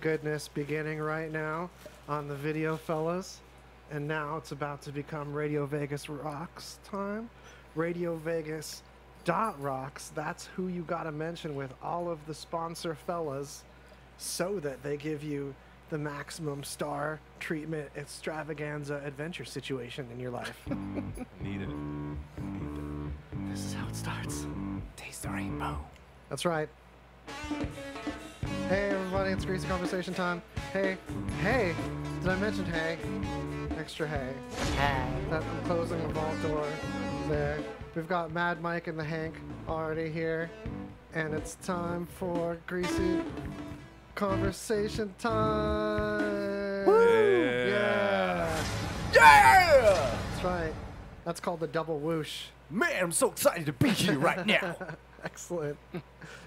goodness beginning right now on the video, fellas. And now it's about to become Radio Vegas Rocks time. Radio Vegas .rocks. That's who you got to mention with all of the sponsor fellas so that they give you the maximum star treatment extravaganza adventure situation in your life. Need it. This is how it starts. Taste the rainbow. That's right. Hey everybody, it's Greasy Conversation time. Hey, did I mention hey? Extra hey. I'm closing the vault door there. We've got Mad Mike and the Hank already here. And it's time for Greasy Conversation time. Woo! Yeah! Yeah! That's right. That's called the double whoosh. Man, I'm so excited to be here right now. Excellent.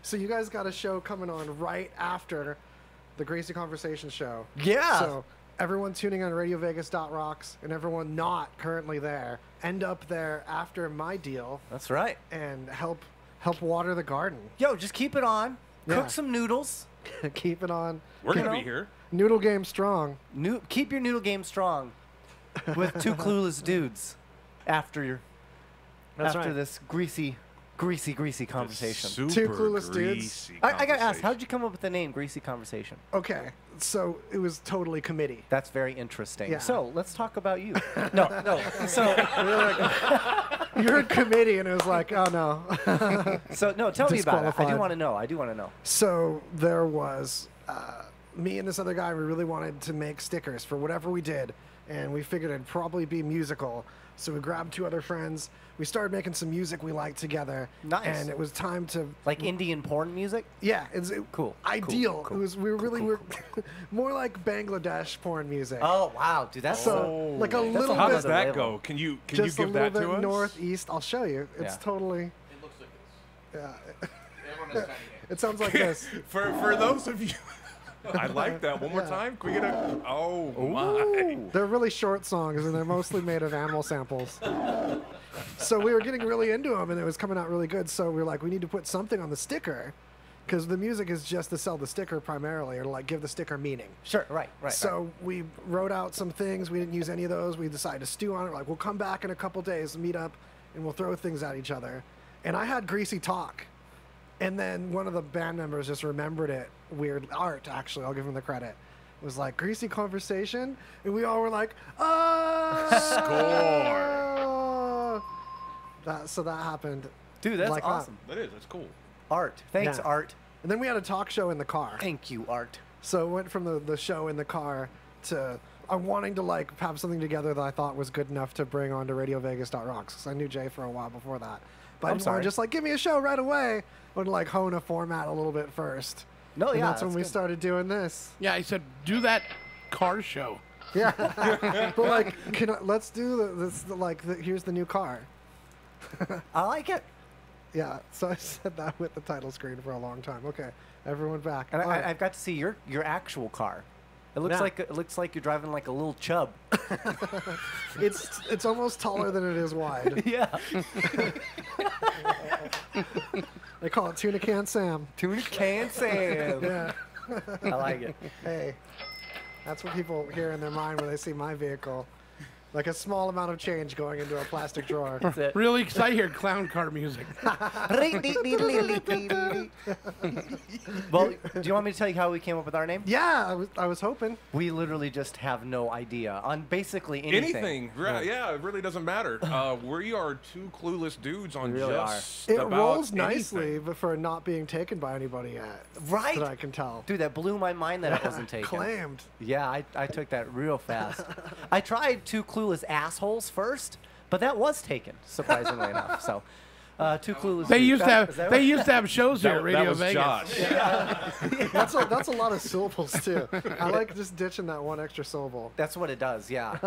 So you guys got a show coming on right after the Greasy Conversation show. Yeah. So everyone tuning on RadioVegas.rocks and everyone not currently there, end up there after my deal. That's right. And help water the garden. Yo, just keep it on. Yeah. Cook some noodles. Keep it on. We're going to be here. Noodle game strong. Keep your noodle game strong with Two Clueless Dudes after this greasy conversation. Two Clueless Dudes. I got to ask, how did you come up with the name Greasy Conversation? Okay, so it was totally committee. That's very interesting. Yeah. So let's talk about you. No. So you heard committee and it was like, oh no. So no, tell me about it. I do want to know. So there was me and this other guy. We really wanted to make stickers for whatever we did, and we figured it'd probably be musical. So we grabbed two other friends. We started making some music we liked together. Nice. And it was time to like Indian porn music. Yeah, cool. Ideal. Cool. It was. We were more like Bangladesh porn music. Oh wow, dude, that's so like a little How bit. does that go? Can you give that to us? Just a little bit northeast. I'll show you. It's totally. It looks like this. Yeah. Everyone has tiny hands. It sounds like this. For those of you, I like that. One more time. Can we get a? Oh my! They're really short songs, and they're mostly made of animal samples. So we were getting really into them, and it was coming out really good. So we were like, we need to put something on the sticker, because the music is just to sell the sticker primarily, or to like give the sticker meaning. Sure, right. So we wrote out some things. We didn't use any of those. We decided to stew on it. We're like, we'll come back in a couple days, meet up, and we'll throw things at each other. And I had Greasy talk. And then one of the band members just remembered it. Weird Art, actually. I'll give him the credit. It was like, Greasy Conversation. And we all were like, Score! So that happened. Dude, that's like awesome. That is. That's cool. Art. Thanks, Yeah. Art. And then we had a talk show in the car. Thank you, Art. So it went from the show in the car to wanting to like have something together that I thought was good enough to bring onto RadioVegas.rocks. Because I knew Jay for a while before that. But I didn't want to just like, give me a show right away. I would like hone a format a little bit first. No, and yeah. that's when we started doing this. Yeah, I said, do that car show. Yeah. But like, let's do this, here's the new car. I like it. Yeah, so I said that with the title screen for a long time. Okay, everyone back. And All right. I've got to see your actual car. It looks like you're driving like a little chub. It's almost taller than it is wide. Yeah. They call it Tuna Can Sam. Tuna Can Sam. Yeah. I like it. Hey, that's what people hear in their mind when they see my vehicle. Like a small amount of change going into a plastic drawer. That's it. Really, because I hear clown car music. Well, do you want me to tell you how we came up with our name? Yeah, I was hoping. We literally just have no idea on basically anything. Yeah, it really doesn't matter. We are two clueless dudes on We really just It about rolls nicely, anything. but for not being taken by anybody yet. Right? That I can tell. Dude, that blew my mind that it wasn't taken. Claimed. Yeah, I took that real fast. I tried Two Clueless Assholes first, but that was taken, surprisingly enough. So, Two Clueless. They used to Is have that they right? used to have shows here at Radio that was Vegas. Josh. That's a lot of syllables too. I like just ditching that one extra syllable. That's what it does. Yeah,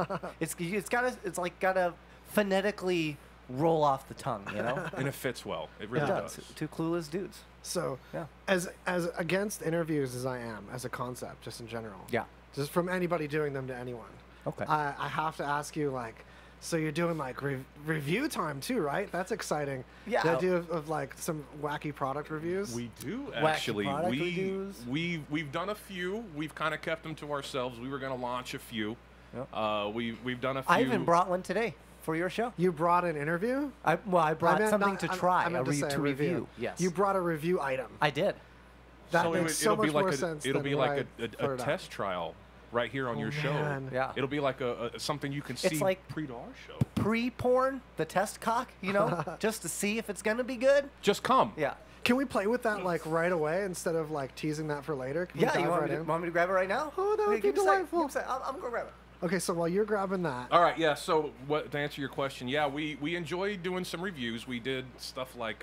it's gotta phonetically roll off the tongue, you know. And it fits well. It really It does. does. Two Clueless Dudes. So, Yeah. as against interviews as I am, as a concept, just in general. Yeah. Just from anybody doing them to anyone. Okay. I have to ask you, like, So you're doing like review time too, right? That's exciting. Yeah. The idea of like some wacky product reviews. We do Wacky actually. product reviews. We've done a few. We've kind of kept them to ourselves. We were going to launch a few. Yep. We've done a few. I even brought one today for your show. You brought an interview? I brought meant something not- to I try, meant to say to review. Yes. You brought a review item. I did. That So makes so it'll be much like more sense. it'll than be what like I a put it out. test trial right here on your show. man. Yeah. It'll be like a something you can see like- pre to our show. Pre-porn, the test cock, you know, just to see if it's gonna be good. Just come. Yeah. Can we play with that like right away instead of like teasing that for later? Can we Yeah. dive You want, right me to, in? want me to grab it right now? Oh, that would Okay, be give me a sec, delightful. give me a sec. I'm gonna grab it. Okay, so while you're grabbing that, All right, yeah. So, to answer your question, yeah, we enjoy doing some reviews. We did stuff like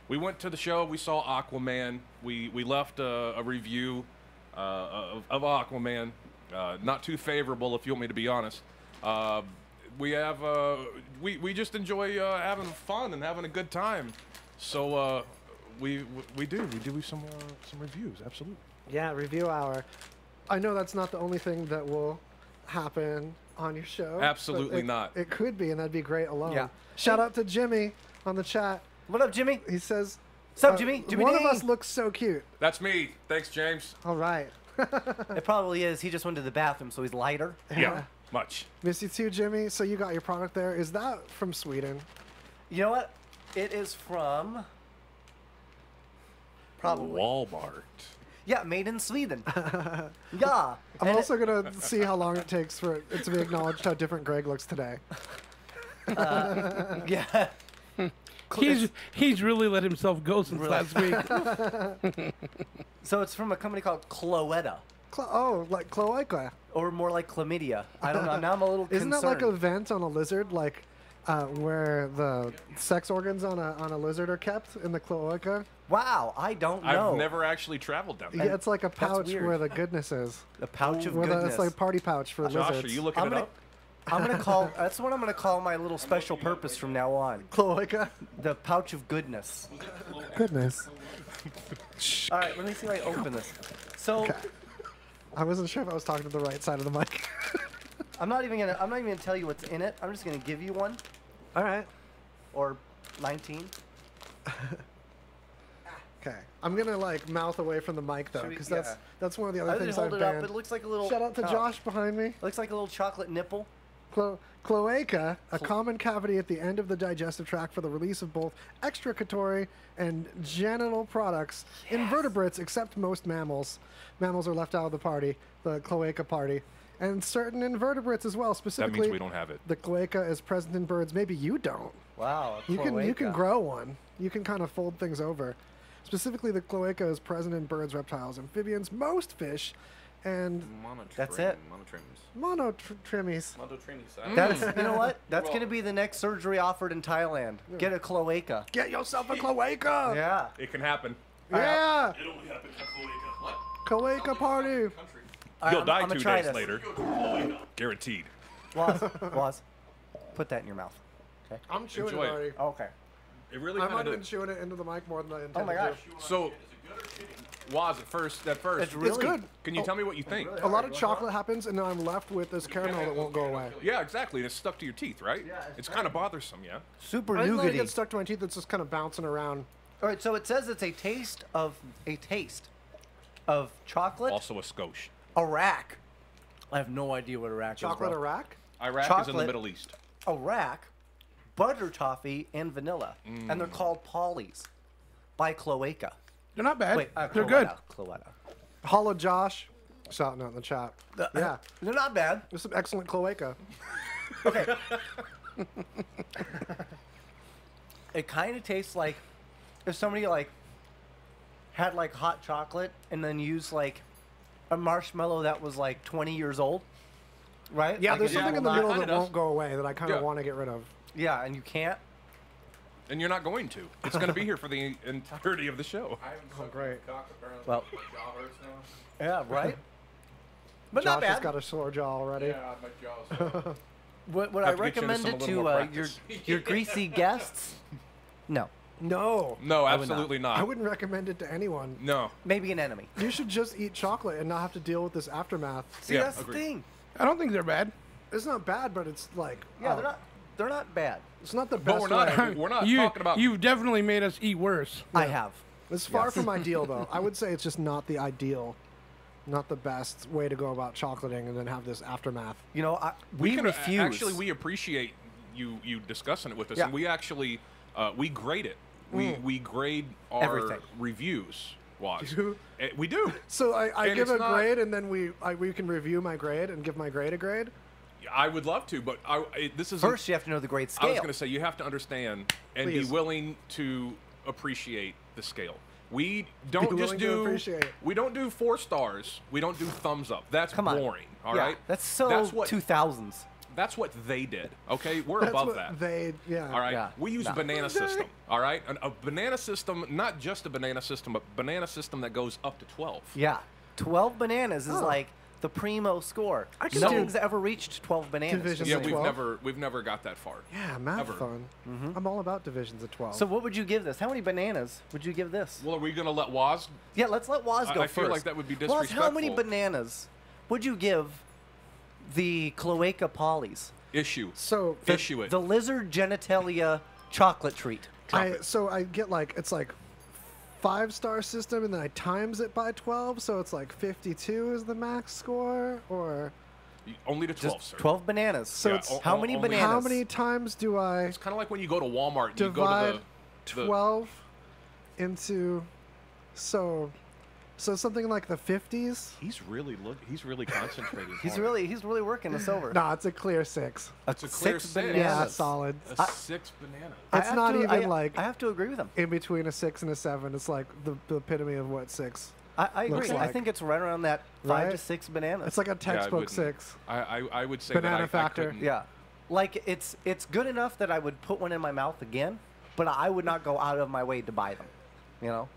we went to the show, we saw Aquaman. We left a review of Aquaman, not too favorable, if you want me to be honest. We have we just enjoy having fun and having a good time. So we do some reviews, absolutely. yeah, review hour. I know that's not the only thing that will happen on your show. but Absolutely not. It could be, and that'd be great alone. Yeah. Shout out to Jimmy on the chat. What up, Jimmy? He says, What's up, Jimmy? Jimmy one of D. us looks so cute. That's me. Thanks, James. All right. It probably is. He just went to the bathroom, so he's lighter. Yeah, much. Miss you too, Jimmy. So you got your product there. Is that from Sweden? You know what? It is from. Probably. Walmart. Yeah, made in Sweden. Yeah. I'm And also going to see how long it takes for it to be acknowledged how different Greg looks today. yeah. He's really let himself go since Really? last week. So it's from a company called Cloetta, Like cloaca. or more like chlamydia. I don't know. Now I'm a little Isn't concerned. that like a vent on a lizard, like where the sex organs on a lizard are kept in the cloaca? Wow, I don't know. I've never actually traveled down there. Yeah, it's like a pouch weird. where the goodness is. The pouch of Where goodness. it's like a party pouch for Josh, lizards. are you looking I'm it gonna, up? I'm gonna call. That's what I'm gonna call my little special purpose from now on. Cloaca? The pouch of goodness. Goodness. All right, let me see if I open this. So Okay. I wasn't sure if I was talking to the right side of the mic. I'm not even gonna tell you what's in it. I'm just gonna give you one, All right. or 19. Okay. I'm gonna like mouth away from the mic though, Should we- because yeah. that's one of the I other didn't things hold I've it up, banned. but it looks like a little. Shout out to oh, Josh behind me. It looks like a little chocolate nipple. Cloaca, a common cavity at the end of the digestive tract for the release of both excretory and genital products in vertebrates, except most mammals. Mammals are left out of the party, the cloaca party, and certain invertebrates as well. That Specifically, means we don't have it. the cloaca is present in birds. Maybe you don't. Wow. a You can cloaca. grow one. You can kind of fold things over. Specifically, the cloaca is present in birds, reptiles, amphibians, most fish, and That's it. monotremes. That's you know what? That's gonna be the next surgery offered in Thailand. Get a cloaca. Get yourself a cloaca. Yeah. It can happen. Yeah. It only happens in Cloaca. What? Cloaca party. Country. All right, You'll I'm die gonna 2 try days this. later. Go to Cloaca. Guaranteed. Waz, put that in your mouth. Okay. I'm chewing Enjoy it it. already. Okay. It really I might kind have of been chewing it into the mic more than I intended Oh my gosh. to. So, Is it good or shitty? was at first. It's It's really good. Can you tell me what you think? A lot of chocolate happens, and then I'm left with this caramel that won't go away. Yeah, exactly. And it's stuck to your teeth, right? Yeah, It's kind of bothersome, yeah. super I didn't let it nougaty. get stuck to my teeth. It's just kind of bouncing around. All right, so it says it's a taste of chocolate. Also a skosh. Iraq. I have no idea what Iraq Chocolate is. bro. Iraq? Iraq is in the Chocolate. Middle East. Iraq, butter toffee, and vanilla, and they're called Polly's by Cloaca. They're not bad. Wait, They're good. Cloaca. Holla Josh. Shouting out in the chat. Yeah. They're not bad. There's some excellent cloaca. Okay. It kind of tastes like if somebody like had like hot chocolate and then used like a marshmallow that was like 20 years old, right? Yeah, Like, there's it something will in the not- middle kinda that does. won't go away that I kind of Yeah. want to get rid of. Yeah, and you can't. And you're not going to. It's going to be here for the entirety of the show. I haven't sucked great. my cock, apparently. Well- My jaw hurts now. Yeah, right. But Josh not bad. has got a sore jaw already. Yeah, my jaw's Would I Have to get you into recommend some it a little to more your practice. your greasy guests? No, No. No, would not. absolutely not. I wouldn't recommend it to anyone. No. maybe an enemy. You should just eat chocolate and not have to deal with this aftermath. See, Yeah, that's agreed. the thing. I don't think they're bad. It's not bad, but it's like Yeah, they're not bad. It's not the But best. we're not talking about. You've definitely made us eat worse. I have. It's far from ideal, though. I would say it's just not the ideal, not the best way to go about chocolating, and then have this aftermath. You know, we we can refuse. actually we appreciate you discussing it with us, Yeah. and we actually we grade it. We grade our Everything. reviews. Watch. Do? We do. So I And give it's a not- grade, and then we can review my grade and give my grade a grade. I would love to, but this is First, you have to know the grade I scale. was going to say you have to understand and Please. be willing to appreciate the scale. We don't just willing to do appreciate it. we don't do 4 stars. We don't do thumbs up. That's Come on. boring. All yeah, right. That's so That's what 2000s. that's what they did. Okay, we're That's above what that. they, yeah. All right, Yeah. we use No. banana system. All right, a banana system, not just a banana system, but banana system that goes up to 12. Yeah, 12 bananas is Oh. like the primo score. I could Nothing's do ever reached 12 bananas. divisions Yeah, of we've 12? never got that far. Yeah, math Ever. fun. I'm all about divisions of 12. So what would you give this? How many bananas would you give this? Well, are we gonna let Waz? Yeah, let's let Waz go I first. feel like that would be Waz, how many disrespectful. bananas would you give the cloaca polys? Issue. so Issue it. The lizard genitalia chocolate treat. I get like it's like 5-star system, and then I times it by 12, so it's like 52 is the max score, or Only to 12, Just sir. 12 bananas. So Yeah, it's how many only- bananas? how many times do I It's kind of like when you go to Walmart. And you divide go to the 12 into so something like the 50s? He's really concentrating. He's hard. really working us over. No, it's a clear 6. It's a clear 6. bananas. Yeah, solid. A 6 banana. I It's have not to- even I- like I have to agree with him. in between a 6 and a 7. It's like the epitome of what 6. I agree. Looks I like. think it's right around that 5 to Right? 6 bananas. It's like a textbook wouldn't- 6. I would say Banana that I factor. couldn't. yeah, like it's good enough that I would put one in my mouth again, but I would not go out of my way to buy them. You know.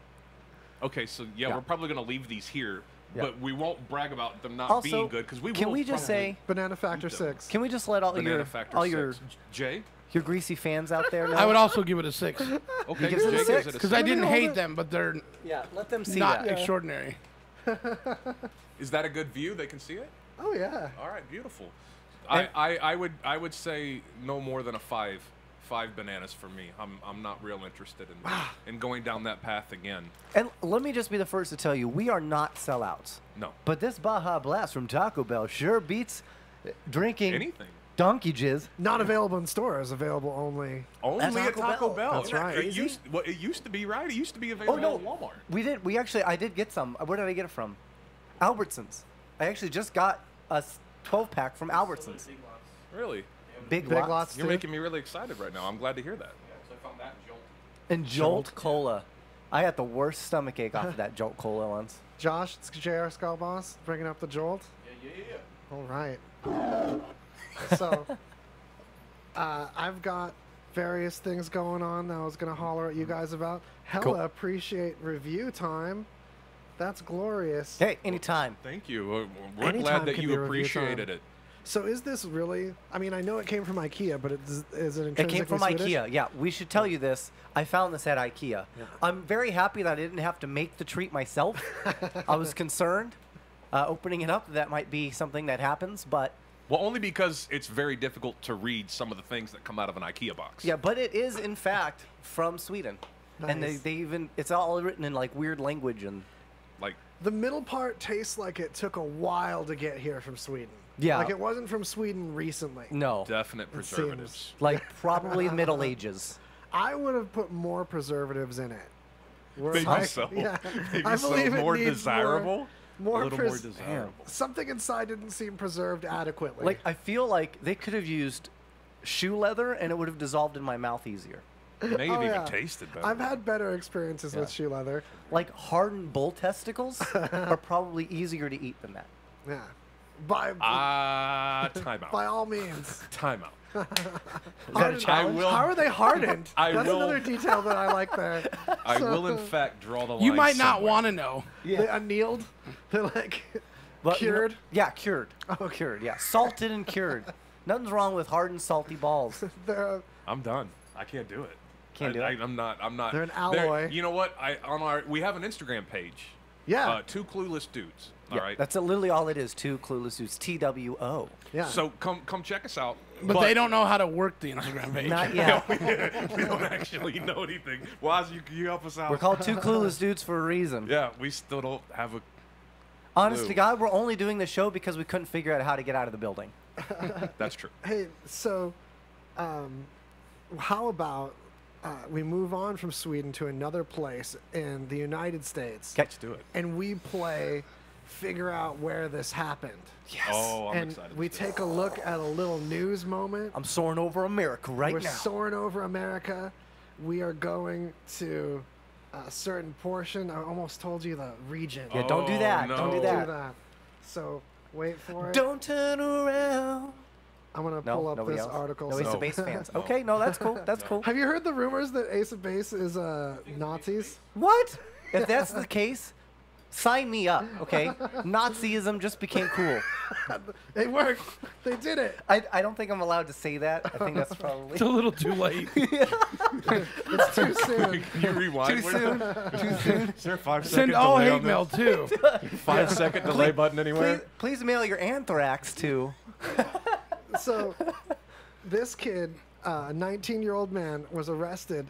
Okay, so Yeah. we're probably gonna leave these here, Yeah. but we won't brag about them not Also, being good because we can will we just probably say? Banana factor Eat them. 6. Can we just let all banana your factor all 6. your Jay? your greasy fans out there know? I would also give it a 6 Okay, gives it a Jay 6? gives it a because 6. I didn't hold hate it. them, but they're Yeah, let them see not that. extraordinary. Is that a good view? They can see it. Oh yeah. All right, beautiful. And- I would say no more than a 5 bananas for me. I'm not real interested in going down that path again. And let me just be the first to tell you, we are not sellouts. No. But this Baja Blast from Taco Bell sure beats drinking Anything. donkey jizz. Not available in stores. Available only. Only At at Taco Taco Bell. Bell. That's right. It used to be right. It used to be available no. at Walmart. We actually, I did get some. Where did I get it from? Albertsons. I actually just got a 12-pack from Albertsons. Really? Big Big lots. lots. You're too. making me really excited right now. I'm glad to hear that. So I found that in Jolt. And Jolt Cola. I had the worst stomach ache off of that Jolt Cola once. Josh, it's JR Skull Boss bringing up the jolt. Yeah. All right. So, I've got various things going on that I was going to holler at you guys about. Hella Cool. appreciate review time. That's glorious. Hey, anytime. Thank you. We're Anytime glad that can you be review appreciated time. it. So is this really, I mean, I know it came from IKEA, but is it It intrinsically came from Swedish? IKEA. Yeah, we should tell you this. I found this at IKEA. I'm very happy that I didn't have to make the treat myself. I was concerned opening it up that might be something that happens, but Well, only because it's very difficult to read some of the things that come out of an IKEA box. yeah, but it is in fact from Sweden. And Nice. they even, it's all written in like weird language and Like, The middle part tastes like it took a while to get here from Sweden. Yeah. Like it wasn't from Sweden recently. no, definite seems- preservatives. like probably Middle Ages. I would have put more preservatives in it. Where Maybe I- so. Yeah. Maybe I so. believe it More needs desirable. More a little more pres- desirable. Something inside didn't seem preserved adequately. Like I feel like they could have used shoe leather and it would have dissolved in my mouth easier. It may have Oh, even yeah. tasted better. I've had better experiences with shoe leather. Like hardened bull testicles are probably easier to eat than that. Yeah. By Time out. by all means. Time out. Is that a Hardened- challenge? How are they hardened? I That's will- another detail that I like there. I will, in fact, draw the line. You might not somewhere. want to know. They annealed. They're like But, you know- cured. yeah, cured. Cured, yeah. Salted and cured. Nothing's wrong with hardened, salty balls. They're I'm done. I can't do it. Can't do it? I'm not. They're an alloy. You know what? We have an Instagram page. Yeah. Two Clueless Dudes. Yeah, All right. that's literally all it is. Two Clueless Dudes. TWO. Yeah. So come check us out. But they don't know how to work the Instagram page. Not yet. We don't actually know anything. Waz, you help us out. We're called Two Clueless Dudes for a reason. Yeah, we still don't have a. Honest Blue. to God, we're only doing the show because we couldn't figure out how to get out of the building. That's true. Hey, so how about we move on from Sweden to another place in the United States, Let's do it. and we play figure out where this happened. Yes. Oh, I'm And excited. we take a look at a little news moment. I'm soaring over America right We're now. soaring over America. We are going to a certain portion. I almost told you the region. Yeah, don't do that. no. Don't do Do that. that. So wait for it. Don't turn around. I'm gonna No, pull up nobody this else. article. No Ace So- of Base fans. Okay, no, that's cool. That's cool. Have you heard the rumors that Ace of Base is Nazis? What? If that's the case, sign me up, okay? Nazism just became cool. It worked. They did it. I don't think I'm allowed to say that. I think that's probably It's a little too late. It's too soon. Can you rewind? too soon. Too soon. Is there a 5 second Send all delay hate on mail too. this? 5 second delay button anywhere? Please mail your anthrax to. So this kid, a 19-year-old man, was arrested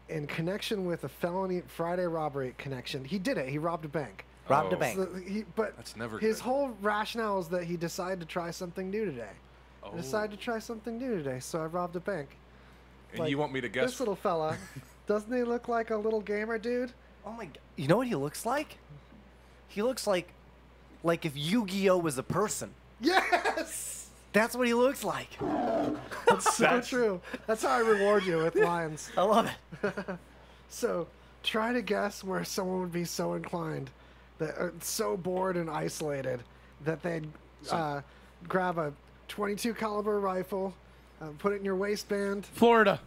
in connection with a felony Friday robbery connection. He did it. He robbed a bank. Robbed a Oh. bank. So but That's never his good. whole rationale is that he decided to try something new today. I Oh. decided to try something new today, so I robbed a bank. And you want me to guess? This little fella, doesn't he look like a little gamer dude? Oh my god. You know what he looks like? He looks like if Yu-Gi-Oh was a person. Yes! That's what he looks like. That's so true. That's how I reward you with lines. I love it. So, try to guess where someone would be so inclined, that so bored and isolated, that they'd grab a 22 caliber rifle, put it in your waistband. Florida.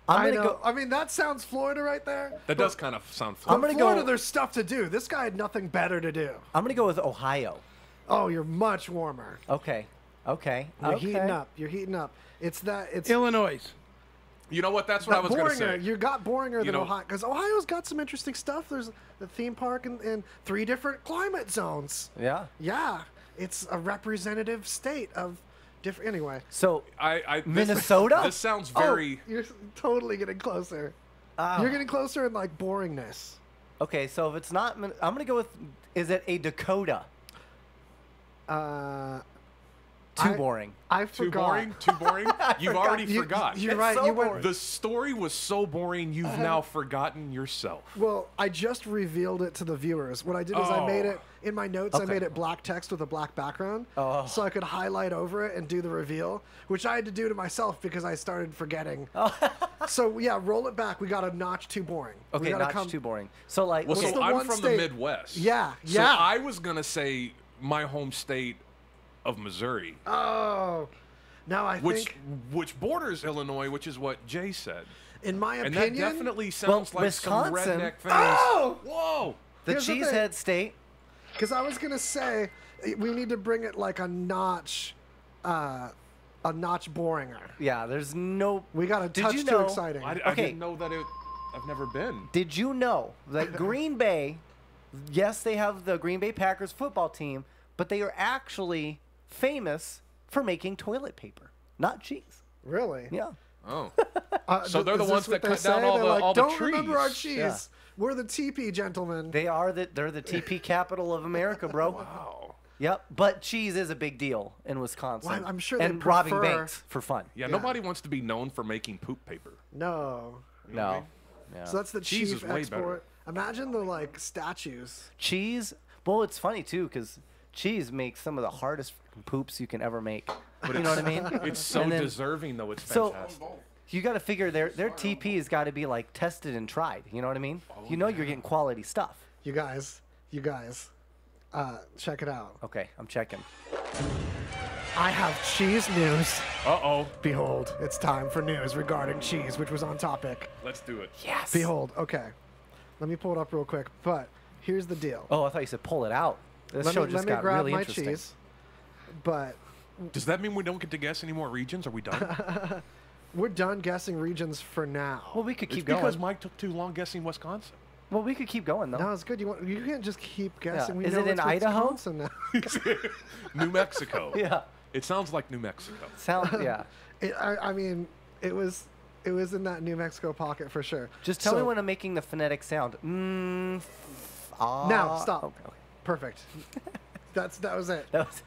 I'm I gonna know. go. I mean, that sounds Florida right there. That does kind of sound I'm fun. gonna Florida, go. there's stuff to do. This guy had nothing better to do. I'm gonna go with Ohio. Oh, you're much warmer. Okay. Okay. You're okay. heating up. You're heating up. It's Illinois. You know what? That's what I was going to say. You got boringer You than know- Ohio, because Ohio's got some interesting stuff. There's a theme park and 3 different climate zones. Yeah. Yeah, it's a representative state of different. Anyway, So This, Minnesota? This sounds very. Oh, you're totally getting closer. Ah. You're getting closer in like boringness. okay. So if it's not, I'm gonna go with. Is it a Dakota? Too I- boring. I Too forgot. boring? Too boring? You've already forgot. You're It's right. so you went. boring. The story was so boring, you've now forgotten yourself. Well, I just revealed it to the viewers. What I did is I made Oh. it in my notes. I Okay. made it black text with a black background, Oh. so I could highlight over it and do the reveal, which I had to do to myself because I started forgetting. So yeah, roll it back. We got a notch too boring. We Okay, gotta not too boring. So like, Well, What's so the I'm one from state- the Midwest. Yeah, So yeah. I was going to say my home state of Missouri, Oh, now I think, which borders Illinois, which is what Jay said. in my And opinion, that definitely sounds like some Wisconsin- redneck things. Oh! Whoa! the here's the thing. Cheesehead State. because I was gonna say we need to bring it like a notch boringer. Yeah, there's no. We got a Did touch you too know- exciting. I Okay. didn't know that I've never been. Did you know that Green Bay? Yes, they have the Green Bay Packers football team, but they are actually famous for making toilet paper, not cheese. Really? Yeah. Oh. So So they're the ones that cut down all the Don't remember our trees." cheese. Yeah. We're the TP gentlemen. They're the TP capital of America, bro. Wow. Yep, but cheese is a big deal in Wisconsin. Well, I'm sure they and robbing prefer- banks for fun. Yeah, Yeah. nobody wants to be known for making poop paper. No. You know what I No. mean? Yeah. So that's the Cheese chief is way export. Imagine the like statues. Cheese. Well, it's funny too because cheese makes some of the hardest freaking poops you can ever make. You know what I mean? It's so And then- deserving, though. It's So- fantastic. You got to figure their TP has got to be like tested and tried. You know what I mean? You know you're getting quality stuff. You guys, check it out. Okay, I'm checking. I have cheese news. Uh-oh. Behold, it's time for news regarding cheese, which was on topic. Let's do it. Yes. Behold, okay. Let me pull it up real quick. But here's the deal. Oh, I thought you said pull it out. This show just got grab really my interesting. cheese. But Does that mean we don't get to guess any more regions? Are we done? we're done guessing regions for now. Well, we could It's keep going. because Mike took too long guessing Wisconsin. Well, we could keep going though. No, it's good. You can't just keep guessing. We Is know it in it's Idaho? Wisconsin now. New Mexico. Yeah. It sounds like New Mexico. Yeah. I mean, it was in that New Mexico pocket for sure. Just tell me So- when I'm making the phonetic sound. Now stop. Okay. Perfect. that was it. That was.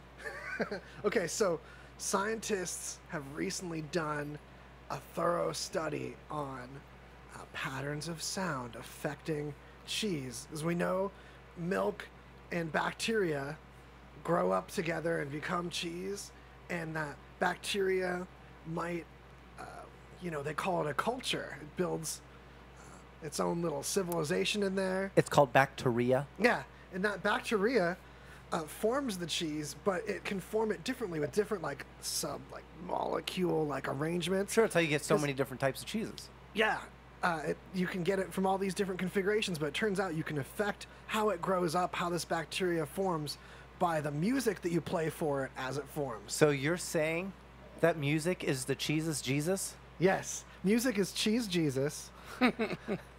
Okay, so scientists have recently done a thorough study on patterns of sound affecting cheese. As we know, milk and bacteria grow up together and become cheese, and that bacteria might, they call it a culture. It builds its own little civilization in there. It's called bacteria. Yeah, and that bacteria forms the cheese, but it can form it differently with different molecule arrangements. Sure, it's how you get so 'Cause- many different types of cheeses. Yeah, you can get it from all these different configurations, but it turns out you can affect how it grows up, how this bacteria forms, by the music that you play for it as it forms. So you're saying that music is the cheese's Jesus? Yes, music is cheese Jesus.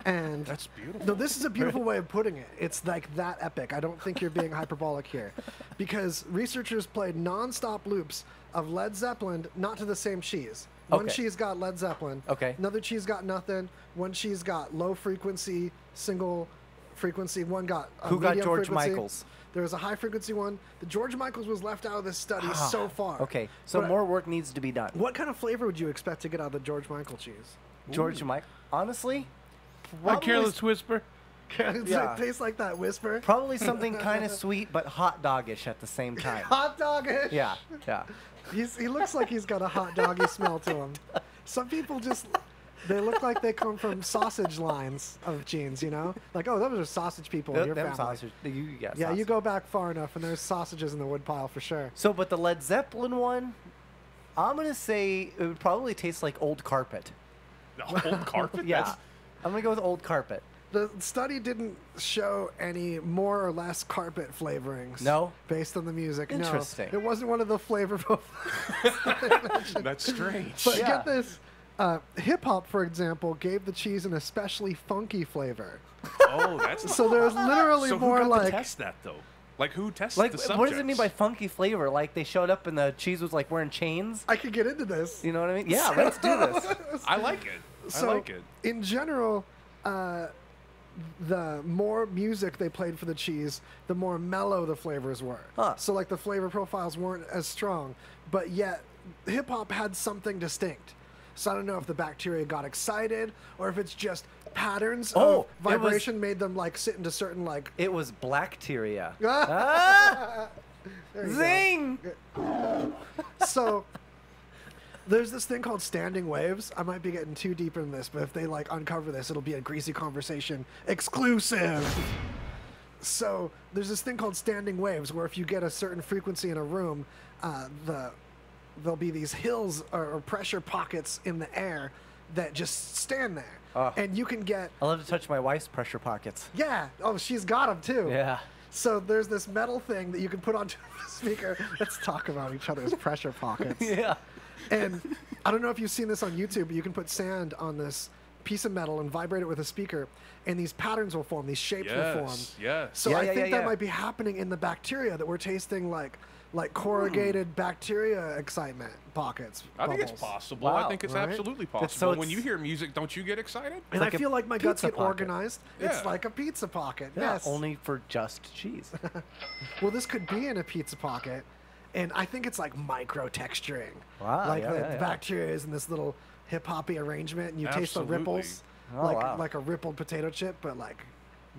And That's beautiful. no, this is a beautiful way of putting it. It's like that epic. I don't think you're being hyperbolic here, because researchers played non-stop loops of Led Zeppelin, not to the same cheese. One Okay. cheese got Led Zeppelin. Okay. Another cheese got nothing. One cheese got low frequency, single frequency. One got Who got medium George frequency. Michaels? There was a high frequency one. The George Michaels was left out of this study so far. Okay, so But more work needs to be done. What kind of flavor would you expect to get out of the George Michael cheese? George Mike, honestly, A probably, careless whisper. Yeah. It tastes like that whisper. probably something kind of sweet but hot doggish at the same time. Hot doggish. Yeah, yeah. He looks like he's got a hot doggy smell to him. Some people they look like they come from sausage lines of genes, Like, oh, those are sausage people in your Them family. sausage. You got Yeah, sausage. you go back far enough, and there's sausages in the woodpile for sure. So, but the Led Zeppelin one, I'm gonna say it would probably taste like old carpet. Old carpet? Yeah, That's- I'm gonna go with old carpet. The study didn't show any more or less carpet flavorings. No? Based on the music. Interesting. No, it wasn't one of the flavor profiles. That's strange. But Yeah. get this. Hip hop, for example, gave the cheese an especially funky flavor. Oh, that's So there's literally so more who got like. to test that though? Like who tested Like, the subjects? what does it mean by funky flavor? Like they showed up and the cheese was like wearing chains? I could get into this. You know what I mean? Yeah, let's do this. I like it. So, I like it. in general, the more music they played for the cheese, the more mellow the flavors were. Huh. So, like, the flavor profiles weren't as strong, but yet hip hop had something distinct. So, I don't know if the bacteria got excited or if it's just patterns Oh, of it was- vibration made them, like, sit into certain, like. It was blackteria. Ah! There you go. Zing! So there's this thing called standing waves. I might be getting too deep in this, but if they uncover this, it'll be a Greasy conversation exclusive. So there's this thing called standing waves, where if you get a certain frequency in a room, there'll be these hills or pressure pockets in the air that just stand there, and you can get I love to touch my wife's pressure pockets. Oh, she's got them too. Yeah. So there's this metal thing that you can put onto the speaker. Let's talk about each other's pressure pockets. Yeah. And I don't know if you've seen this on YouTube, but you can put sand on this piece of metal and vibrate it with a speaker, and these patterns will form, these shapes will form. Yes. Yes. So Yeah, I yeah, think yeah, that yeah. might be happening in the bacteria, that we're tasting like corrugated bacteria excitement pockets. I think it's bubbles. possible. Wow, I think it's right? absolutely so possible. When it's- you hear music, don't you get excited? And like I a feel like my guts pizza get pocket. organized. It's Yeah. like a pizza pocket. Yeah, Yes. only for just cheese. Well, this could be in a pizza pocket, and I think it's like micro texturing. Wow, Like yeah, the yeah, yeah. bacteria is in this little hip hoppy arrangement, and you taste the Absolutely. ripples, Oh, like wow. like a rippled potato chip, but like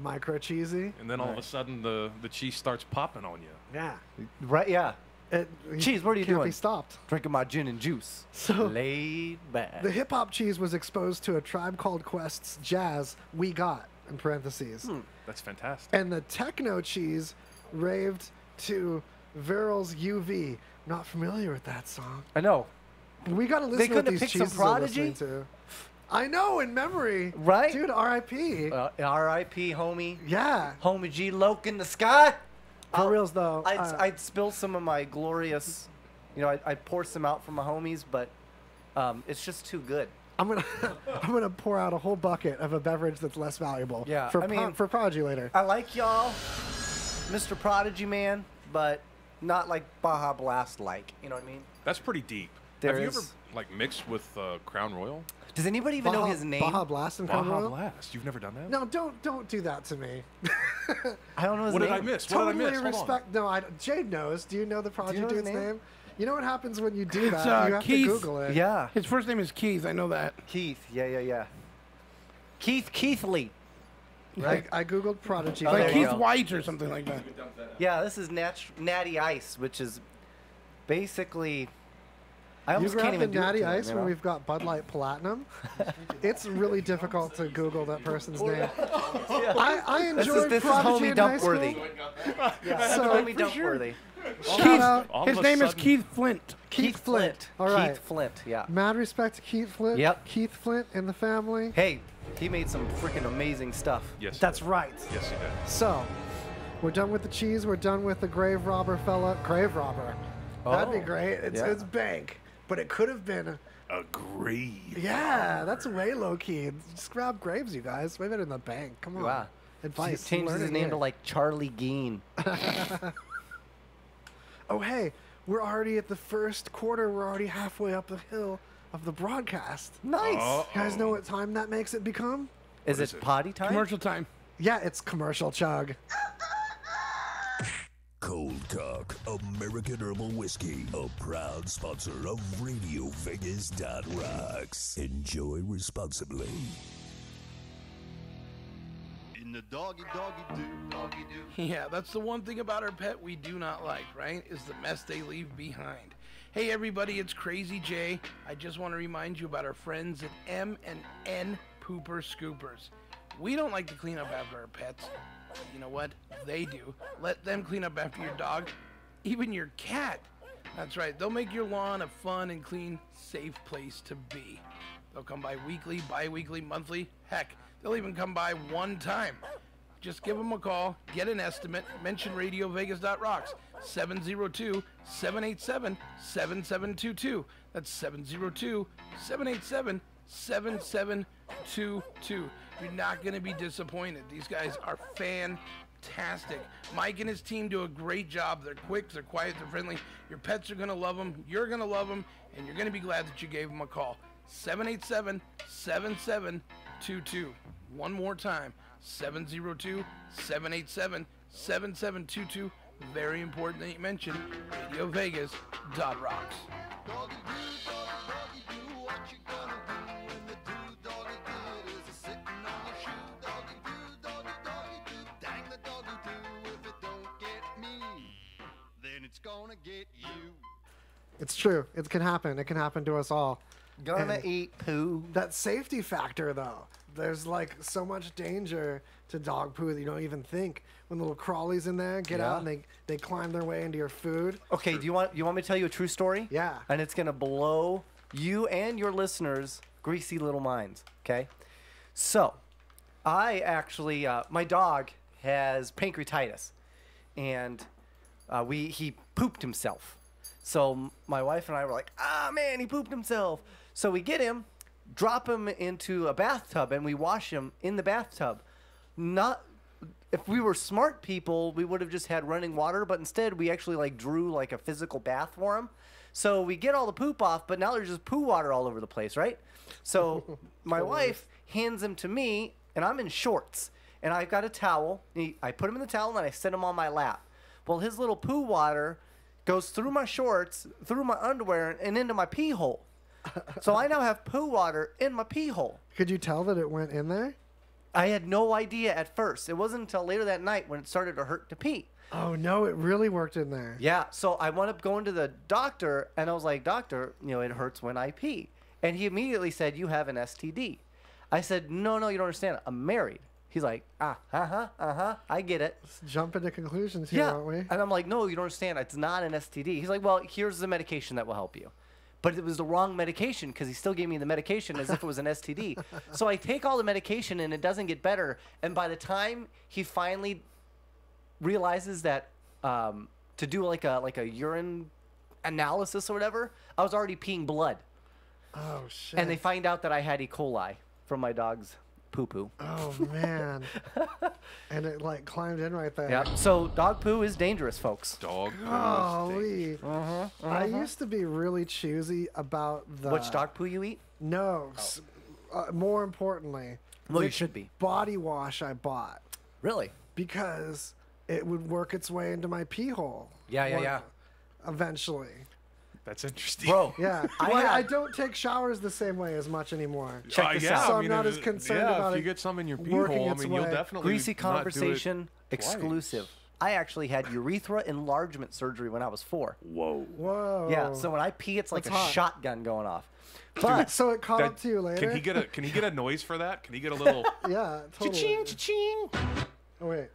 micro cheesy. And then all of a sudden, the cheese starts popping on you. Yeah. Right, yeah. It, Cheese, what are you can't doing? be stopped. Drinking my gin and juice. So- Laid back. The hip hop cheese was exposed to A Tribe Called Quest's jazz, We Got, in parentheses. That's fantastic. And the techno cheese raved to Viral's UV. Not familiar with that song. I know. We gotta listen to what couldn't these have picked some cheeses are listening Prodigy? to. I know, in memory. Right? Dude, R.I.P. R.I.P. homie. Yeah. Homie G. Loke in the sky. For reals, though. I'd spill some of my glorious, I'd pour some out for my homies, but it's just too good. I'm gonna I'm gonna pour out a whole bucket of a beverage that's less valuable. Yeah, For I mean- for Prodigy later. I like y'all, Mr. Prodigy Man, but not like Baja Blast like. You know what I mean? That's pretty deep. There Have you is- ever like mixed with Crown Royal? Does anybody even know his name? Baja Blast and Crown Baja Royal? Blast. You've never done that? No, don't do that to me. I don't know his What name. did I miss? What did I Totally miss? Hold on. respect. No, Jade knows. Do you know the Prodigy know his dude's name? name? You know what happens when you do that? It's, You have Keith. to Google it. Yeah, His first name is Keith. I know that. Keith. Yeah. Keithley. Right? I googled Prodigy. Oh, Like there you Keith go. White or something like that. Yeah, this is Natty Ice, which is basically. I You almost can't grab the even do it Natty to them, Ice you when know? we've got Bud Light Platinum. It's really difficult to Google that person's name. I enjoyed This is Prodigy homie in high school. Dumpworthy. So Homie Dumpworthy. shout out All His of a name is sudden- Keith Flint. Keith Flint. All right. Keith Flint, yeah. Mad respect to Keith Flint. Yep. Keith Flint and the family. Hey, he made some freaking amazing stuff. Yes. he That's did. right. Yes, he did. So, we're done with the cheese. We're done with the grave robber fella. Grave robber. That'd be Oh, great. It's yeah. it's bank, but it could have been. Agreed. Yeah, that's way low key. Just grab graves, you guys. Way better than the bank. Come on. Wow. Advice. Changes Learn his it name here. to like Charlie Geen. Oh, hey, we're already at the first quarter. We're already halfway up the hill of the broadcast. Nice. You guys know what time that makes it become? Is is it it? potty time? Commercial time. Yeah, it's commercial chug. Cold Cock American Herbal Whiskey, a proud sponsor of Radio Vegas. Rocks. Enjoy responsibly. In the doggy do. Yeah, that's the one thing about our pet we do not like, right? Is the mess they leave behind. Hey everybody, it's Crazy Jay. I just want to remind you about our friends at M&N Pooper Scoopers. We don't like to clean up after our pets. You know what? They do. Let them clean up after your dog, even your cat. That's right. They'll make your lawn a fun and clean, safe place to be. They'll come by weekly, bi-weekly, monthly. Heck, they'll even come by one time. Just give them a call, get an estimate, mention RadioVegas.rocks, 702-787-7722. That's 702-787-7722. You're not going to be disappointed. These guys are fantastic. Mike and his team do a great job. They're quick, they're quiet, they're friendly. Your pets are going to love them, you're going to love them, and you're going to be glad that you gave them a call. 787-7722. One more time, 702-787-7722. Very important that you mention RadioVegas.rocks. It's gonna get you. It's true. It can happen. It can happen to us all. Gonna And eat poo. that safety factor, though, there's like so much danger to dog poo that you don't even think. When little crawlies in there get out and they climb their way into your food. Okay, do you want me to tell you a true story? Yeah. And it's gonna blow you and your listeners' greasy little minds. Okay. So, I actually my dog has pancreatitis, and he pooped himself. So my wife and I were like, ah man, he pooped himself. So we get him, drop him into a bathtub, and we wash him in the bathtub. If we were smart people, we would have just had running water, but instead we actually like drew like a physical bath for him. So we get all the poop off, but now there's just poo water all over the place, right? So my wife hands him to me, and I'm in shorts, and I've got a towel. I put him in the towel, and I set him on my lap. Well, his little poo water goes through my shorts, through my underwear, and into my pee hole. So I now have poo water in my pee hole. Could you tell that it went in there? I had no idea at first. It wasn't until later that night when it started to hurt to pee. Oh no, it really worked in there. Yeah, so I wound up going to the doctor, and I was like, doctor, it hurts when I pee. And he immediately said, you have an STD. I said, no, you don't understand. I'm married. He's like, I get it. Let's jump into conclusions here, Yeah. aren't we? And I'm like, no, you don't understand. It's not an STD. He's like, well, here's the medication that will help you. But it was the wrong medication because he still gave me the medication as if it was an STD. So I take all the medication and it doesn't get better. And by the time he finally realizes that to do like a urine analysis or whatever, I was already peeing blood. Oh shit. And they find out that I had E. coli from my dog's poo-poo. Oh man. And it like climbed in right there. Yeah. So dog poo is dangerous, folks. Dog. Golly. I used to be really choosy about the Which dog poo you eat? No. More importantly, Well, you which should be. body wash I bought Really? because it would work its way into my pee hole. Yeah. Eventually. That's interesting. Bro. Yeah. I don't take showers the same way as much anymore. Check this yeah, out. So I I'm mean, not if as concerned yeah, about if it you get some in your pee working hole, I its mean, you'll way. definitely Greasy not do it conversation twice. exclusive. I actually had urethra enlargement surgery when I was 4. Whoa. Whoa. Yeah, so when I pee, it's like That's a hot. shotgun going off. But So it caught That- up to you later? Can he get a noise for that? Can he get a little Yeah, totally. cha-ching, cha-ching? Oh, wait.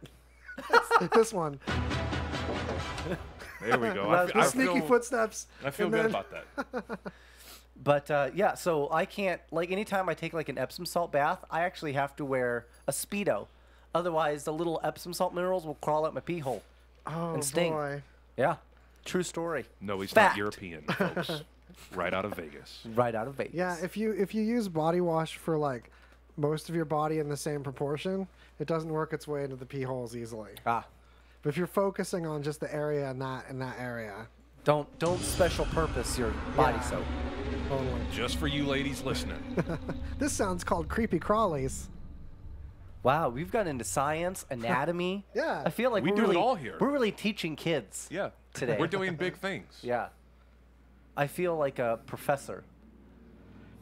This one. There we go. Well, The sneaky footsteps. I feel and good then- about that. But yeah, so I can't, like, anytime I take like an Epsom salt bath, I actually have to wear a Speedo. Otherwise, the little Epsom salt minerals will crawl out my pee hole. Oh, and sting. boy. Yeah, true story. No, he's Fact. not European, folks. Right out of Vegas. Right out of Vegas. Yeah, if you use body wash for like most of your body in the same proportion, it doesn't work its way into the pee holes easily. Ah, But if you're focusing on just the area in that area, don't special purpose your body Yeah. soap. totally. Just for you ladies listening. This sounds called creepy crawlies. Wow, we've got into science, anatomy. Yeah. I feel like We we're do it really, all here. We're really teaching kids. Yeah. Today. We're doing big things. Yeah. I feel like a professor.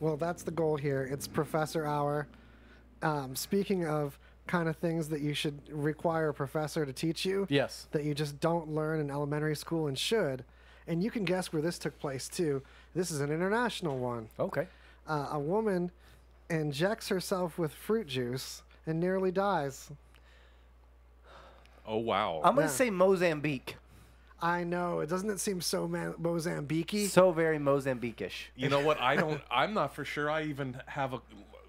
Well, that's the goal here. It's Professor Hour. Speaking of kind of things that you should require a professor to teach you, Yes. that you just don't learn in elementary school and should, and you can guess where this took place too. This is an international one. Okay. A woman injects herself with fruit juice and nearly dies. Oh wow. I'm going to Yeah. say Mozambique. I know. Doesn't it seem so Mozambique-y? So very Mozambique-ish. You know what? I'm not for sure I even have a.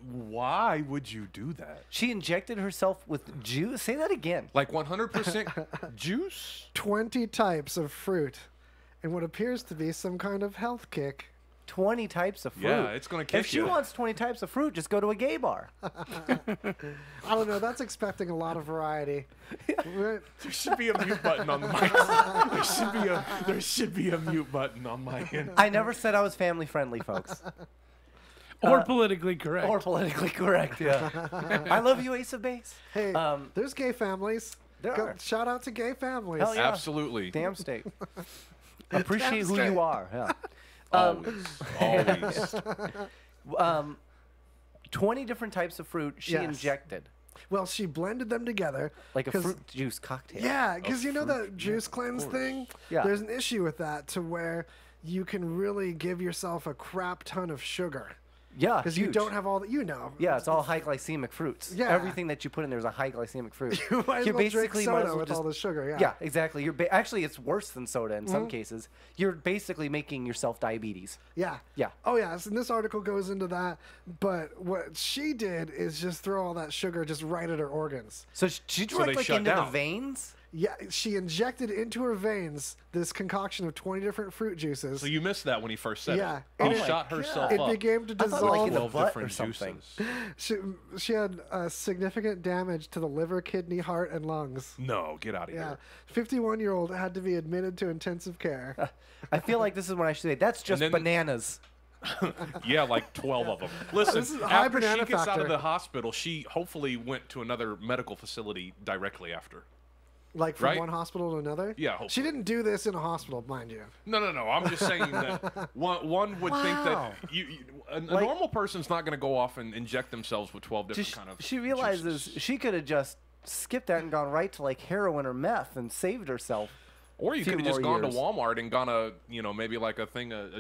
Why would you do that? She injected herself with juice. Say that again. Like 100% juice? 20 types of fruit and what appears to be some kind of health kick. 20 types of fruit. Yeah, it's gonna kick If she you. wants 20 types of fruit, just go to a gay bar. I don't know. That's expecting a lot of variety. Right? There should be a mute button on my. There should be a mute button on my end. I never said I was family friendly, folks. Or politically correct. Or politically correct, yeah. I love you, Ace of Base. Hey, Um, there's gay families. there are. Shout out to gay families. Hell yeah. Absolutely. Damn state. Appreciate who you are. Yeah. Always. 20 different types of fruit she Yes. injected. Well, she blended them together. Like a 'cause- fruit juice cocktail. Yeah, because you know fruit that juice cleanse course. thing? Yeah. There's an issue with that to where you can really give yourself a crap ton of sugar. Yeah, Because you huge. don't have all that, you know. Yeah, it's all high glycemic fruits. Yeah. Everything that you put in there is a high glycemic fruit. You might as You well drink basically might soda as well with just- all the sugar, yeah. Yeah, exactly. Actually, it's worse than soda in Mm-hmm. some cases. You're basically making yourself diabetes. Yeah. Yeah. Oh, yes. And this article goes into that. But what she did is just throw all that sugar just right at her organs. So she So drove they like shut into the down. veins. Yeah, she injected into her veins this concoction of 20 different fruit juices. So you missed that when he first said Yeah. it. And He it- shot herself it up. began to I thought, like, dissolve. in the 12 butt different or something. juices. She had significant damage to the liver, kidney, heart, and lungs. No, get out of Yeah. here. 51-year-old had to be admitted to intensive care. I feel like this is when I should say that's just then- bananas. Yeah, like 12 of them. Listen, This is high after she banana gets out factor. of the hospital, she hopefully went to another medical facility directly after. Like from Right? one hospital to another? Yeah, She hopefully. didn't do this in a hospital, mind you. No. I'm just saying that one would think Wow. that a normal person's not going to go off and inject themselves with 12 different She, kind of she realizes juices. she could have just skipped that and gone right to like heroin or meth and saved herself. Or you few could have just more gone years. to Walmart and gone maybe like a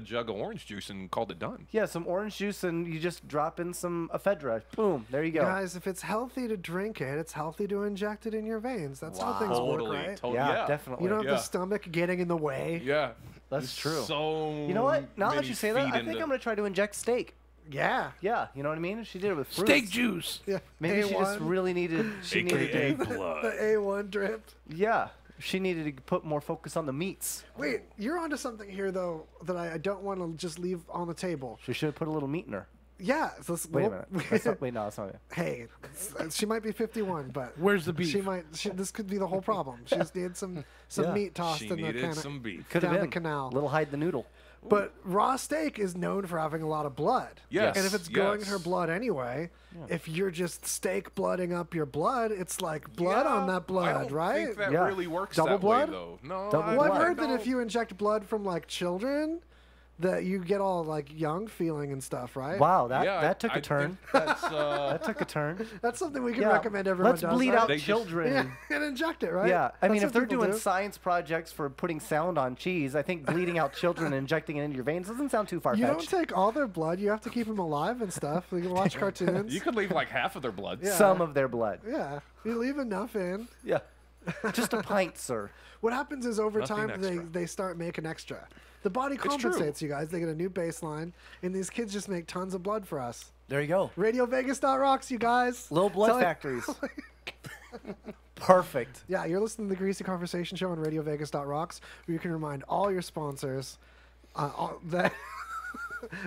jug of orange juice and called it done. Yeah, some orange juice and you just drop in some ephedra. Boom, there you go. Guys, if it's healthy to drink it, it's healthy to inject it in your veins. That's how things Totally, work, right? totally. yeah, Yeah, definitely. You don't have Yeah. the stomach getting in the way. Yeah. That's true. So You know what? Now that many you say that, feet I think into- I'm gonna try to inject steak. Yeah. Yeah, you know what I mean? She did it with fruits. Steak juice. Yeah. Maybe she just A1, really needed. She AKA needed. the blood. A1 drip. Yeah, She needed to put more focus on the meats. Wait, you're onto something here though that I don't want to just leave on the table. She should have put a little meat in her. Yeah. So Wait a minute. That's not, wait, no, that's not it. Hey, she might be 51, but Where's the beef? She might. This could be the whole problem. She just needed some Yeah. meat tossed She in the needed kind some beef. Could have down been. the canal. Little hide the noodle. But raw steak is known for having a lot of blood. Yes, And if it's going in her yes. blood anyway, if you're just steak blooding up your blood, it's like blood on that blood, I don't right? think that Yeah. really works Double that blood? way, though. No, Double Well, I've blood. heard that if you inject blood from like children, that you get all like young feeling and stuff, right? Wow, that, Yeah, that took I a turn. think That's, That took a turn. That's something we can Yeah. recommend everyone Let's does. bleed right? out They just- children. Yeah, and inject it, right? Yeah, I That's mean, if what they're people doing do. science projects for putting sound on cheese, I think bleeding out children and injecting it into your veins doesn't sound too You don't far-fetched. take all their blood. You have to keep them alive and stuff. You can watch cartoons. you could leave like half of their blood. Yeah. Some of their blood. Yeah, you leave enough in. Yeah. Just a pint, sir. What happens is over Nothing time extra. they start making extra. The body true. compensates, you guys. They get a new baseline, and these kids just make tons of blood for us. There you go. RadioVegas.rocks, you guys. Little blood Tell- factories. Perfect. Yeah, you're listening to the Greasy Conversation Show on RadioVegas.rocks, where you can remind all your sponsors that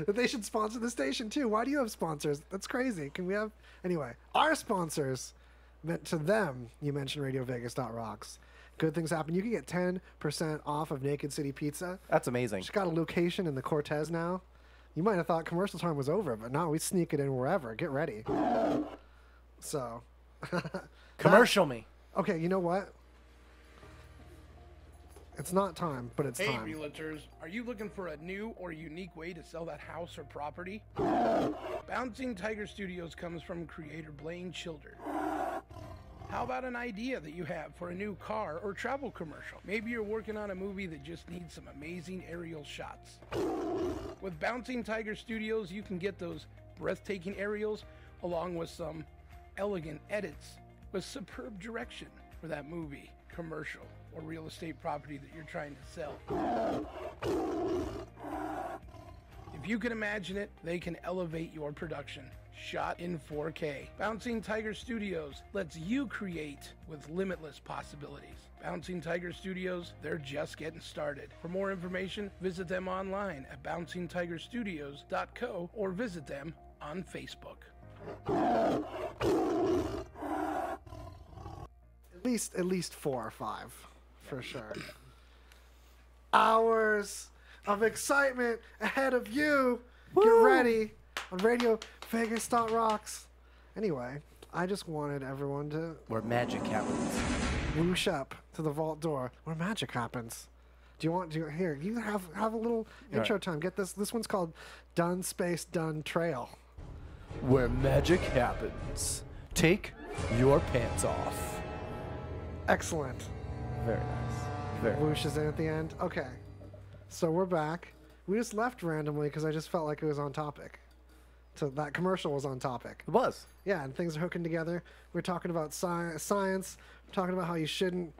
that they should sponsor the station too. Why do you have sponsors? That's crazy. Can we have anyway? Our sponsors, meant to them. You mentioned RadioVegas.rocks. Good things happen. You can get 10% off of Naked City Pizza. That's amazing. She's got a location in the Cortez now. You might have thought commercial time was over, but no, we sneak it in wherever. Get ready. So, Commercial me. okay, you know what? It's not time, but it's Hey, time. realtors, are you looking for a new or unique way to sell that house or property? Bouncing Tiger Studios comes from creator Blaine Childers. How about an idea that you have for a new car or travel commercial? Maybe you're working on a movie that just needs some amazing aerial shots. With Bouncing Tiger Studios, you can get those breathtaking aerials along with some elegant edits with superb direction for that movie, commercial, or real estate property that you're trying to sell. If you can imagine it, they can elevate your production. Shot in 4K. Bouncing Tiger Studios lets you create with limitless possibilities. Bouncing Tiger Studios, they're just getting started. For more information, visit them online at bouncingtigerstudios.co or visit them on Facebook. At least 4 or 5, for sure. Hours of excitement ahead of you. Get ready on Radio Vegas.rocks. Anyway, I just wanted everyone to Where magic happens. whoosh up to the vault door where magic happens. Do you want to here? You have a little intro time. Get this. This one's called Done Space Done Trail. Where magic happens. Take your pants off. Excellent. Very nice. Very Whoosh is in at the end. Okay, so we're back. We just left randomly because I just felt like it was on topic. So that commercial was on topic. It was. Yeah, and things are hooking together. We're talking about science. We're talking about how you shouldn't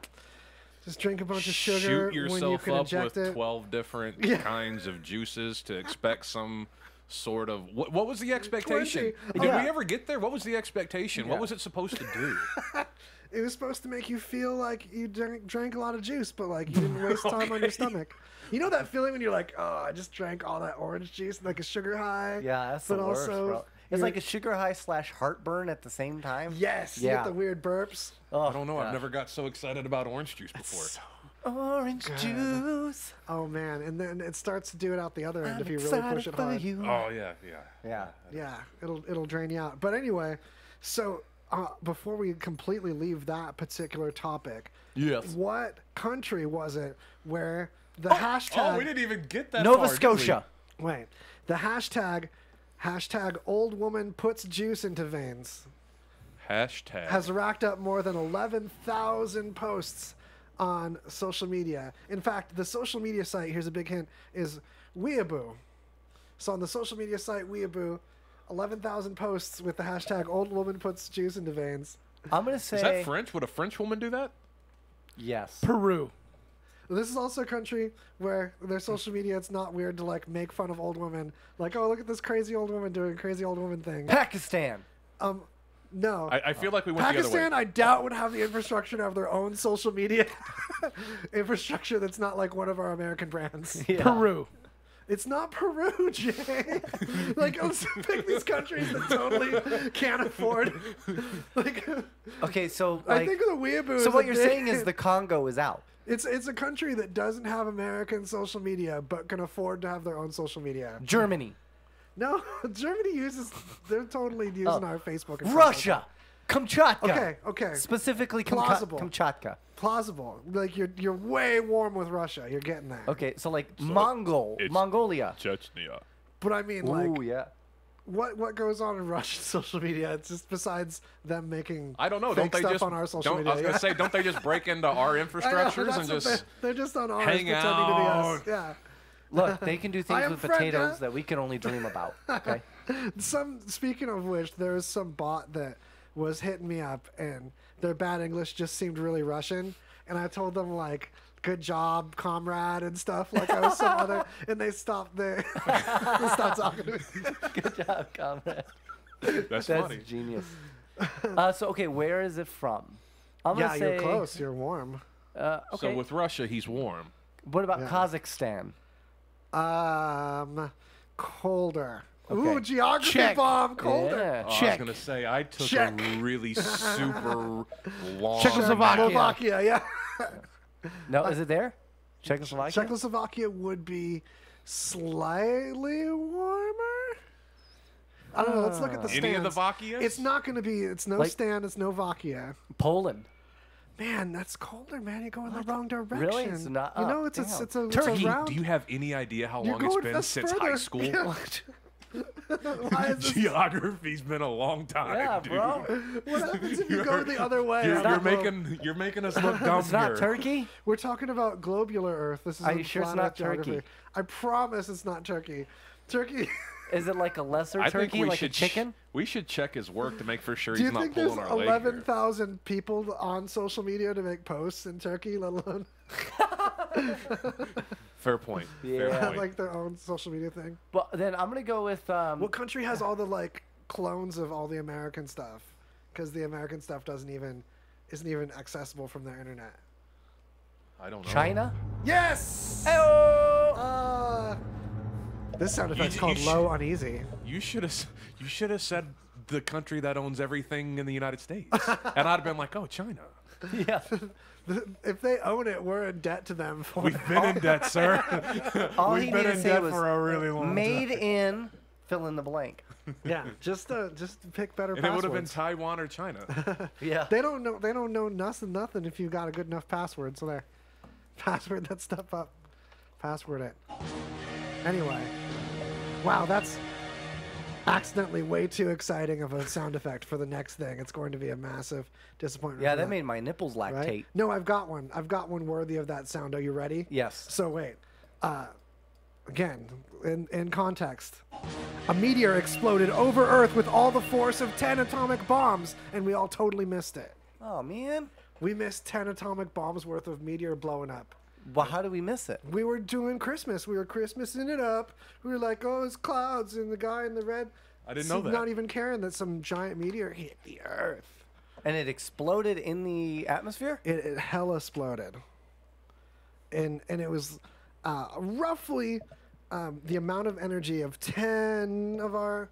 just drink a bunch of sugar Shoot when you yourself can up inject with it. 12 different Yeah. kinds of juices to expect some sort of what was the expectation? 20. Did Yeah. we ever get there? What was the expectation? What Yeah. was it supposed to do? It was supposed to make you feel like you drank a lot of juice, but like you didn't waste time on your stomach. You know that feeling when you're like, oh, I just drank all that orange juice, like a sugar high. Yeah, that's but the worst, also bro. It's you're- like a sugar high / heartburn at the same time. yes, you Yeah. get the weird burps. Oh, I don't know. I've God. never got so excited about orange juice before. Orange juice. Oh man, and then it starts to do it out the other end I'm if you really push excited it for hard. you. Oh yeah. Yeah. Yeah, it'll drain you out. But anyway, so before we completely leave that particular topic, Yes. what country was it where the hashtag? Oh, we didn't even get that Nova far, did we? Scotia. Wait, the hashtag old woman puts juice into veins Hashtag. has racked up more than 11,000 posts on social media. In fact, the social media site, here's a big hint, is Weeaboo. So on the social media site Weeaboo, 11,000 posts with the hashtag old woman puts juice into veins. I'm gonna say Is that French? Would a French woman do that? yes. Peru. This is also a country where their social media, it's not weird to like make fun of old women. Like, oh, look at this crazy old woman doing crazy old woman thing. Pakistan. No. I feel like we went the other Pakistan, way. I doubt, would have the infrastructure to have their own social media infrastructure that's not like one of our American brands. Yeah. Peru. It's not Peru, Jay. Like, let's pick these countries that totally can't afford. Like, Okay, so I like, think the weeaboo. so is what a you're big- saying is the Congo is out. it's a country that doesn't have American social media but can afford to have their own social media. Germany, No, Germany uses. They're totally using our Facebook. And Russia, Kamchatka. Okay, okay. Specifically Plausible. Kamchatka. Plausible. Like you're way warm with Russia. You're getting there. Okay, so like it's Mongolia. Chechnya. But I mean, like, Ooh, yeah. what goes on in Russian social media? It's just besides them making I don't know. fake Don't they stuff just on our social don't, media? I was gonna yeah. say, don't they just break into our I know, infrastructures that's and what just they're just on ours hang pretending to be us. out? Yeah. Look, they can do I things am with Fred, potatoes yeah. that we can only dream about. Okay. Speaking of which, there was some bot that was hitting me up, and their bad English just seemed really Russian, and I told them like, "Good job, comrade," and stuff like I was some other, and they stopped there. They stopped talking to me. Good job, comrade. That's That's funny. genius. So okay, where is it from? I'm Yeah, gonna say, you're close. You're warm. Okay. So with Russia, he's warm. What about Yeah. Kazakhstan? Colder. Okay. Ooh, geography Check. bomb. Colder. Yeah. Oh, I was Check. gonna say I took Check. a really super long. Czechoslovakia. Slovakia. Yeah. No, is it there? Czechoslovakia. Czechoslovakia would be slightly warmer. I don't know. Let's look at the stands. Any of the Vakias? It's not going to be. It's no Like- stand. It's no Vakia. Poland. Man, that's colder, man. You're going the wrong direction. Really? It's not You up. know, it's Damn. a Turkey. round. Do you have any idea how You're long it's going been that's since further. high school? Why is this? Geography's been a long time, Yeah, dude. bro. What happens if you go the other way? You're making us look dumb It's not here. Turkey. We're talking about globular Earth. This is Are a you sure it's flat not Earth geography. Turkey? I promise it's not Turkey. Turkey. Is it like a lesser I think turkey, we like should a chicken? we should check his work to make for sure Do you he's not think there's pulling our leg here. 11,000 people on social media to make posts in Turkey, let alone Fair point. Fair Yeah. point. like their own social media thing? Well, then I'm gonna go with. What country has all the like clones of all the American stuff? Because the American stuff isn't even accessible from their internet. I don't know. China. Yes. This sound effect's You- called you low uneasy. You should have said the country that owns everything in the United States, and I'd have been like, oh, China. Yeah. If they own it, we're in debt to them. For We've been in debt, sir. All We've he been needed in to say debt was for a really long made time. in fill in the blank. yeah, just pick better And it would have been passwords. Taiwan or China. Yeah. They don't know nothing if you got a good enough password. So there, password that stuff up, password it. Anyway, wow, that's accidentally way too exciting of a sound effect for the next thing. It's going to be a massive disappointment. Yeah, for that made my nipples lactate. right? No, I've got one. I've got one worthy of that sound. Are you ready? Yes. So wait, again, in context, a meteor exploded over Earth with all the force of 10 atomic bombs, and we all totally missed it. Oh man. We missed 10 atomic bombs worth of meteor blowing up. Well, how did we miss it? We were doing Christmas. We were Christmasing it up. We were like, oh, it's clouds, and the guy in the red. I didn't know that. Not even caring that some giant meteor hit the Earth. And it exploded in the atmosphere? It hella exploded. And it was roughly the amount of energy of 10 of our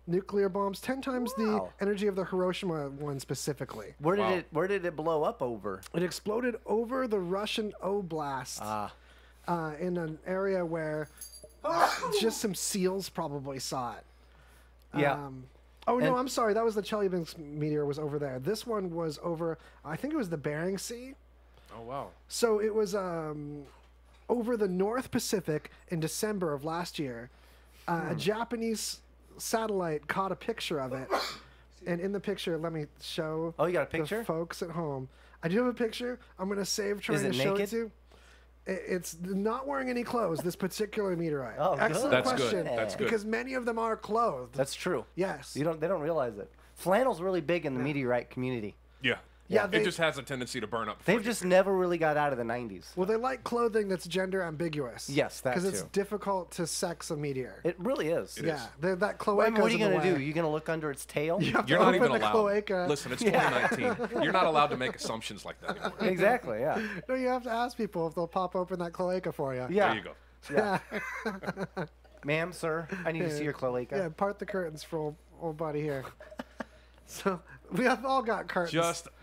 nuclear bombs, 10 times the Wow. energy of the Hiroshima one specifically. Where did Wow. where did it blow up over? It exploded over the Russian Oblast in an area where just some seals probably saw it. Yeah. Oh no, And- I'm sorry. That was the Chelyabinsk meteor was over there. This one was over. I think it was the Bering Sea. Oh wow. So it was over the North Pacific in December of last year. A Japanese satellite caught a picture of it, and in the picture, let me show. Oh, you got a picture? The folks at home. I do have a picture. I'm gonna save trying Is to it show naked? it to you. It's not wearing any clothes. This particular meteorite. Oh, good. Excellent That's good. question. That's good. Because many of them are clothed. That's true. Yes. They don't realize it. Flannel's really big in the meteorite community. Yeah. Yeah, it just has a tendency to burn up. before They've it just gets never really got out of the 90s. well, they like clothing that's gender ambiguous. Yes, that because it's too. difficult to sex a meteor. It really is. It yeah, is. that cloaca. Well, I mean, what are you going going to to do? You going to look under its tail? You have You're to not open even the allowed. cloaca. Listen, it's 2019. You're not allowed to make assumptions like that anymore. Exactly, yeah. No, you have to ask people if they'll pop open that cloaca for you. Yeah. There you go. Yeah. Ma'am, sir, I need to see your cloaca. Yeah, part the curtains for old buddy here. So we have all got curtains.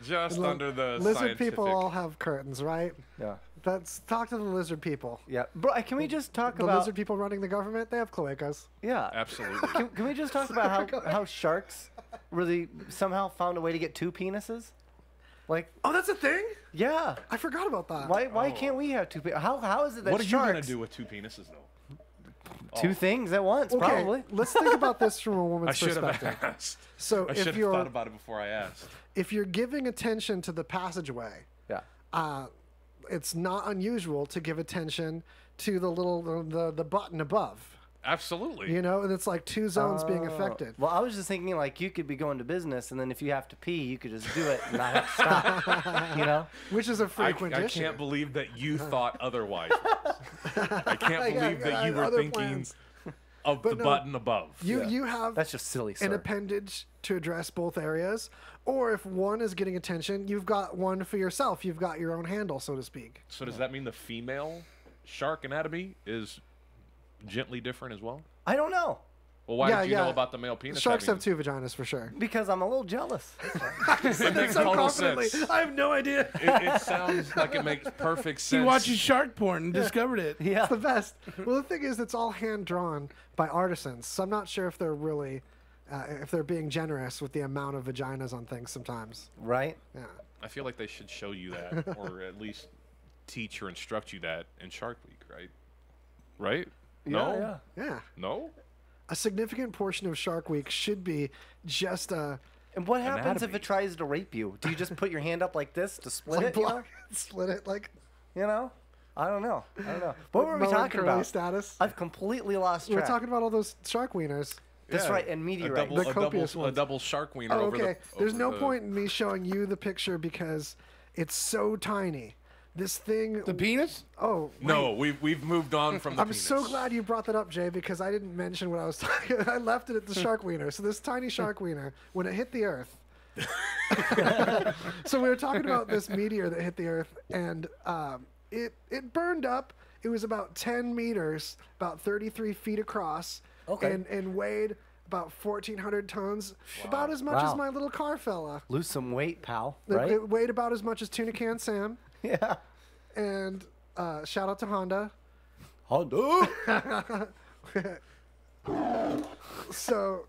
Just Look, under the lizard scientific. people all have curtains, right? Yeah. Let's talk to the lizard people. Yeah. Bro, can we just talk The about... lizard people running the government, they have cloacas. Yeah. Absolutely. Can we just talk about how sharks really somehow found a way to get two penises? Like, Oh, that's a thing? yeah. I forgot about that. Why can't we have two penises? How is it that What are you sharks... gonna do with two penises, though? Two things at once, Okay, probably. let's think about this from a I woman's should have perspective. asked. So I if should have you're thought about it before I asked. if you're giving attention to the passageway, Yeah. it's not unusual to give attention to the little the button above. Absolutely. You know, and it's like two zones being affected. Well, I was just thinking, like, you could be going to business, and then if you have to pee, you could just do it and not have to stop. You know? Which is a I frequent issue. can't believe that you thought otherwise. I can't Yeah, believe that you were other thinking plans. of But the no, button above. You have That's just silly, an sir. appendage to address both areas, or if one is getting attention, you've got one for yourself. You've got your own handle, so to speak. So does that mean the female shark anatomy is gently different as well? I don't know. Well, why Yeah, did you know yeah. about the male penis? Sharks having... have two vaginas for sure. Because I'm a little jealous. It makes total sense. I have no idea. It sounds like it makes perfect sense. He watches shark porn and discovered it. Yeah. It's the best. Well, the thing is, it's all hand drawn by artisans, so I'm not sure if they're really, if they're being generous with the amount of vaginas on things sometimes. Right? Yeah. I feel like they should show you that, or at least teach or instruct you that in Shark Week, right? Right? No? Yeah. Yeah. No? A significant portion of Shark Week should be just And what happens if Anatomy. it tries to rape you? Do you just put your hand up like this to split like it? You know? block, split it like You know? I don't know. What were we Mullen talking Curly about? status. I've completely lost We're track. talking about all those shark wieners. That's Yeah. right, and Meteorite. The copious a ones. double shark wiener Oh, over okay. the. There's over no the- point in me showing you the picture because it's so tiny. This thing. The penis? Oh. No, we've moved on from the I'm penis. so glad you brought that up, Jay, because I didn't mention what I was talking. I left it at the shark wiener. So this tiny shark wiener, when it hit the Earth. So we were talking about this meteor that hit the Earth, and it burned up. It was about 10 meters, about 33 feet across, Okay. and weighed about 1,400 tons, about as much as Wow. my little car fella. Lose some weight, pal. It- Right? It weighed about as much as Tuna Can Sam. Yeah. And shout out to Honda. Honda. So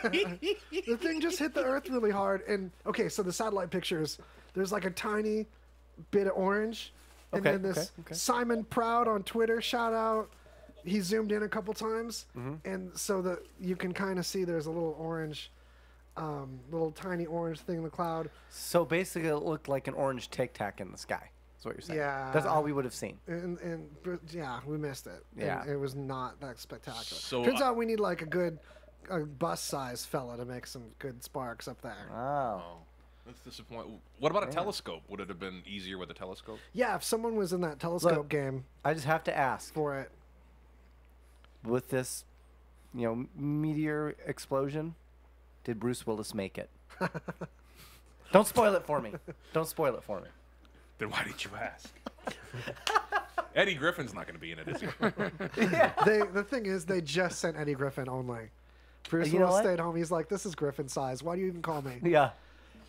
the thing just hit the Earth really hard. And okay, so the satellite pictures, there's like a tiny bit of orange. And Okay, then this okay. Simon Proud on Twitter, shout out. He zoomed in a couple times. Mm-hmm. And so that you can kind of see there's a little orange, little tiny orange thing in the cloud. So basically, it looked like an orange Tic Tac in the sky. That's what you're saying. Yeah. That's all we would have seen. But yeah, we missed it. Yeah. And it was not that spectacular. So, Turns out we need like a bus size fella to make some good sparks up there. Wow. Oh, that's disappointing. What about a telescope? Would it have been easier with a telescope? Yeah, if someone was in that telescope Look. game I just have to ask, for it. with this, meteor explosion, did Bruce Willis make it? Don't spoil it for me. Don't spoil it for me. Then why did you ask? Eddie Griffin's not going to be in it, is he? The thing is, they just sent Eddie Griffin only. Bruce You know Willis what? stayed home. He's like, this is Griffin size. Why do you even call me? Yeah.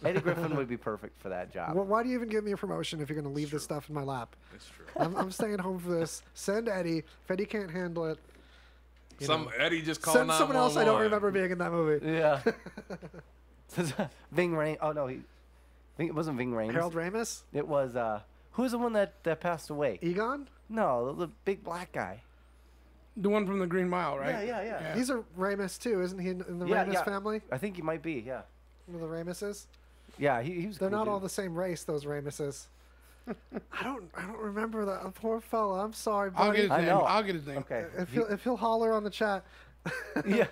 Eddie Griffin would be perfect for that job. Why do you even give me a promotion if you're going to leave this stuff in my lap? That's true. I'm staying home for this. Send Eddie. If Eddie can't handle it, Eddie just called send someone else I don't 911. remember being in that movie. Yeah. Ving Rhames. Oh, no. It wasn't Ving Rhames. Harold Ramis? It was, who was the one that passed away? Egon? No, the big black guy. The one from the Green Mile, right? Yeah. He's a Ramis too, isn't he? In the Yeah, Ramis yeah. family? I think he might be, yeah. One of the Ramises? Yeah, he was. They're cool not dude. all the same race, those Ramises. I don't remember that poor fella. I'm sorry, I'll buddy. get his I name. know. I'll get his name. Okay. If he'll holler on the chat. Yeah.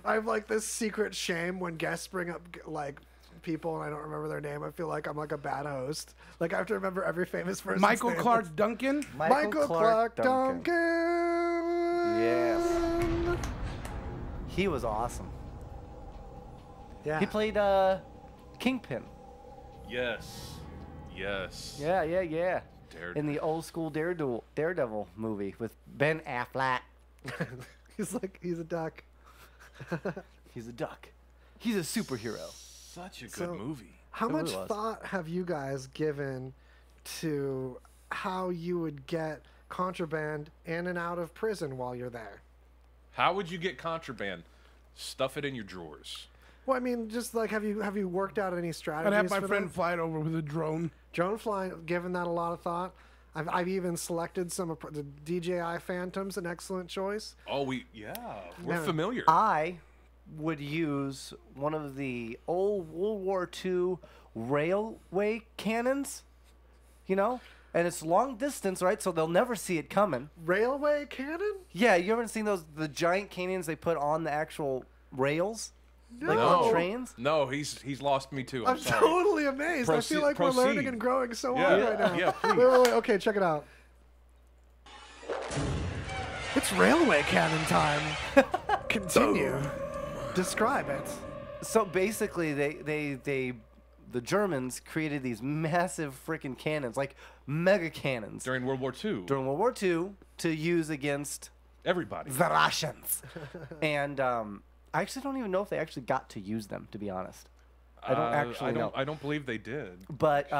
I have like this secret shame when guests bring up like people and I don't remember their name, I feel like I'm like a bad host. Like I have to remember every famous person's Michael name. Clark Duncan. Michael Clark Duncan. Yes. He was awesome. Yeah. He played Kingpin. Yes. Yes. Yeah. Daredevil. In the old school Daredevil movie with Ben Affleck. He's a duck. He's a duck. He's a superhero. Such a good So- movie. How It much really was. thought have you guys given to how you would get contraband in and out of prison while you're there? How would you get contraband? Stuff it in your drawers. Well, I mean, just like have you worked out any strategies? I'd have my for friend that? fly it over with a drone. Drone flying, given that a lot of thought. I've even selected some of the DJI Phantoms, an excellent choice. Oh, we're Yeah. familiar. I would use one of the old World War II railway cannons, you know? And it's long distance, right? So they'll never see it coming. Railway cannon? Yeah, you ever seen the giant cannons they put on the actual rails? Like No. on trains? No, he's lost me too. I'm I'm sorry. totally amazed. I feel like we're learning Proceed. and growing so Yeah. hard right now. Yeah, please. Wait. Okay, check it out. It's railway cannon time. Continue. Describe it. So basically, the Germans created these massive freaking cannons, like mega cannons, During World War II. during World War II to use against Everybody. the Russians. And I actually don't even know if they actually got to use them, to be honest. I don't actually know. I don't believe they did. But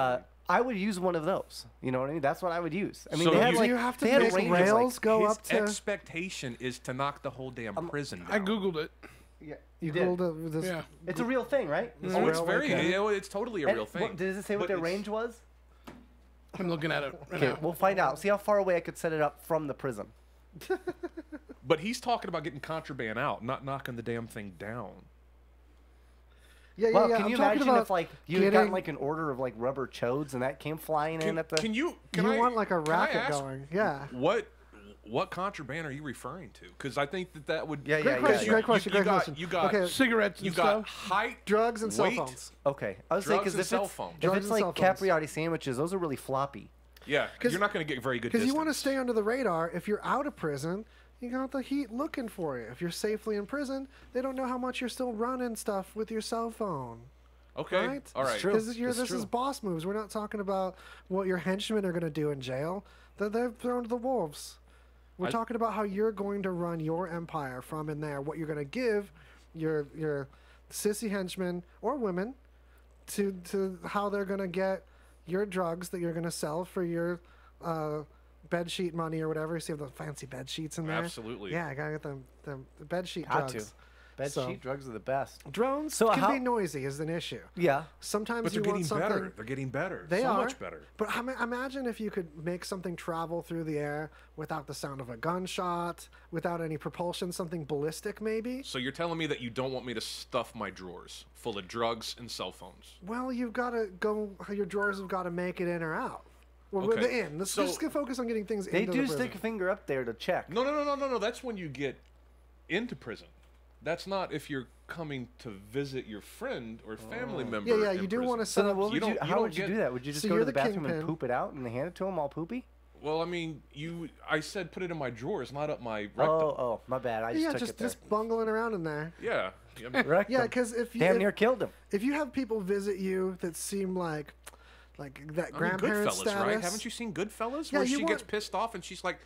I would use one of those. You know what I mean? That's what I would use. I mean, So they had you- like Do you have to they had make ranges, rails like, go His up to? expectation is to knock the whole damn prison down. I googled it. yeah, You did. googled this. Yeah. It's a real thing, right? Oh, it's railway very. cannon. You know, it's totally a And real thing. what- does it say what But their it's- range was? I'm looking at it right Okay, now. we'll find out. See how far away I could set it up from the prison. But he's talking about getting contraband out, not knocking the damn thing down. Yeah, Well, yeah. can I'm you talking imagine about if like you had gotten getting- like an order of like rubber chodes and that came flying in at the? Can you you I- want like a can I racket ask going? Yeah. What contraband are you referring to? Because I think that would. Yeah, Great question. Great question. Great question. You got Okay. Cigarettes you and got stuff. height, Drugs and cell weight. phones. Okay, I was saying Drugs because and if cell it's phones. if Drugs it's and like cell phones. capriotti sandwiches, those are really floppy. Yeah, you're not going to get very good. Because you want to distance. stay under the radar. If you're out of prison, you got the heat looking for you. If you're safely in prison, they don't know how much you're still running stuff with your cell phone. Okay. Right? All right. true. Because That's this is true. boss moves. We're not talking about what your henchmen are going to do in jail. They're thrown to the wolves. We're talking about how you're going to run your empire from in there. What you're going to give your sissy henchmen or women to how they're going to get your drugs that you're going to sell for your bed sheet money or whatever. You see the fancy bed sheets in there. Absolutely. Yeah, I gotta get them bed sheet Got drugs. Bed So- sheet drugs are the best. Drones So can how- be noisy is an issue. Yeah. Sometimes But you they're want getting something. better. They're getting better. They so are much better. But imagine if you could make something travel through the air without the sound of a gunshot, without any propulsion, something ballistic maybe. So you're telling me that you don't want me to stuff my drawers full of drugs and cell phones? Well, you've got to go. Your drawers have got to make it in or out. Well, with Okay. the in. Let's So- just focus on getting things They into do the prison. stick a finger up there to check. No. That's when you get into prison. That's not if you're coming to visit your friend or family member. Yeah, in you do prison. want to So set then up. what would you you, don't- you how don't would you get- do that? Would you just So go to you're the the bathroom and kingpin. poop it out and hand it to them all poopy? Well, I mean, I said put it in my drawers, not up my rectum. Oh, my bad. I just Yeah, took just it there. just bungling around in there. Yeah. I mean, Rectum. Yeah, because if you Damn near killed him. if you have people visit you that seem like that I mean, grandparent Goodfellas, status, right? Haven't you seen Goodfellas? Yeah, Where you she gets want- pissed off and she's like,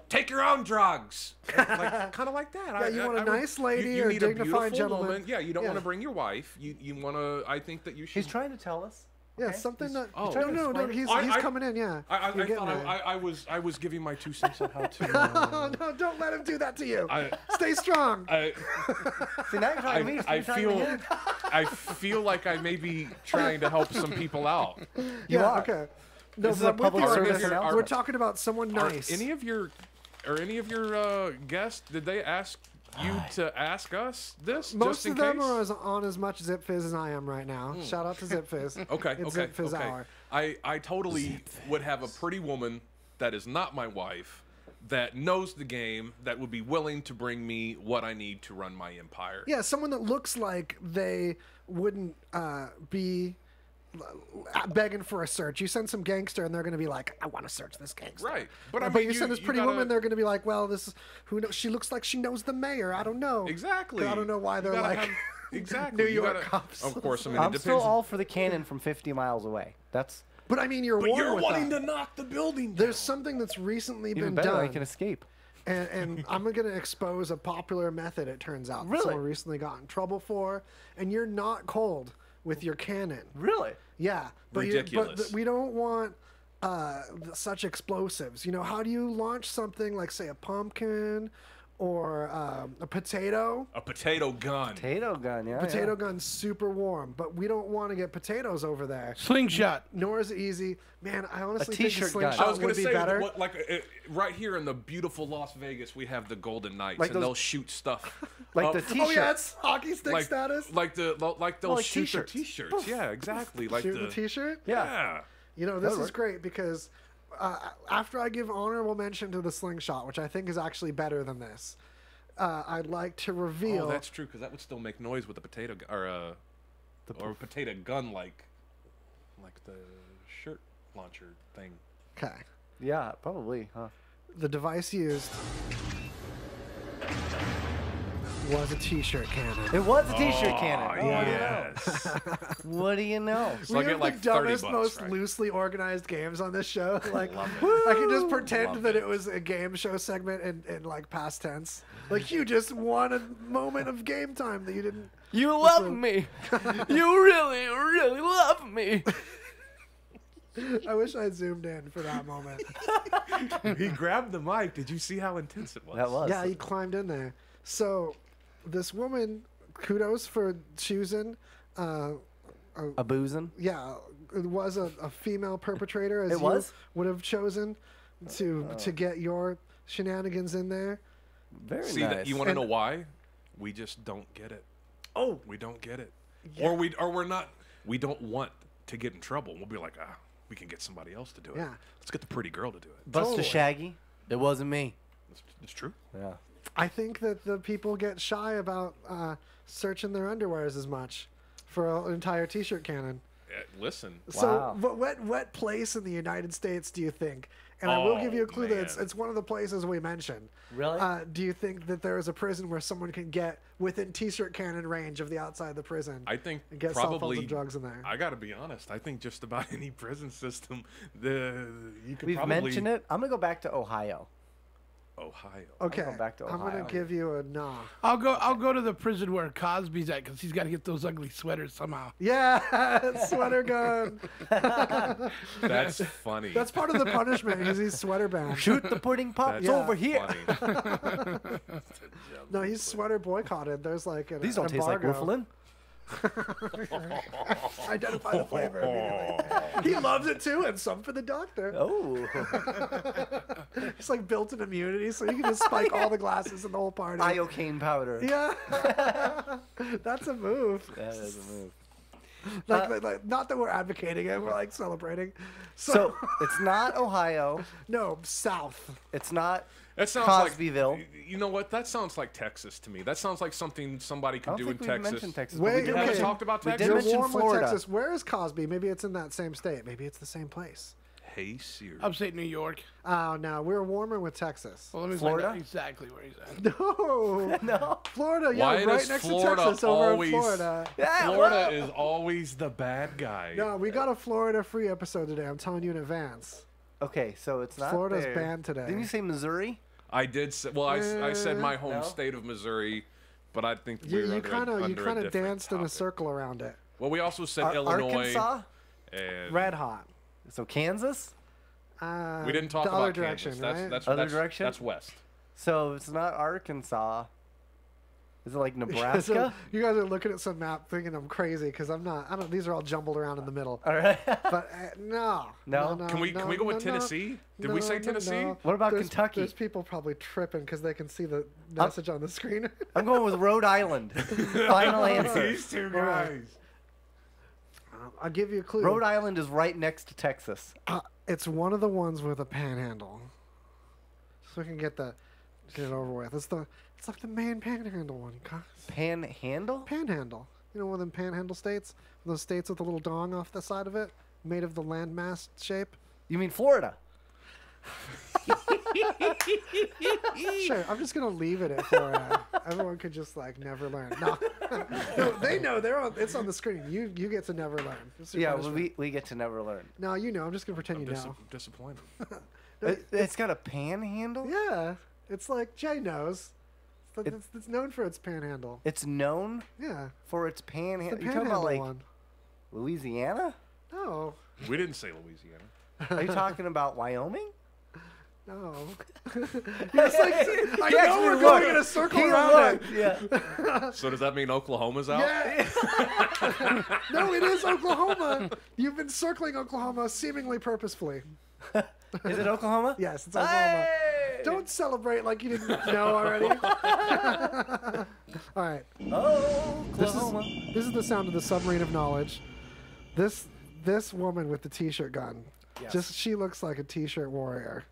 "Take your own drugs." Like, kind of like that. Yeah, you want a nice lady you or need dignified a beautiful gentleman. woman. Yeah, you don't Yeah. want to bring your wife. You want to. I think that you should. He's trying to tell us. Yeah, Okay. something that. oh. No, he's I- coming in. Yeah, I You're getting thought there. I was giving my 2 cents on how to. Oh, no, don't let him do that to you. Stay strong. See, now you're talking to me. I You're talking to feel him. I feel like I may be trying to help some people out. yeah, are. okay. No, This is a but with public your- service we're announcement. talking about someone Are nice. any of your guests, did they ask you to ask us this? Most just in of them case? are on as much Zip Fizz as I am right now. Shout out to Zip Fizz. Okay, It's okay, Zip Fizz okay. hour. I totally would have a pretty woman that is not my wife that knows the game, that would be willing to bring me what I need to run my empire. Yeah, someone that looks like they wouldn't be begging for a search. You send some gangster, and they're going to be like, "I want to search this gangster." Right, But I mean, you send this pretty woman, they're going to be like, "Well, this is who knows? She looks like she knows the mayor. I don't know." Exactly. I don't know why they're like exactly New You York gotta- cops. Of course, I mean, it I'm depends. still all for the cannon from 50 miles away. That's But I mean, you're but warned you're with wanting that. to knock the building. There's something that's recently even been better. done. I can escape. And I'm going to expose a popular method, it turns out, that Really? someone recently got in trouble for. And you're not cold with your cannon. Really? Yeah. But Ridiculous. we don't want such explosives. You know, how do you launch something like, say, a pumpkin or a potato? A potato gun. Potato gun, yeah. Potato gun's super warm, but we don't want to get potatoes over there. Slingshot. Nor is it easy. Man, I honestly think a T-shirt gun. slingshot I was would gonna be say, better. right here in the beautiful Las Vegas, we have the Golden Knights, Like and those- they'll shoot stuff. Like up- the T-shirt. Oh yeah, it's hockey stick like status. like they'll like shoot t-shirts. the T-shirts. Yeah, exactly. Like Shoot the T-shirt. Yeah. You know, this That'll is work. great because after I give honorable mention to the slingshot, which I think is actually better than this, I'd like to reveal. Oh, that's true, because that would still make noise with a potato gun, or a potato gun, like the shirt launcher thing. Okay. Yeah, probably, huh? The device used was a T-shirt cannon. It was a T-shirt cannon. Oh, Oh, yes. What do you know? So I We get have like the dumbest, $30, most right? loosely organized games on this show. Like, I can just pretend Love that it. it was a game show segment in like past tense. Like you just won a moment of game time that you didn't. You love me. You really, really love me. I wish I zoomed in for that moment. He grabbed the mic. Did you see how intense it was? That was. Yeah, he climbed in there. So, this woman, kudos for choosing. A boozing. Yeah, it was a female perpetrator, as It you was? would have chosen to get your shenanigans in there. Very See nice. that? You want to And- know why? We just don't get it. Oh, We don't get it. Yeah. Or we're not. We don't want to get in trouble. We'll be like, we can get somebody else to do it. Yeah. Let's get the pretty girl to do it. Buster Totally. Shaggy. It wasn't me. It's true. Yeah. I think that the people get shy about searching their underwears as much for an entire T-shirt cannon. Listen. So, Wow. what place in the United States do you think? And I will Oh, give you a clue that man. it's one of the places we mentioned. Really? Do you think that there is a prison where someone can get within T-shirt cannon range of the outside of the prison? I think and get cell phones probably and drugs in there. I got to be honest. I think just about any prison system, you could We've probably mentioned it. I'm gonna go back to Ohio. Ohio. Okay, go back to I'm Ohio. gonna give you a nah. I'll go to the prison where Cosby's at because he's got to get those ugly sweaters somehow. Yeah, sweater gun. That's funny. That's part of the punishment because he's sweater banned. Shoot the pudding pop. That's It's over here. funny. No, he's sweater boycotted. There's like an These don't taste like embargo. Wolflin. Identify the flavor immediately. He loves it too, and some for the doctor. Oh. It's like built-in immunity, so you can just spike all the glasses in the whole party. Iocane powder. Yeah, that's a move. That is a move. Like, not that we're advocating it, we're like celebrating. So it's not Ohio. No, south. It's not That sounds Cosbyville. like. You know what? That sounds like Texas to me. That sounds like something somebody I could don't do in think we've Texas. mentioned Texas. Wait, but we did We haven't okay. talked about We Texas. did You're mention warm Florida. with Texas. Where is Cosby? Maybe it's in that same state. Maybe it's the same place. Hey, Siri. Upstate New York. Oh no, we're warmer with Texas. Well, let me Florida? find out exactly where he's at. No, No. Florida. Yeah, Why right does next Florida to Texas, over always- in Florida. Yeah, Florida well, is always the bad guy. No, we got a Florida-free episode today. I'm telling you in advance. Okay, so it's not Florida's there. banned today. Didn't you say Missouri? I did. Say, well, I said my home No? state of Missouri, but I think we were You under kind of under a different danced in a topic. circle around it. Well, we also said Illinois. Arkansas? And Red hot. So Kansas? we didn't talk the about other Kansas. direction, That's, right? that's, Other that's, direction? That's west. So it's not Arkansas. Is it like So Nebraska? you guys are looking at some map thinking I'm crazy because I'm not. I don't. These are all jumbled around in the middle. All right. But no. No? Can we go with Tennessee? Did we say Tennessee? What about Kentucky? There's people probably tripping because they can see the message on the screen. I'm going with Rhode Island. Final answer. These two guys. I'll give you a clue. Rhode Island is right next to Texas. It's one of the ones with a panhandle. so we can get it over with. It's like the main panhandle one, guys. Panhandle? Panhandle. You know, one of them panhandle states? Those states with the little dong off the side of it, made of the landmass shape? You mean Florida? Sure, I'm just gonna leave it at Florida. Everyone could just like never learn. No, no, they know it's on the screen. You get to never learn. It's your Yeah, well, punishment. we get to never learn. No, you know. I'm just gonna pretend you know. I'm disappointed. It's got a panhandle? Yeah, it's like Jay knows. It's known for its panhandle. It's known Yeah, for its it's the panhandle. You talking panhandle about like one. Louisiana? No, We didn't say Louisiana. Are you talking about Wyoming? no. Yes, like, I He know actually we're going looked. in a circle He around looked, it. Yeah. So does that mean Oklahoma's out? Yeah. No, it is Oklahoma. You've been circling Oklahoma seemingly purposefully. Is it Oklahoma? Yes, it's Oklahoma. Hey! Don't celebrate like you didn't know already. All right. Oklahoma. This is the sound of the submarine of knowledge. This woman with the t-shirt gun. Yes. She looks like a t-shirt warrior.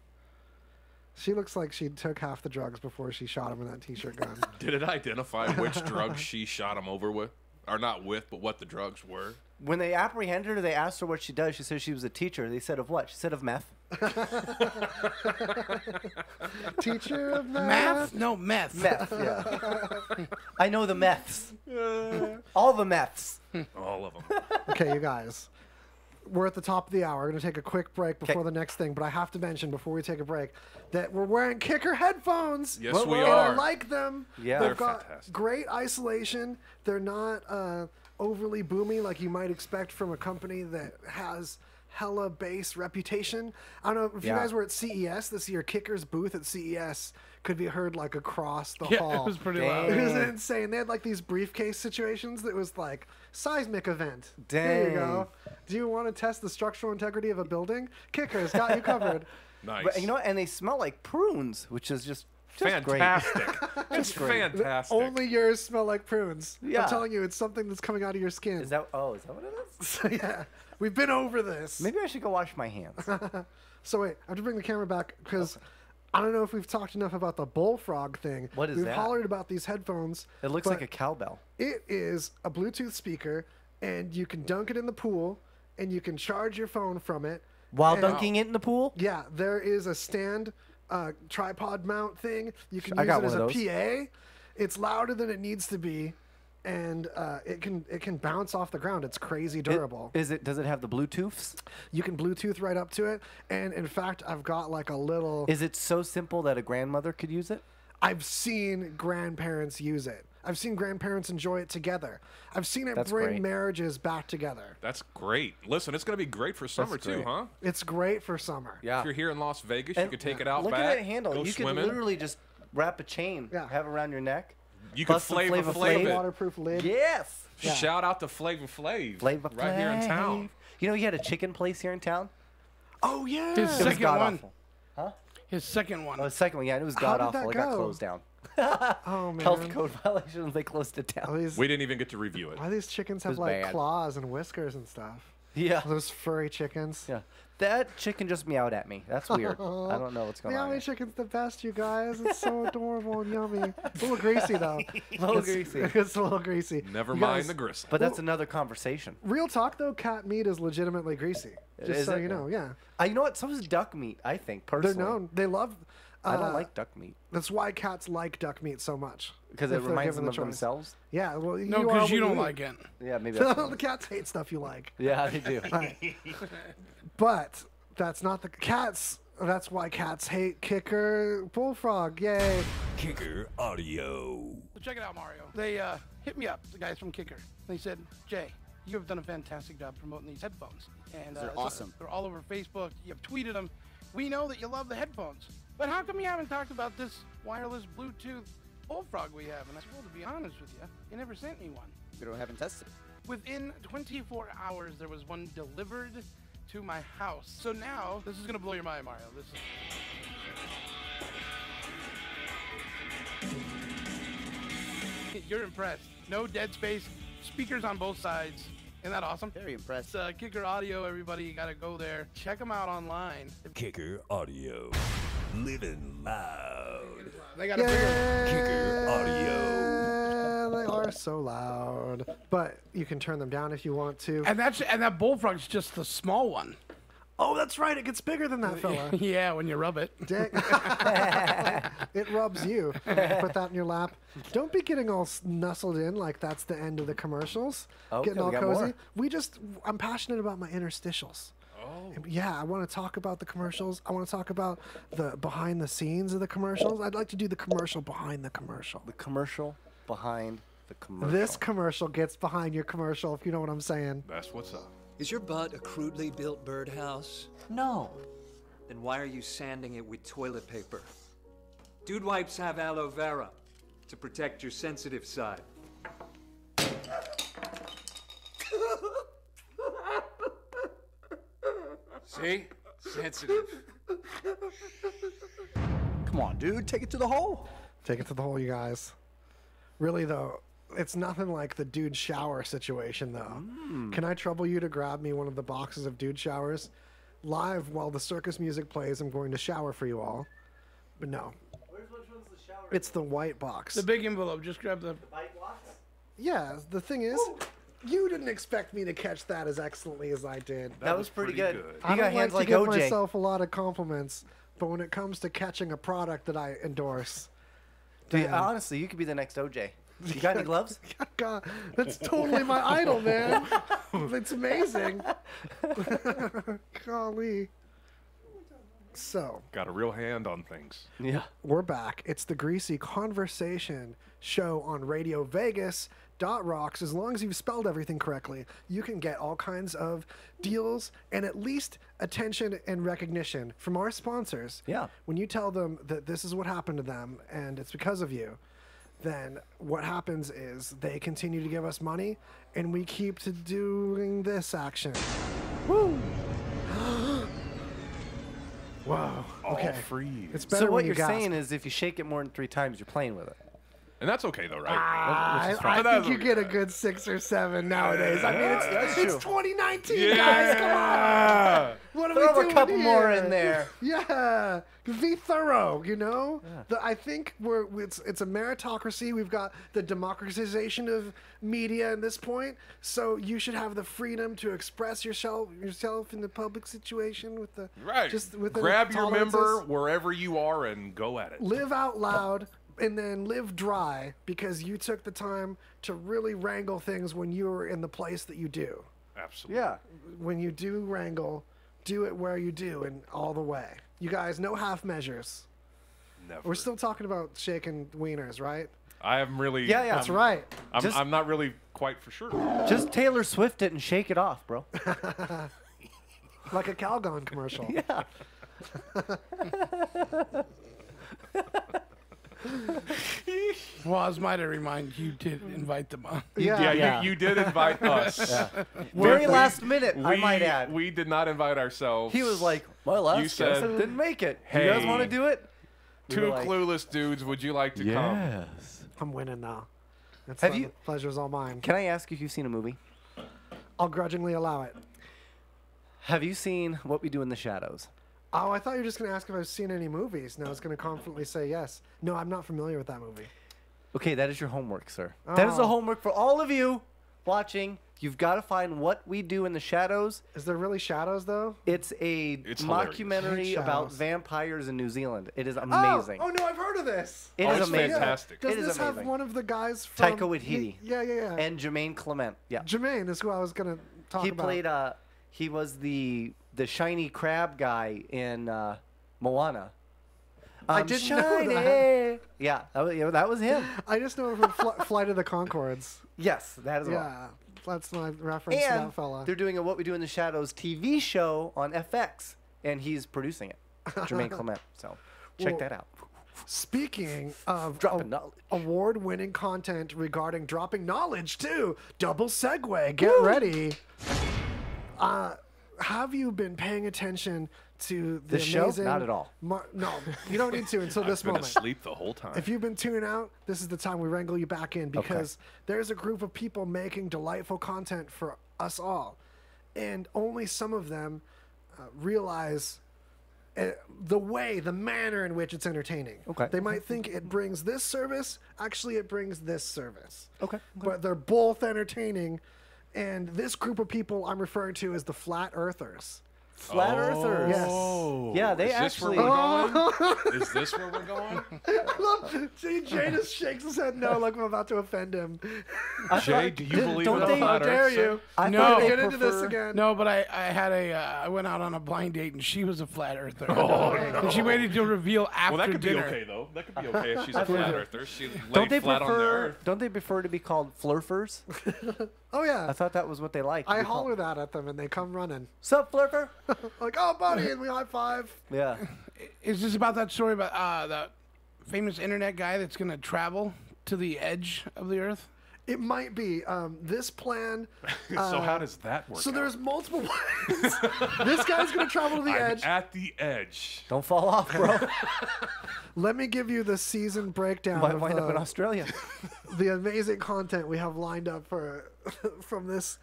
She looks like she took half the drugs before she shot him with that t-shirt gun. Did it identify which drugs she shot him over with? Or not with, but what the drugs were? When they apprehended her, they asked her what she does. She said she was a teacher. They said of what? She said of meth. Teacher of Math? No, meth. Meth, yeah. I know the meths. All the meths. All of them. Okay, you guys. We're at the top of the hour. We're going to take a quick break before the next thing, but I have to mention before we take a break that we're wearing Kicker headphones. Yes, Well, we And are. I like them. Yeah. They've They're got fantastic. great isolation. They're not overly boomy like you might expect from a company that has hella bass reputation. I don't know if you Yeah. guys were at CES this year. Kicker's booth at CES could be heard like across the Yeah, hall. it was pretty Dang. loud. It was insane. They had like these briefcase situations that was like seismic event. There you go. Do you want to test the structural integrity of a building? Kicker's got you covered. Nice. But you know what? And they smell like prunes, which is just great. Fantastic. Just great. fantastic. Only yours smell like prunes. Yeah. I'm telling you, it's something that's coming out of your skin. Is that what it is? So, yeah, we've been over this. Maybe I should go wash my hands. So wait, I have to bring the camera back because I don't know if we've talked enough about the bullfrog thing. What is we've that? hollered about these headphones. It looks but like a cowbell. It is a Bluetooth speaker, and you can dunk it in the pool, and you can charge your phone from it. While And- dunking it in the pool? Yeah, there is a stand tripod mount thing. You can I use got it as one a of those. PA. It's louder than it needs to be, and it can bounce off the ground. It's crazy durable. Does it have the Bluetooths? You can Bluetooth right up to it, and in fact, I've got like a little. Is it so simple that a grandmother could use it? I've seen grandparents use it. I've seen grandparents enjoy it together. I've seen it That's bring great. marriages back together. That's great. Listen, it's going to be great for summer too, great. huh? It's great for summer. Yeah. If you're here in Las Vegas, you And could take it out Look back. at that handle. Go You can swimming. literally just wrap a chain, Yeah. have it around your neck. You can Bust some Flavor Flavor Flav Flav. it. Waterproof lid. Yes. Yeah. Shout out to Flavor Flav. Flavor right here in Flav. town. You know, he had a chicken place here in town. Oh yeah. His It was Second god one. awful. Huh? His second one. Oh, the second one, yeah, it was How god did that awful. It got go? closed down. Oh man. Health code violations. They closed it Why down. these, We didn't even get to review it. why these chickens have was like bad. claws and whiskers and stuff? Yeah. Those furry chickens. Yeah. That chicken just meowed at me. That's weird. I don't know what's going on. Meowie here. chicken's the best, you guys. It's so adorable and yummy. It's a little greasy though. Little It's- greasy. It's a little greasy. Never You mind guys, the gristle. But that's another conversation. Real talk though, cat meat is legitimately greasy. Just Is so it? you know, yeah. You know what? So is duck meat, I think, They're personally. known. They love. I don't like duck meat That's why cats like duck meat so much. because if it they're reminds given them of the choice. themselves. Yeah, well, no, are because you what don't eat. like it. Yeah, maybe that's the what cats hate stuff you like. Yeah, they do. But that's not the cats. That's why cats hate Kicker Bullfrog. Yay. Kicker Audio. So check it out, Mario. They hit me up, the guys from Kicker. They said, Jay, you have done a fantastic job promoting these headphones. And They're awesome. They're all over Facebook. You have tweeted them. We know that you love the headphones. But how come you haven't talked about this wireless Bluetooth Bullfrog we have? And I said, well, to be honest with you, you never sent me one. We haven't tested it. Within 24 hours, there was one delivered to my house. So now, this is gonna blow your mind, Mario. This is... You're impressed. No dead space, speakers on both sides. Isn't that awesome? Very impressed. It's Kicker Audio, everybody. You gotta go there. Check them out online. Kicker Audio. Living loud. They got a bigger Kicker audio. They are so loud, but you can turn them down if you want to. and that bullfrog's just the small one. Oh, that's right. It gets bigger than that fella. Yeah, when you rub it. Dick. It rubs you. Put that in your lap. Don't be getting all nestled in like that's the end of the commercials. Okay, Getting all we got cozy. more. I'm passionate about my interstitials. Oh. Yeah, I want to talk about the commercials. I want to talk about the behind the scenes of the commercials. I'd like to do the commercial behind the commercial. The commercial behind the commercial. This commercial gets behind your commercial, if you know what I'm saying. That's what's up. Is your butt a crudely built birdhouse? No. Then why are you sanding it with toilet paper? Dude wipes have aloe vera to protect your sensitive side. See? Sensitive. Come on, dude. Take it to the hole. Take it to the hole, you guys. Really, though, it's nothing like the dude shower situation, though. Can I trouble you to grab me one of the boxes of dude showers? Live while the circus music plays, I'm going to shower for you all. But no. Which one's the shower? It's the white box. The big envelope. Just grab the. White box? Yeah, the thing is, you didn't expect me to catch that as excellently as I did. That was pretty good. I You got don't hands like like to give OJ. myself a lot of compliments, but when it comes to catching a product that I endorse, Dude, damn. honestly, you could be the next OJ. You got any gloves? God, that's totally my idol, man. It's amazing. Golly. So, Got a real hand on things. Yeah. we're back. It's the Greasy Conversation show on Radio Vegas. .rocks. As long as you've spelled everything correctly, you can get all kinds of deals and at least attention and recognition from our sponsors. Yeah. When you tell them that this is what happened to them and it's because of you, then what happens is they continue to give us money and we keep to doing this action. Woo! Whoa. Okay. freeze. It's better So when what you you're gasp. saying is if you shake it more than 3 times, you're playing with it. And that's okay, though, right? I think you get a good 6 or 7 nowadays. I mean, it's true. 2019, guys. Come on. What are we Throw doing a couple more here? in there. Yeah, be thorough. You know, I think it's a meritocracy. We've got the democratization of media at this point, so you should have the freedom to express yourself in the public situation with the Right. Just with the Grab your member tolerances. wherever you are and go at it. Live out loud and then live dry because you took the time to really wrangle things when you were in the place that you do. Absolutely. Yeah. When you do wrangle, do it where you do and all the way. You guys, no half measures. Never. We're still talking about shaking wieners, right? I am really. Yeah, yeah. That's right. I'm not really quite for sure. Just Taylor Swift it and shake it off, bro. Like a Calgon commercial. Yeah. Waz, might I remind you did invite them on. Yeah. Yeah, you did invite us. Very last minute, I might add. We did not invite ourselves. He was like, my last You guest said, didn't make it. You guys "Hey, want to do it? We Two were like, clueless dudes, would you like to come? I'm winning now. That's Have fun. you- The pleasure's all mine. Can I ask you if you've seen a movie? I'll grudgingly allow it. Have you seen What We Do in the Shadows? Oh, I thought you were just going to ask if I've seen any movies. Now I was going to confidently say yes. No, I'm not familiar with that movie. Okay, that is your homework, sir. That is the Oh. homework for all of you watching. You've got to find What We Do in the Shadows. Is there really shadows, though? It's a It's hilarious. mockumentary Hate about shadows. vampires in New Zealand. It is amazing. Oh, no, I've heard of this. It Oh, is it's amazing. fantastic. Does It is this have amazing. one of the guys from... Taika Waititi. Yeah. And Jermaine Clement. Yeah. Jermaine is who I was going to talk He about. played he was the shiny crab guy in Moana. I didn't know shiny. that. Yeah, that was him. I just know him from Flight of the Conchords. Yes, that is well. Yeah, that's my reference to And that fella. they're doing a What We Do in the Shadows TV show on FX, and he's producing it. Jermaine Clement. So check Well, that out. Speaking of Dropping knowledge. award-winning content regarding dropping knowledge too, double segue. Get ready. Have you been paying attention to the This show? amazing? Not at all. No, you don't need to until this I've been moment. asleep the whole time. If you've been tuning out, this is the time we wrangle you back in because there's a group of people making delightful content for us all. And only some of them realize the manner in which it's entertaining. Okay. They might think it brings this service. Actually, it brings this service. Okay. But they're both entertaining. And this group of people I'm referring to is the Flat Earthers. Flat Earthers. Yes. Yeah, they Is this actually. where we're going? Is this where we're going? See, Jay just shakes his head no, like I'm about to offend him. Jay, do you believe in don't the they- How flat dare Earth, sir? you? I No. thought they Get into this prefer- again. No, but I went out on a blind date and she was a flat earther. And she waited to reveal after Well, that could dinner. be okay though. That could be okay if she's a flat earther. She Don't laid they flat on the prefer? earth. Don't they prefer to be called flurfers? Oh yeah. I thought that was what they liked. to I be called. holler that at them and they come running. Sup, flurfer? Like, oh buddy, and we high five. Yeah. Is this about that story about the famous internet guy that's going to travel to the edge of the earth? It might be. This plan. So how does that work? So out? there's multiple plans. This guy's gonna travel to the I'm edge. at the edge. Don't fall off, bro. Let me give you the season breakdown Might of wind up in Australia. the amazing content we have lined up for from this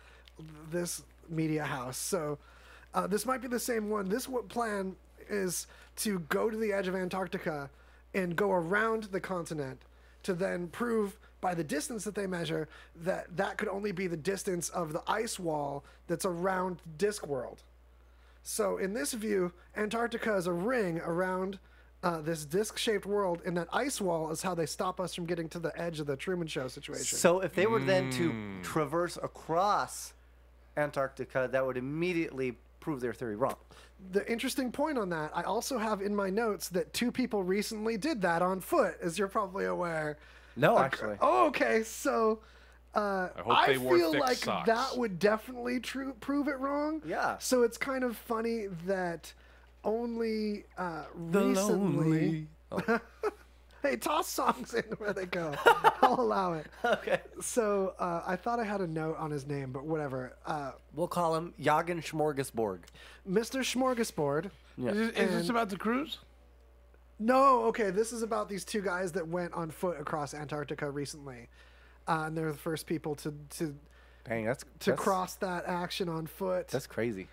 media house. So this might be the same one. This plan is to go to the edge of Antarctica and go around the continent to then prove by the distance that they measure that that could only be the distance of the ice wall that's around Discworld. So in this view, Antarctica is a ring around this disc-shaped world, and that ice wall is how they stop us from getting to the edge of the Truman Show situation. So if they were then to traverse across Antarctica, that would immediately prove their theory wrong. The interesting point on that, I also have in my notes that 2 people recently did that on foot, as you're probably aware. No, actually. Oh, okay. So hope they wore feel thick like socks. that would definitely prove it wrong. Yeah. So it's kind of funny that only recently. Hey, toss songs in where they go. I'll allow it. Okay. So I thought I had a note on his name, but whatever. We'll call him Jagen Schmorgasborg. Mr. Smorgasbord. Yeah. Is this about the cruise? No, okay, this is about these 2 guys that went on foot across Antarctica recently. And they're the first people to Dang, that's cross that action on foot. That's crazy.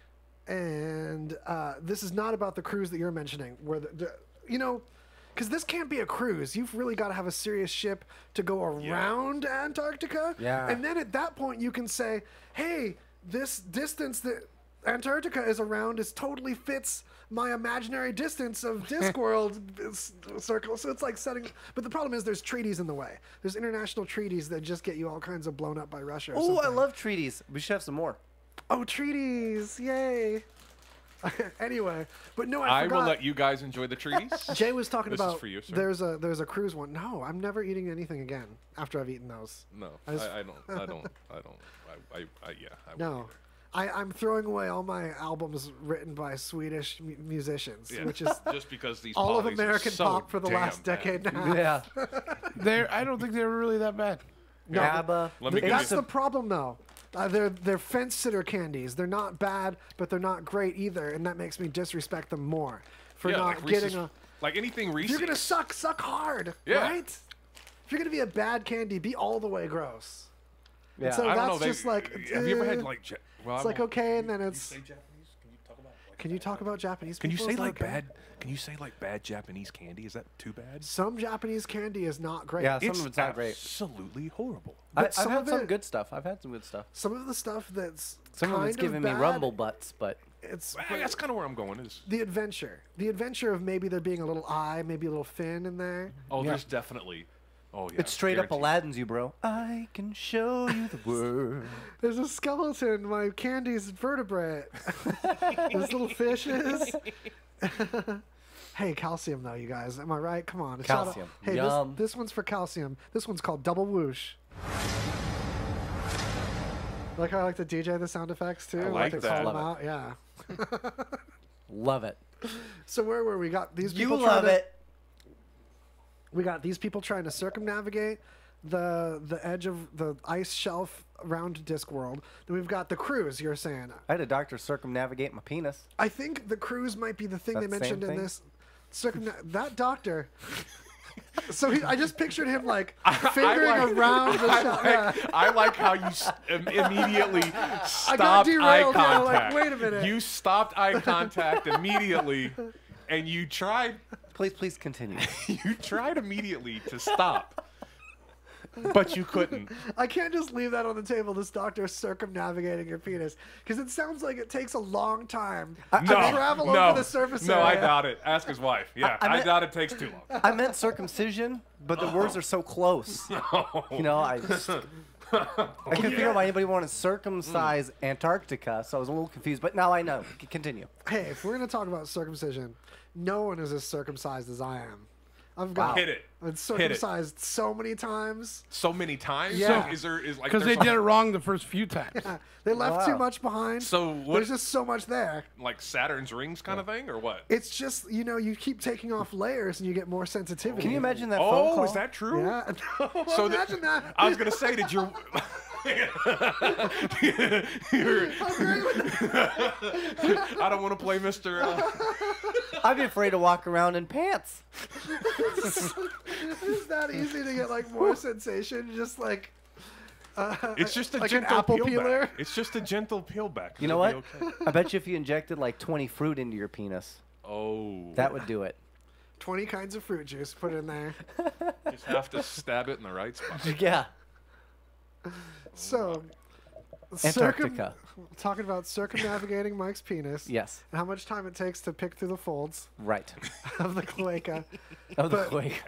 And this is not about the cruise that you're mentioning, where because this can't be a cruise. You've really got to have a serious ship to go around Antarctica. Yeah. And then at that point, you can say, hey, this distance that Antarctica is around totally fits my imaginary distance of Discworld circle. So it's like setting. But the problem is there's treaties in the way. There's international treaties that just get you all kinds of blown up by Russia. Or Oh, I something. love treaties. We should have some more. Oh, treaties! Yay! Anyway, but no, I forgot. will let you guys enjoy the treaties. Jay was talking This is about for you, sir. there's a cruise one. No, I'm never eating anything again after I've eaten those. No, I just- I don't. No, I'm throwing away all my albums written by Swedish musicians, Yeah. which is Just because these all of polys are American so pop for the damn last bad. decade and a half. Yeah. I don't think they were really that bad. No, ABBA. Let me give That's you the problem, though. They're fence sitter candies. They're not bad, but they're not great either, and that makes me disrespect them more for yeah, not like getting Reese's, a. like anything If Reese's. you're gonna suck hard, Yeah. right? If you're gonna be a bad candy, be all the way gross. Yeah. So I don't that's know. just like. Have you ever had eh, like? Well, It's I like won't- okay, and can then you it's. say Japanese? Can you talk about? Like, Can you talk about Japanese? Can you people? say Is that like okay? bad? Can you say like bad Japanese candy? Is that too bad? Some Japanese candy is not great. Yeah, some of it's not great. Absolutely horrible. But I've some had of some it- good stuff. I've had some good stuff. Some of the stuff that's Some of it's kind giving me bad, rumble butts, but It's That's kind of where I'm going. Is the adventure of maybe there being a little eye, maybe a little fin in there. oh, there's definitely. Oh yeah. it's straight up guaranteed. Aladdin's you, bro. I can show you the world. There's a skeleton. My candy's vertebrate. There's little fishes. Hey, calcium though, you guys. Am I right? Come on. Shout out- Calcium. Hey, Yum. this one's for calcium. This one's called Double Whoosh. Like how I like to DJ the sound effects too. I like to that. call them Love out. Yeah. Love it. So where were we? Got these You people. love trying to- it. We got these people trying to circumnavigate the edge of the ice shelf around Discworld. Then we've got the cruise. You're saying. I had a doctor circumnavigate my penis. I think the cruise might be the thing they That's the same mentioned in thing? this. That doctor. So I just pictured him like fingering around the shop. Yeah. I like how you immediately I got stopped eye derailed. Yeah, contact. like, wait a minute. You stopped eye contact immediately. and you tried Please continue. you tried immediately to stop, but you couldn't. I can't just leave that on the table, this doctor circumnavigating your penis, because it sounds like it takes a long time to travel over the surface area. No, I doubt it. Ask his wife. Yeah, I doubt it takes too long. I meant circumcision, but the words are so close. You know, I couldn't figure out why anybody wanted to circumcise Antarctica, so I was a little confused. But now I know. Continue. Hey, if we're going to talk about circumcision, no one is as circumcised as I am. I've got Hit it. I've been circumcised so many times. So many times. Yeah. So is like Because they did it wrong the first few times. They left too much behind. So what? There's just so much there. Like Saturn's rings kind of thing, or what? It's just, you know, you keep taking off layers and you get more sensitivity. Can you imagine that phone call? Is that true? Yeah. No, So imagine that. I was gonna say, did your I don't want to play Mr. I'd be afraid to walk around in pants. It's that easy to get like more sensation, just like It's just a like an gentle apple peel peeler. back. It's just a gentle peel back. You know It'll what? be okay. I bet you if you injected like 20 fruit into your penis, Oh. that would do it. 20 kinds of fruit juice put in there. Just have to stab it in the right spot. Yeah. So, Antarctica. talking about circumnavigating Mike's penis. Yes. And how much time it takes to pick through the folds Right. of the cloaca. Of the But- quake.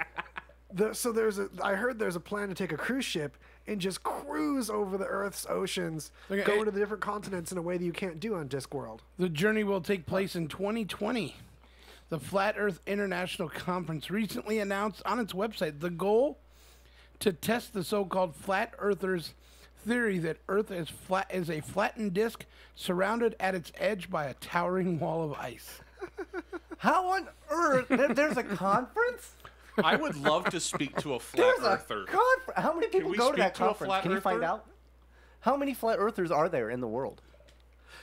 I heard there's a plan to take a cruise ship and just cruise over the Earth's oceans, Okay, go to the different continents in a way that you can't do on Discworld. The journey will take place in 2020. The Flat Earth International Conference recently announced on its website the goal to test the so-called flat earthers' theory that Earth is a flattened disk surrounded at its edge by a towering wall of ice. How on earth? There's a conference? I would love to speak to a flat There's a earther. conference. How many people we go to speak that to a conference? flat Can you find earther? out? How many flat earthers are there in the world?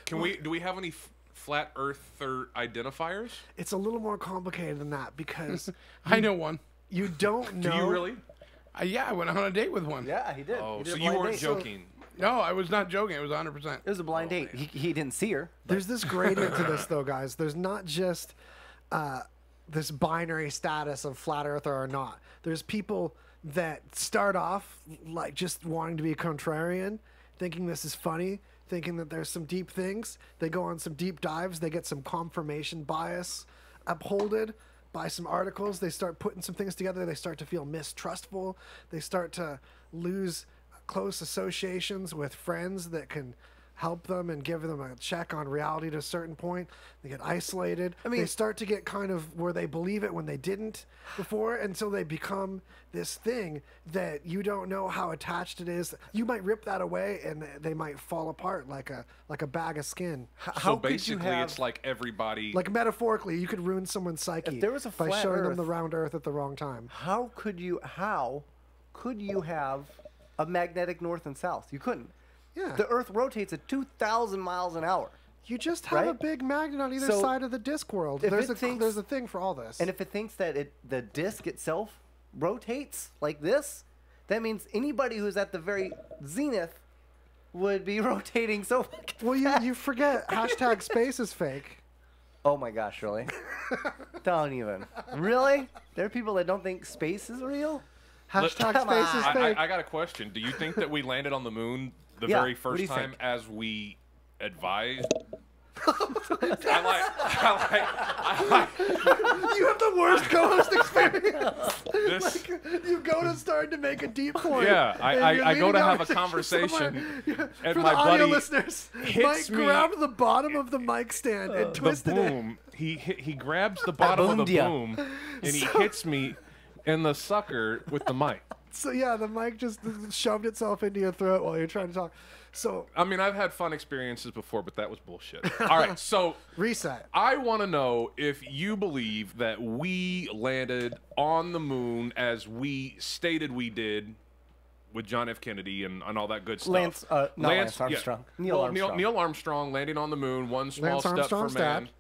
Do we have any flat earther identifiers? It's a little more complicated than that because I know one. you don't know. Do you really? Yeah, I went on a date with one. Yeah, he did. Oh, He did so a you blind weren't date. joking. No, I was not joking. It was 100%. It was a blind date. He didn't see her. There's this gradient to this, though, guys. There's not just this binary status of flat earther or not. There's people that start off like just wanting to be contrarian, thinking this is funny, thinking that there's some deep things. They go on some deep dives. They get some confirmation bias upholded by some articles. They start putting some things together. They start to feel mistrustful. They start to lose close associations with friends that can help them and give them a check on reality to a certain point. They get isolated. I mean, they start to get kind of where they believe it when they didn't before, until they become this thing that you don't know how attached it is. You might rip that away and they might fall apart like a bag of skin. So basically, it's like everybody. Like metaphorically, you could ruin someone's psyche If there was a by flat showing them Earth- the round earth at the wrong time. How could you have a magnetic north and south? You couldn't. Yeah. The Earth rotates at 2,000 miles an hour. You just have a Right? big magnet on either So, side of the disc world. if There's it thinks- there's a thing for all this. And if it thinks that the disk itself rotates like this, that means anybody who's at the very zenith would be rotating so fucking well, fast. you forget hashtag space is fake. Oh my gosh, really? Don't even. Really? There are people that don't think space is real? Hashtag Come space is on. fake. I got a question. Do you think that we landed on the moon the Yeah, very what do first you time think? as we advised? You have the worst co-host experience. This. You go to start to make a deep point. Yeah, and you're I go leading to have a conversation conversation, somewhere. and For my the audio buddy listeners, hits Mike me- grabbed the bottom of the mic stand and The twisted it. boom. He grabs the bottom of the boomed ya. boom, and he hits me in the sucker with the mic. So yeah, the mic just shoved itself into your throat while you're trying to talk. So I mean, I've had fun experiences before, but that was bullshit. All right, so reset. I want to know if you believe that we landed on the moon as we stated we did with John F. Kennedy and all that good stuff. Lance Armstrong. Neil Armstrong. Neil Armstrong landing on the moon, one small Lance step Armstrong's for man. dad.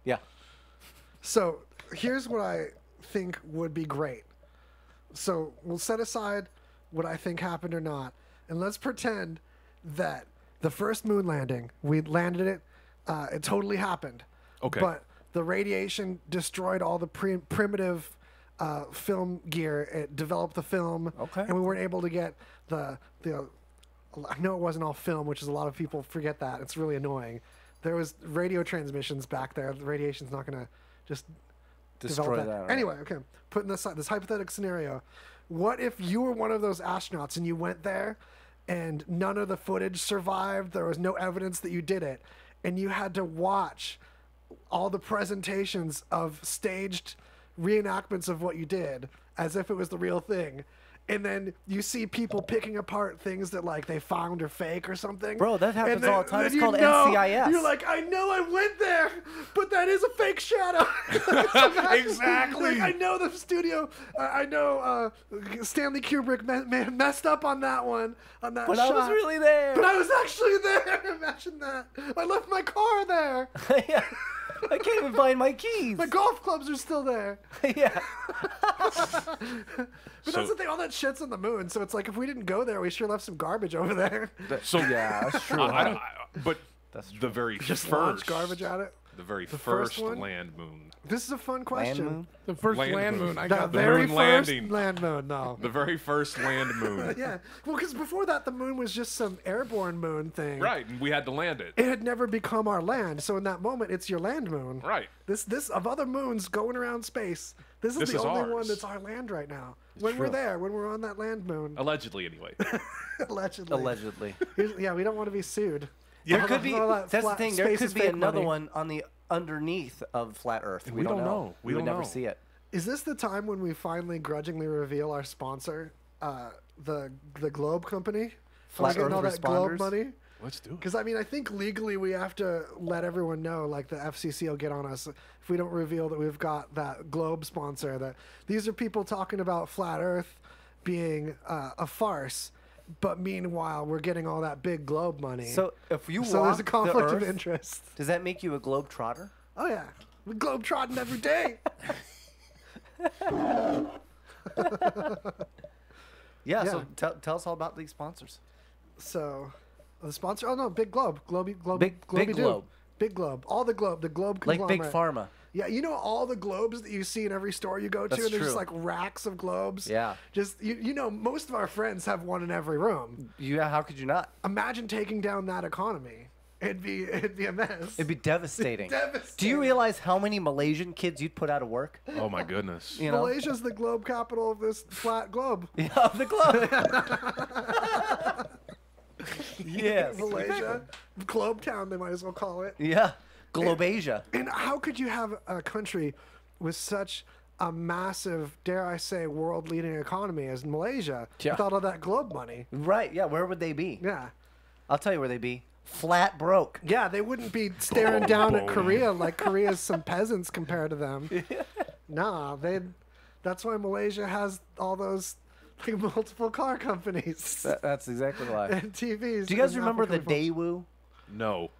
Yeah. So here's what I think would be great. So we'll set aside what I think happened or not, and let's pretend that the first moon landing, we landed it, it totally happened. Okay. But the radiation destroyed all the primitive film gear. It developed the film, and we weren't able to get the. I know it wasn't all film, which is a lot of people forget that. It's really annoying. There was radio transmissions back there. The radiation's not going to just Destroy develop that. Right? Anyway, okay. Putting this hypothetical scenario. What if you were one of those astronauts and you went there and none of the footage survived? There was no evidence that you did it. And you had to watch all the presentations of staged reenactments of what you did as if it was the real thing. And then you see people picking apart things that like they found or fake or something. Bro, that happens And then- all the time. then It's called you know- NCIS. You're like, I know I went there, but that is a fake shadow. Exactly. Like, I know the studio. I know Stanley Kubrick messed up on that one. On that But shot. I was really there. But I was actually there. Imagine that. I left my car there. Yeah. I can't even find my keys. My golf clubs are still there. Yeah. But that's the thing. All that shit's on the moon. So it's like if we didn't go there, we sure left some garbage over there. So Yeah, that's true. but the very Just first launch garbage at it. the very first first one? land moon. This is a fun Land question. moon? The first Land land moon. moon. I The got very moon first landing. land moon. No. The very first land moon. Yeah. Well, because before that, the moon was just some airborne moon thing. Right, and we had to land it. It had never become our land. So in that moment, it's your land moon. Right. This of other moons going around space. This is the only one ours. that's our land right now. When we're there, when we're on that land moon, Allegedly, anyway. allegedly. Allegedly. Yeah, we don't want to be sued. There All could that- be. all that That's the flat thing. There space is could be fake another money. one on the underneath of flat Earth. We don't know. We We would don't never know. see it. Is this the time when we finally grudgingly reveal our sponsor, the Globe Company? Flat Getting Earth all that Globe responders? money? Let's do it. Because I mean, I think legally we have to let everyone know, like the FCC will get on us if we don't reveal that we've got that Globe sponsor. That these are people talking about flat Earth being a farce, but meanwhile we're getting all that big Globe money. So if you So walk there's a conflict the of Earth, interest. does that make you a globe trotter? Oh yeah, we Globe trotting every day. Yeah. Yeah. So tell us all about these sponsors. So the sponsor. Oh no, Big Globe, Big Big Globe. Big Globe, all the Globe Like conglomerate. Big Pharma. Yeah, you know all the globes that you see in every store you go to, That's and there's just true. like racks of globes. Yeah. Just you know, most of our friends have one in every room. Yeah. How could you not? Imagine taking down that economy. It'd be a mess. It'd be devastating. Devastating. Do you realize how many Malaysian kids you'd put out of work? Oh my goodness. You know? Malaysia's the globe capital of this flat globe. Yeah, of the globe. Yes. Malaysia, Globe Town, they might as well call it. Yeah. Globasia. And how could you have a country with such a massive, dare I say, world-leading economy as Malaysia Yeah. without all that globe money? Right. Yeah. Where would they be? Yeah. I'll tell you where they'd be. Flat broke. Yeah, they wouldn't be staring down at boom. Korea like Korea's some peasants compared to them. Nah, that's why Malaysia has all those like multiple car companies That's exactly why. and TVs. Do you guys and remember the Apple phones. Daewoo? No.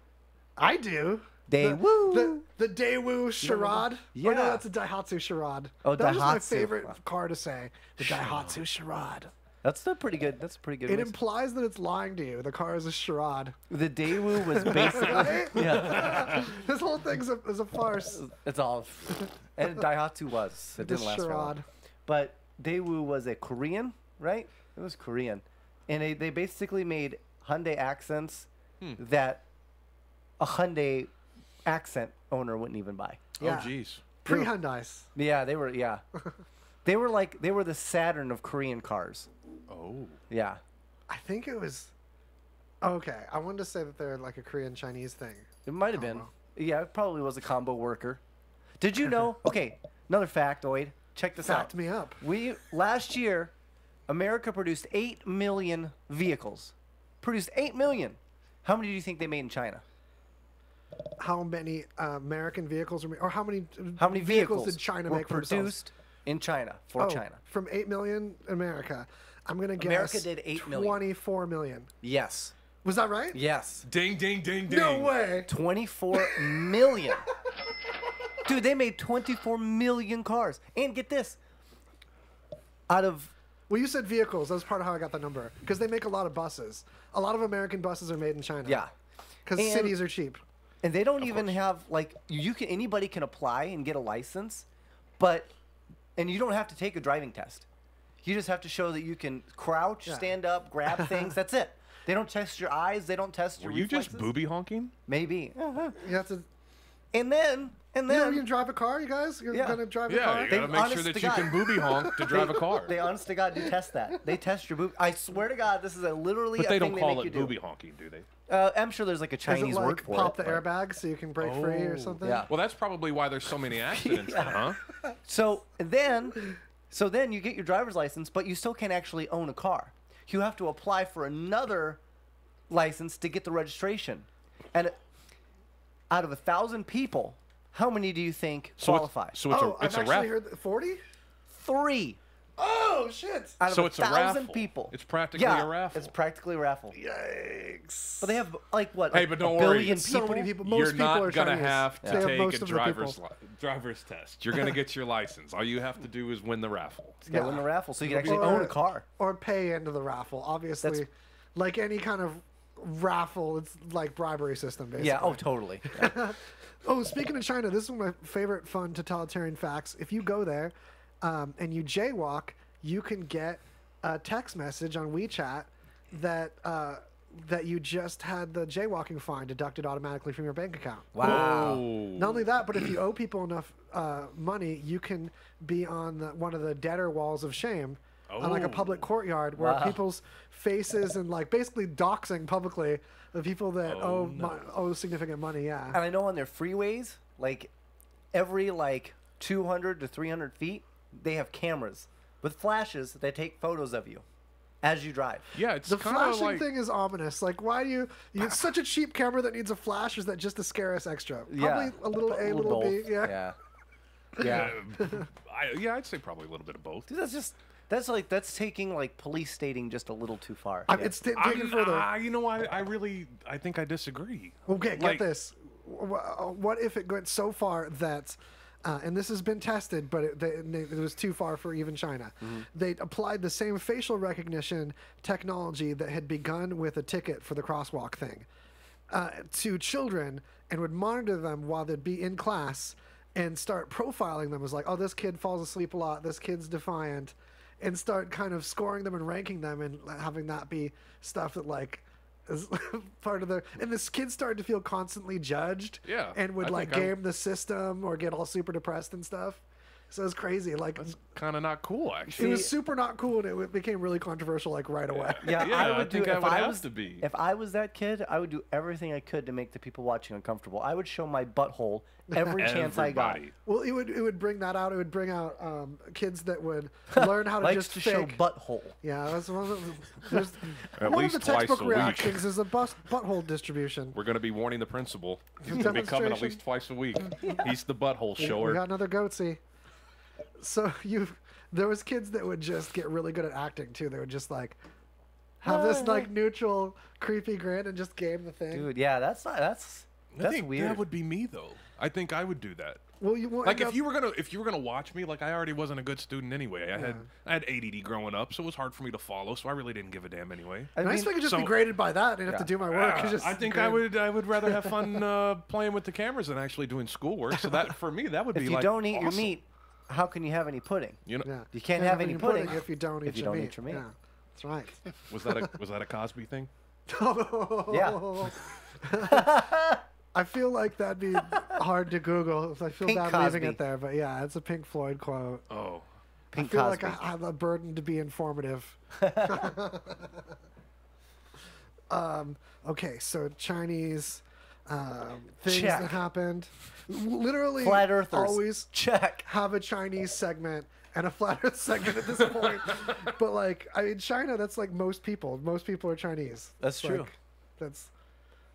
I do. Daewoo. The Daewoo Charade. Yeah. Oh, no, that's a Daihatsu Charade. Oh, that was my Daihatsu. favorite car to say. The Daihatsu Charade. That's a pretty good. That's a pretty good. It mix. implies that it's lying to you. The car is a charade. The Daewoo was basically. Right? Yeah. This whole thing's is a farce. It's all. And Daihatsu was. It This didn't last for long. charade. But Daewoo was a Korean, right? It was Korean, and they basically made Hyundai accents that a Hyundai accent owner wouldn't even buy. Yeah. Oh jeez. Pre-Hyundais. Yeah, they were. Yeah, they were the Saturn of Korean cars. Oh. Yeah. I think it was. Okay, I wanted to say that they're like a Korean Chinese thing. It might have been. well. Yeah, it probably was a combo worker. Did you know? Okay, another factoid. Check this Fact out. me up. Last year, America produced 8 million vehicles. Produced 8 million. How many do you think they made in China? How many American vehicles were, or how many Vehicles did China were make for themselves? produced in China for Oh, China? from 8 million America. I'm gonna guess. America did 8 million. 24 million. Yes. Was that right? Yes. Ding ding ding ding. No way. 24 million. Dude, they made 24 million cars. And get this. Out of Well, you said vehicles. That was part of how I got the number. Because they make a lot of buses. A lot of American buses are made in China. yeah. Because And- cities are cheap. And they don't even course. have like anybody can apply and get a license, and you don't have to take a driving test. You just have to show that you can crouch, stand up, grab things. That's it. They don't test your eyes. They don't test your Were you reflexes. just booby honking? Maybe. You have to. And then You know, you can drive a car, you guys. You're Yeah. gonna drive a Yeah, car. you gotta make sure honest that to you God- can booby honk to drive a car. They honest to God do test that. They test your boob. I swear to God, this is literally But a they thing don't they call make it you booby do. honking, do they? I'm sure there's like a Is Chinese it like word for pop it. the airbag so you can break free or something? Yeah. Well, that's probably why there's so many accidents, then, huh? So then you get your driver's license, but you still can't actually own a car. You have to apply for another license to get the registration. And out of 1,000 people, how many do you think qualify? It's Oh, it's I've a actually raffle. heard 40. 3 Oh shit! out of So it's a 1,000 raffle. people. It's practically a raffle. It's practically a raffle. Yikes! But they have like what? Hey, like but a don't worry. billion So people. many people. Most You're people not are gonna Chinese. have to They have take most a of the people. driver's test. You're gonna get your license. All you have to do is win the raffle. Yeah, win the raffle, so you can actually Or- own a car. or pay into the raffle. Obviously, That's- like any kind of raffle, it's like bribery system, basically. Yeah. Oh, totally. Yeah. Oh, speaking of China, this is one of my favorite fun totalitarian facts. If you go there and you jaywalk, you can get a text message on WeChat that that you just had the jaywalking fine deducted automatically from your bank account. Wow. Not only that, but if you owe people enough money, you can be on one of the debtor walls of shame on like a public courtyard where Wow. people's faces and like basically doxing publicly the people that owe significant money. Yeah. And I know on their freeways, like every like 200 to 300 feet, they have cameras with flashes that take photos of you as you drive. Yeah, it's The kind of flashing like thing is ominous. Like, why do you? It's such a cheap camera that needs a flash. Is that just to scare us extra? Probably a little A, a little B. both. Yeah. Yeah. I'd say probably a little bit of both. Dude, that's taking like police stating just a little too far. It's taken further. You know, I think I disagree. Okay, Like- get this. What if it went so far that, and this has been tested, but it was too far for even China. They applied the same facial recognition technology that had begun with a ticket for the crosswalk thing to children and would monitor them while they'd be in class and start profiling them as like, oh, this kid falls asleep a lot, this kid's defiant, and start kind of scoring them and ranking them and having that be stuff that like is part of their, and this kid started to feel constantly judged, Yeah, and would I like think game the system or get all super depressed and stuff. So it's crazy. Like That's kind of not cool, it actually. was super not cool, and it became really controversial like right away. Yeah, Yeah, I I would think do I if would I have was to be. If I was that kid, I would do everything I could to make the people watching uncomfortable. I would show my butthole every chance I got. Everybody. Well, it would bring that out. It would bring out kids that would learn how to Likes just to fake. show butthole. Yeah, that's one of the, there's, At one of least the textbook twice a week. reactions is a butthole distribution. We're going to be warning the principal. He's going to be coming at Demonstration. least twice a week. He's the butthole We shower. got another goatsy. So there was kids that would just get really good at acting too. They would just like have this like neutral, creepy grin and just game the thing. Dude, yeah, that's I think weird. that would be me, though. I think I would do that. Well, you won't Like end if you were gonna watch me, like I already wasn't a good student anyway. I had ADD growing up, so it was hard for me to follow. So I really didn't give a damn anyway. I nice mean, if I could just so- be graded by that and have to do my work. It's just I think grade. I would rather have fun playing with the cameras than actually doing schoolwork. So that for me that would if be you like don't eat your awesome. meat, how can you have any pudding? You know, Yeah. You can't have any pudding if you don't eat your meat. meat. Yeah, that's right. was that a Cosby thing? Yeah. I feel like that'd be hard to Google. I feel Pink bad Cosby. leaving it there, but yeah, it's a Pink Floyd quote. Oh, Pink I feel Cosby. like I have a burden to be informative. Okay, so Chinese things Check. that happened. Literally, Flat Earthers. always Check. have a Chinese segment and a flat Earth segment at this point. But like, I mean, China, that's like most people. Most people are Chinese. That's Like, true.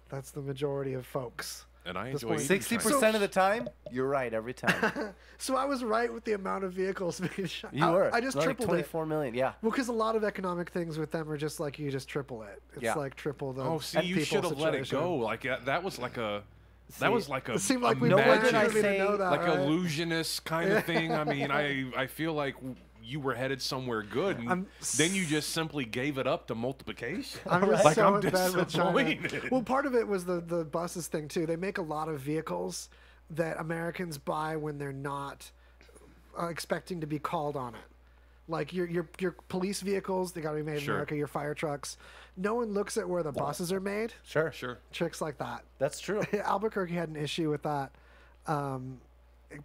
that's the majority of folks. and I This enjoy point- eating Chinese. 60% of the time, you're right every time. So I was right with the amount of vehicles being shot. You were. I just like tripled it. 24 million. Yeah. Well, because a lot of economic things with them are just like you just triple it. It's Yeah. like triple the. Oh, see, and you people should have let it situation. go. Like that was like a. See, That was like a. It seemed like a we No, planned did I for me to say, know that, like right? illusionist kind of thing. I mean, I feel like you were headed somewhere good, and then you just simply gave it up to multiplication. I'm like, so I'm in bed with China. disappointed. Well, part of it was the buses thing too. They make a lot of vehicles that Americans buy when they're not expecting to be called on it. Like your police vehicles, they got to be made in America. Your fire trucks. No one looks at where the buses are made. Sure. Tricks like that. That's true. Albuquerque had an issue with that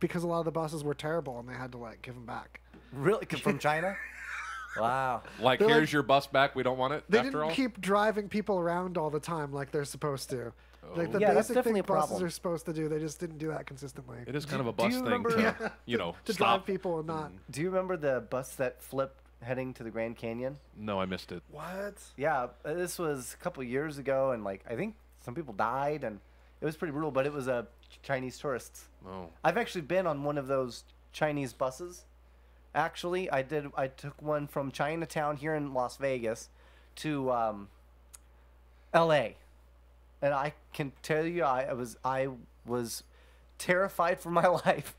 because a lot of the buses were terrible and they had to like give them back. Really? From China? Wow. Like, They're here's like- your bus back. We don't want it. They after didn't all. keep driving people around all the time like they're supposed to. Like the Yeah, that's basic definitely thing a buses problem. are supposed to do, they just didn't do that consistently. It is kind of a do bus you thing remember- to, Yeah. you know, To stop. drive people and not. Do you remember the bus that flipped heading to the Grand Canyon? No, I missed it. What? Yeah, this was a couple years ago, and like I think some people died, and it was pretty brutal. But it was Chinese tourists. Oh. I've actually been on one of those Chinese buses. Actually, I took one from Chinatown here in Las Vegas to L.A. And I can tell you, I was terrified for my life.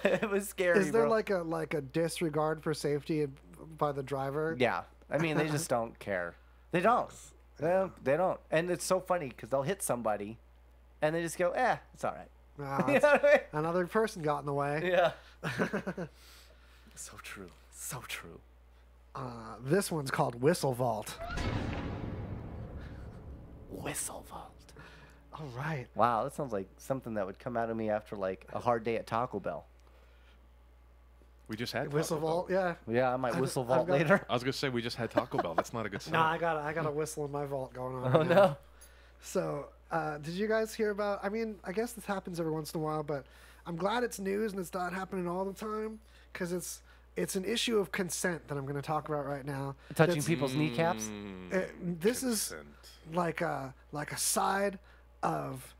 It was scary. Is there bro. like a disregard for safety by the driver? Yeah, I mean, they just don't care. They don't. They don't. And it's so funny because they'll hit somebody, and they just go, it's all right. Ah, You know what I mean? another person got in the way. Yeah. So true. So true. This one's called Whistle Vault. Whistle vault. All right. Wow, that sounds like something that would come out of me after like a hard day at Taco Bell. We just had Whistle Taco Bell. Vault, yeah. Yeah, I might whistle vault got- later. I was gonna say we just had Taco Bell. That's not a good sign. No, I got a whistle in my vault going on. Oh right now. no. So, did you guys hear about? I mean, I guess this happens every once in a while, but I'm glad it's news and it's not happening all the time because it's an issue of consent that I'm going to talk about right now. Touching That's- people's kneecaps. This is Consent. like a side of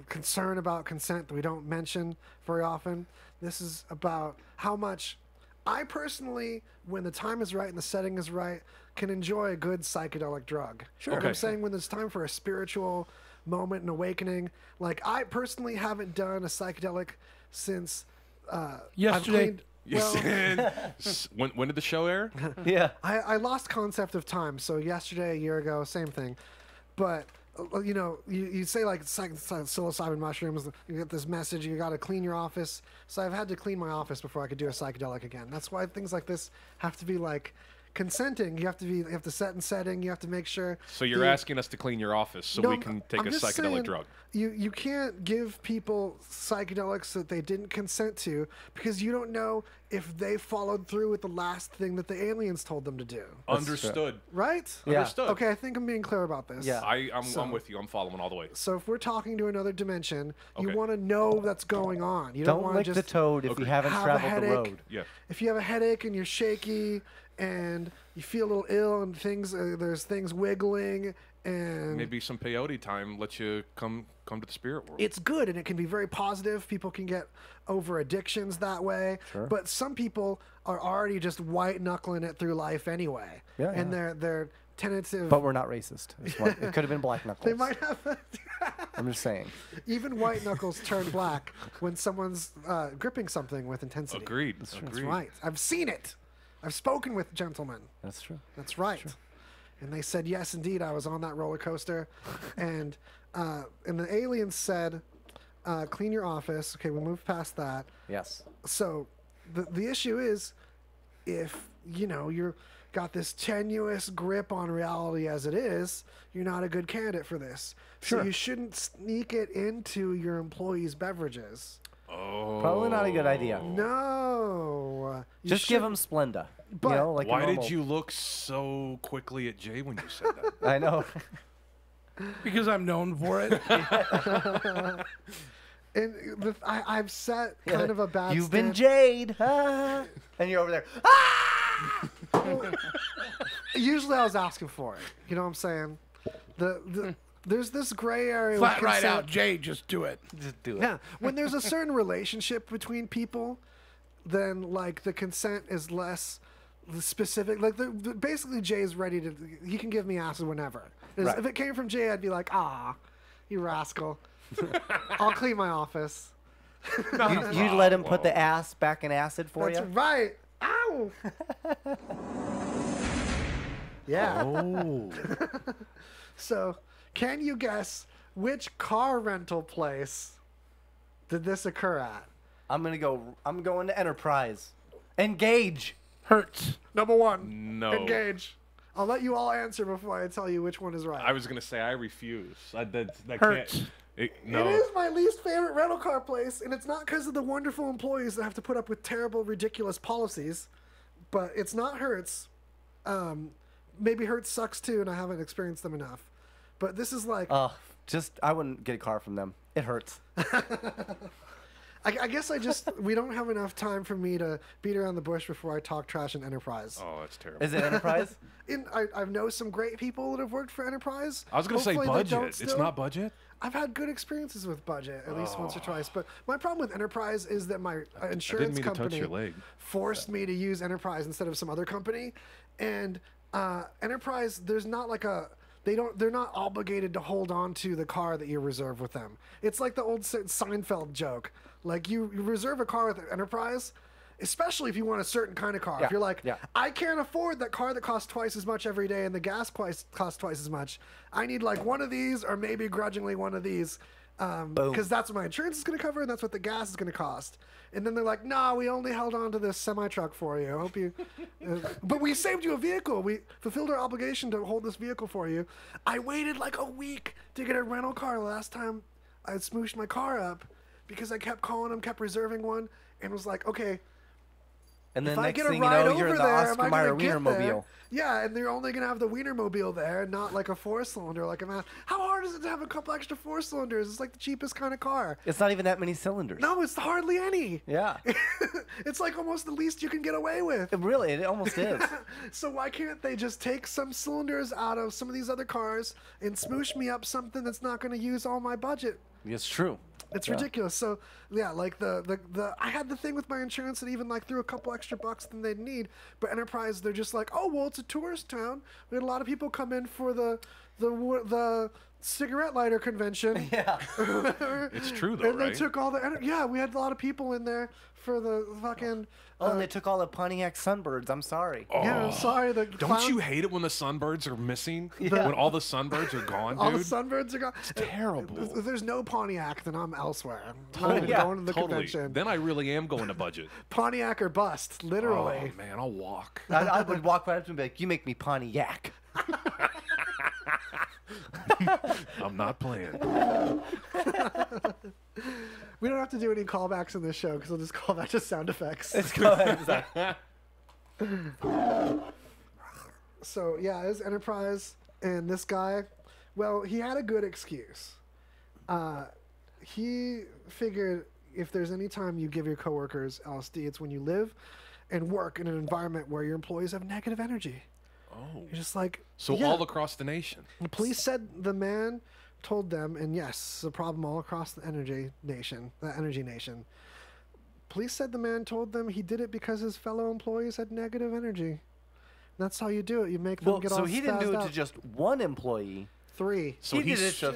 concern about consent that we don't mention very often. This is about how much I personally, when the time is right and the setting is right, can enjoy a good psychedelic drug. Sure. Okay. I'm saying when it's time for a spiritual moment and awakening. Like, I personally haven't done a psychedelic since Yesterday. You said, when did the show air? Yeah. I lost concept of time. So yesterday, a year ago, same thing. But you know, you say like psilocybin mushrooms, you get this message, you got to clean your office. So I've had to clean my office before I could do a psychedelic again. That's why things like this have to be like consenting. You have to set and setting. You have to make sure. So you're asking us to clean your office so we can take I'm a just psychedelic saying, drug. You can't give people psychedelics that they didn't consent to because you don't know if they followed through with the last thing that the aliens told them to do. Understood. Right? Yeah. Understood. Okay, I think I'm being clear about this. Yeah. I'm with you. I'm following all the way. So if we're talking to another dimension, you Okay. want to know what's going on. You don't, Don't want to lick just the toad if Okay. you haven't have a traveled the headache. road. Yeah. If you have a headache and you're shaky and you feel a little ill and things there's things wiggling and Maybe some peyote time lets you come to the spirit world. it's good and it can be very positive. People can get over addictions that way. Sure. But some people are already just white knuckling it through life anyway. Yeah, and yeah. they're tentative. But we're not racist. It could have been black knuckles. they might have I'm just saying. even white knuckles turn black when someone's gripping something with intensity. Agreed. That's Agreed. right. I've seen it. I've spoken with gentlemen. That's true. That's right. And they said, yes, indeed, I was on that roller coaster. and the aliens said, clean your office. Okay, we moved past that. Yes. So the issue is if, you know, you're got this tenuous grip on reality as it is, you're not a good candidate for this. So Sure. you shouldn't sneak it into your employees' beverages. Oh. Probably not a good idea. No. You Just give shouldn't- them Splenda. But- you know, like a Why normal- did you look so quickly at Jay when you said that? I know. Because I'm known for it. And I've set kind of a bad You've been stand- Jade. Ah. And you're over there. Ah! Usually I was asking for it. You know what I'm saying? There's this gray area. with Flat right consent. out, Jay, just do it. Just do it. Yeah, when there's a certain relationship between people, then like the consent is less specific. Like basically, Jay's ready to. He can give me acid whenever. Right. If it came from Jay, I'd be like, you rascal. I'll clean my office. You'd let him put the ass back in acid for That's you? right. Ow. Yeah. Oh. So, can you guess which car rental place did this occur at? I'm going to Enterprise. Engage. Hurts. Number 1. No. Engage. I'll let you all answer before I tell you which one is right. I was gonna say I refuse. That Hurts. can't. No. It is my least favorite rental car place, and it's not because of the wonderful employees that have to put up with terrible, ridiculous policies, but it's not Hertz. Maybe Hertz sucks too, and I haven't experienced them enough. But this is like... I wouldn't get a car from them. It hurts. I guess we don't have enough time for me to beat around the bush before I talk trash in Enterprise. Oh, that's terrible. Is it Enterprise? I know some great people that have worked for Enterprise. I was gonna say Hopefully they don't budget. It's still. not budget. I've had good experiences with budget, at least once or twice. But my problem with Enterprise is that my insurance mean to touch company your leg. forced me to use Enterprise instead of some other company. And Enterprise, there's not like a... They're not obligated to hold on to the car that you reserve with them. It's like the old Seinfeld joke. Like you reserve a car with Enterprise, especially if you want a certain kind of car. Yeah, If you're like, yeah. I can't afford that car that costs twice as much every day and the gas costs twice as much. I need like one of these or maybe grudgingly one of these. Because that's what my insurance is going to cover and that's what the gas is going to cost. And then they're like, nah, we only held on to this semi-truck for you. I hope you... but we saved you a vehicle. We fulfilled our obligation to hold this vehicle for you. I waited like a week to get a rental car last time I smooshed my car up because I kept calling them, kept reserving one, and was like, okay... And then If I next get a thing you ride know, over you're in the there, Oscar am I Mayer gonna get there? Wienermobile. Yeah, and they're only gonna have the Wienermobile there, not like a 4-cylinder, like a man. How hard is it to have a couple extra 4 cylinders? It's like the cheapest kind of car. It's not even that many cylinders. No, it's hardly any. Yeah. It's like almost the least you can get away with. It almost is. So why can't they just take some cylinders out of some of these other cars and smoosh me up something that's not going to use all my budget? It's true. It's Yeah. ridiculous. So yeah, like the I had the thing with my insurance that even like threw a couple extra bucks than they'd need, but Enterprise they're just like, oh well, it's a tourist town. We had a lot of people come in for the cigarette lighter convention. Yeah. It's true though, And right? they took all yeah, we had a lot of people in there for the fucking. Oh, and they took all the Pontiac Sunbirds. I'm sorry. Yeah, I'm sorry. Don't you hate it when the sunbirds are missing? When all the sunbirds are gone, All the dude? sunbirds are gone. It's terrible. If there's no Pontiac, then I'm elsewhere. I'm Totally. going to the Totally. convention. Then I really am going to budget. Pontiac or bust, literally. Oh man, I'll walk. I would walk right up to him and be like, you make me Pontiac. I'm not playing. We don't have to do any callbacks in this show because we'll just call back to sound effects. Let's go ahead. So yeah, it was Enterprise, and this guy, well, he had a good excuse. He figured if there's any time you give your coworkers LSD, it's when you live and work in an environment where your employees have negative energy. Oh. You're just like, So yeah. all across the nation. The police said the man told them, and yes, it's a problem all across the energy nation. Police said the man told them he did it because his fellow employees had negative energy. That's how you do it. You make them get all so he didn't do spazzed it out. to just one employee. 3. So He did it to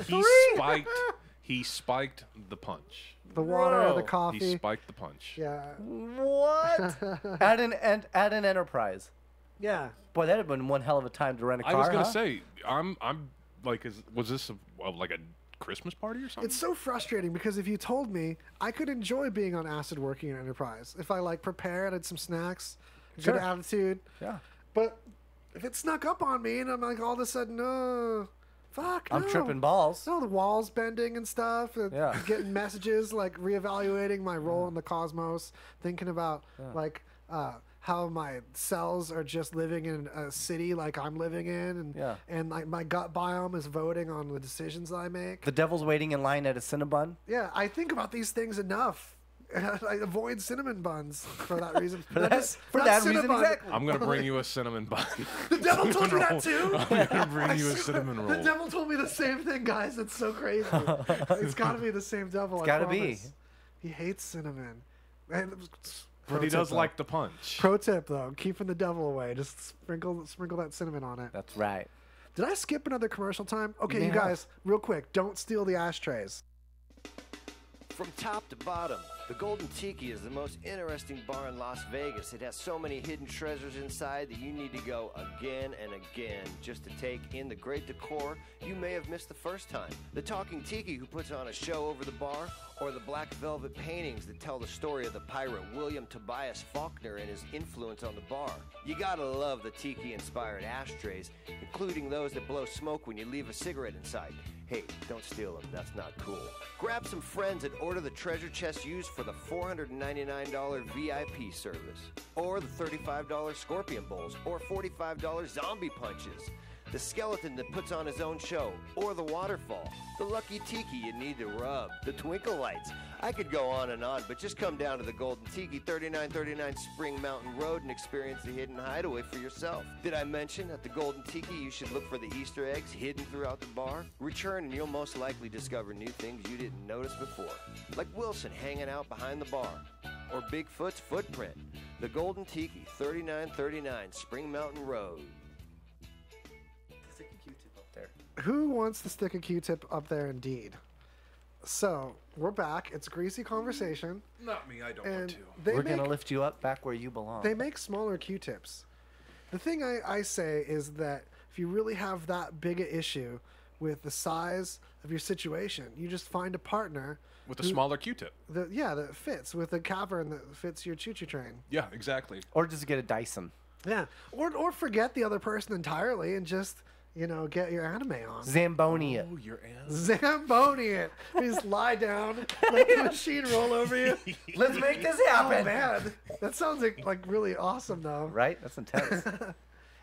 he spiked the punch. The water, Bro. the He coffee. spiked the punch. Yeah. What? at an Enterprise. Yeah. Boy, that'd have been one hell of a time to rent a car. I was gonna huh? say, I'm like, was this like a Christmas party or something? It's so frustrating because if you told me, I could enjoy being on acid working in Enterprise. If I like prepared, had some snacks, Sure. good attitude. Yeah. But if it snuck up on me and I'm like all of a sudden, no, fuck, no. I'm tripping balls. No, the walls bending and stuff. And Yeah. Getting messages, like reevaluating my role in the cosmos, thinking about like how my cells are just living in a city like I'm living in, and like my gut biome is voting on the decisions that I make. The devil's waiting in line at a Cinnabon. Yeah, I think about these things enough. I avoid cinnamon buns for that reason. For that reason, Cinnabon. exactly. I'm gonna bring you a cinnamon bun. The devil told you that too? I'm gonna bring you a cinnamon The roll. devil told me the same thing, guys. It's so crazy. It's got to be the same devil. It's I gotta be. promise. He hates cinnamon. And But he pro does tip, like the punch. Pro tip though, keeping the devil away. Just sprinkle that cinnamon on it. That's right. Did I skip another commercial time? Okay, You you may guys, real quick, don't steal the ashtrays. From top to bottom, The Golden Tiki is the most interesting bar in Las Vegas. It has so many hidden treasures inside that you need to go again and again just to take in the great decor you may have missed the first time. The Talking Tiki who puts on a show over the bar, or the black velvet paintings that tell the story of the pirate William Tobias Faulkner and his influence on the bar. You gotta love the Tiki-inspired ashtrays, including those that blow smoke when you leave a cigarette inside. Hey, don't steal them, that's not cool. Grab some friends and order the treasure chest used for the $499 VIP service, or the $35 scorpion bowls, or $45 zombie punches. The skeleton that puts on his own show, or the waterfall, the lucky tiki you need to rub, the twinkle lights. I could go on, but just come down to the Golden Tiki, 3939 Spring Mountain Road, and experience the hidden hideaway for yourself. Did I mention at the Golden Tiki you should look for the Easter eggs hidden throughout the bar? Return and you'll most likely discover new things you didn't notice before, like Wilson hanging out behind the bar, or Bigfoot's footprint. The Golden Tiki, 3939 Spring Mountain Road. Who wants to stick a Q-tip up there indeed? So, we're back. It's Greasy Conversation. Not me, I don't and want to. We're going to lift you up back where you belong. They make smaller Q-tips. The thing I say is that if you really have that big a issue with the size of your situation, you just find a partner with a smaller Q-tip. That fits, with a cavern that fits your choo-choo train. Yeah, exactly. Or just get a Dyson. Yeah, or forget the other person entirely and just... get your anime on. Zamboni it. Oh, your anime. Zamboni it. You just lie down, let the machine roll over you. Let's make this happen. Oh, man. That sounds like really awesome, though. Right? That's intense.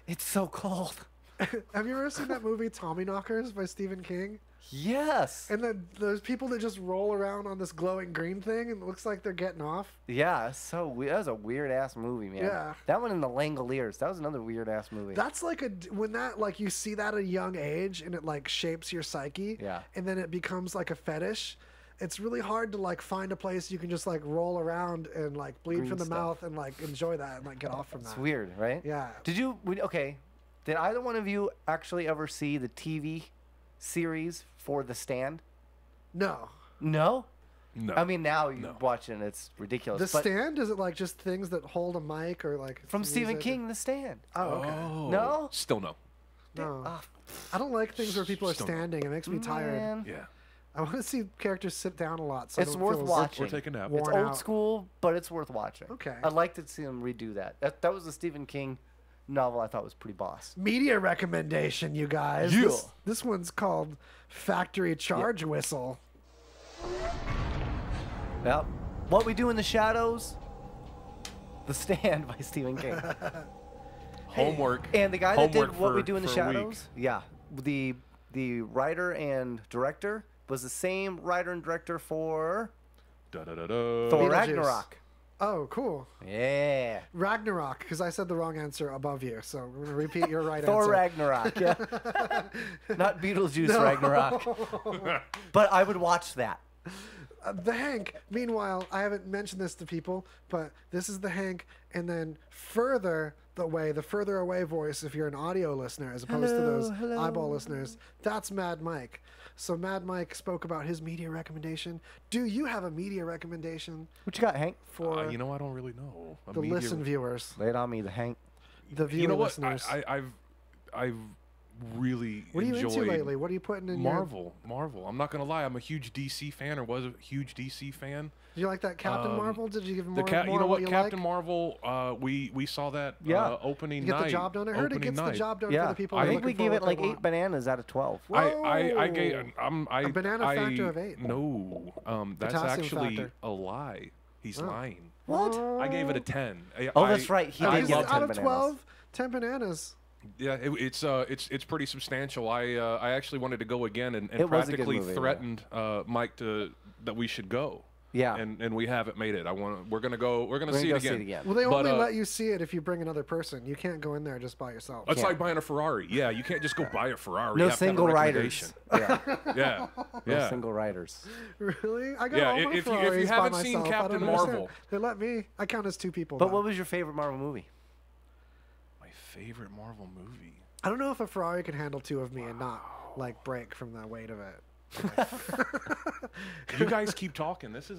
It's so cold. Have you ever seen that movie Tommyknockers by Stephen King? Yes. And then there's people that just roll around on this glowing green thing and it looks like they're getting off. Yeah, so weird. That was a weird ass movie, man. Yeah. That one in the Langoliers. That was another weird ass movie. That's like when that you see that at a young age and it shapes your psyche. Yeah. And then it becomes like a fetish. It's really hard to find a place you can just roll around and bleed Green from the stuff. mouth and enjoy that and get off from that. It's weird, right? Yeah. Did either one of you actually ever see the TV series for The Stand? No. No? No. I mean, now you watch it and it's ridiculous. The Stand? Is it just things that hold a mic or from Stephen music? King, The Stand. Oh, okay. Oh. No? Still no. No. Oh, I don't like things where people are Still standing. It makes me tired. man. Yeah. I want to see characters sit down a lot. So It's I don't worth feel watching. Or take a nap. Worn It's old out. school, but it's worth watching. Okay. I'd like to see them redo that. That was a Stephen King novel I thought was pretty boss. Media recommendation, you guys. Yeah. This one's called Factory Charge Whistle. Yep. What We Do in the Shadows, The Stand by Stephen King. Homework. And the guy that Homework did What We for- Do in the for a week. Shadows, yeah, the writer and director was the same writer and director for Da-da-da-da. Thor Beetlejuice. Ragnarok. Oh, cool. Yeah. Ragnarok, because I said the wrong answer above you. So we're going to repeat your right Thor answer. Ragnarok, yeah. Not Beetlejuice Ragnarok. But I would watch that. The Hank, meanwhile, I haven't mentioned this to people, but this is the Hank, and then further away voice, if you're an audio listener, as opposed to those eyeball listeners, that's Mad Mike. So Mad Mike spoke about his media recommendation. Do you have a media recommendation What you got, Hank? for You know, I don't really know. A the media- listen viewers, Lay it on me, the Hank. the viewer You know what? listeners? I've really What are you enjoyed into lately? What are you putting in Marvel. I'm not gonna lie. I'm a huge DC fan, or was a huge DC fan. Do you like that Captain Marvel? Did you give him The more? you more know of what? you Captain like? Marvel. We saw that Yeah. opening You get night. the job done. I heard it opening gets the night. job done Yeah. for the people. I who are think we looking gave for it what like they 8 want. bananas out of 12. I gave A banana factor of 8. No, that's Potassium actually factor. a lie. He's lying. What? I gave it a 10. Oh, that's right. He I did get loved 10 out of bananas. 12, 10 bananas. Yeah, it's pretty substantial. I actually wanted to go again and It was a good practically movie, yeah. threatened Mike that we should go. Yeah. And we haven't made it. We're gonna go. We're gonna We're see gonna it go again. Well, they But, only let you see it if you bring another person. You can't go in there just by yourself. It's like buying a Ferrari. Yeah, you can't just go buy a Ferrari. No You have to have a single recommendation. riders. Yeah. Yeah, No yeah. single riders. Really? I got Yeah, all my if you Ferraris by haven't seen myself. I Captain don't understand. Marvel. They let me. I count as 2 people. But though. what was your favorite Marvel movie? My favorite Marvel movie. I don't know if a Ferrari can handle 2 of me and not break from the weight of it. You guys keep talking. That's a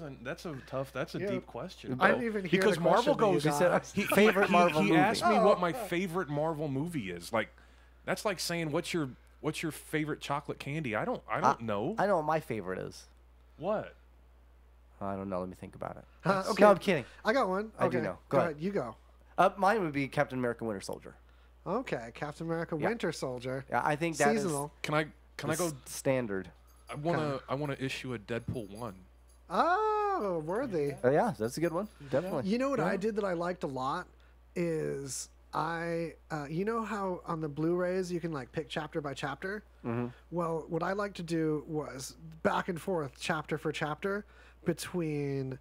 Yeah. deep question. I bro. didn't even hear because the Marvel question that you goes. got. Favorite Marvel he movie. asked me what my favorite Marvel movie is. Like, that's like saying what's your favorite chocolate candy? I don't know. I know what my favorite is. What? I don't know. Let me think about it. Okay. No, I'm kidding. I got one. I Okay. do know. Go Go ahead. You go. Mine would be Captain America: Winter Soldier. Okay. Captain America Winter Soldier. Yeah, I think that is Seasonal. Can I go? standard. I wanna issue a Deadpool 1. Oh, worthy. Yeah, that's a good one. Definitely. You know what I did that I liked a lot is you know how on the Blu-rays you can like pick chapter by chapter? Mm-hmm. Well, what I like to do was back and forth chapter for chapter between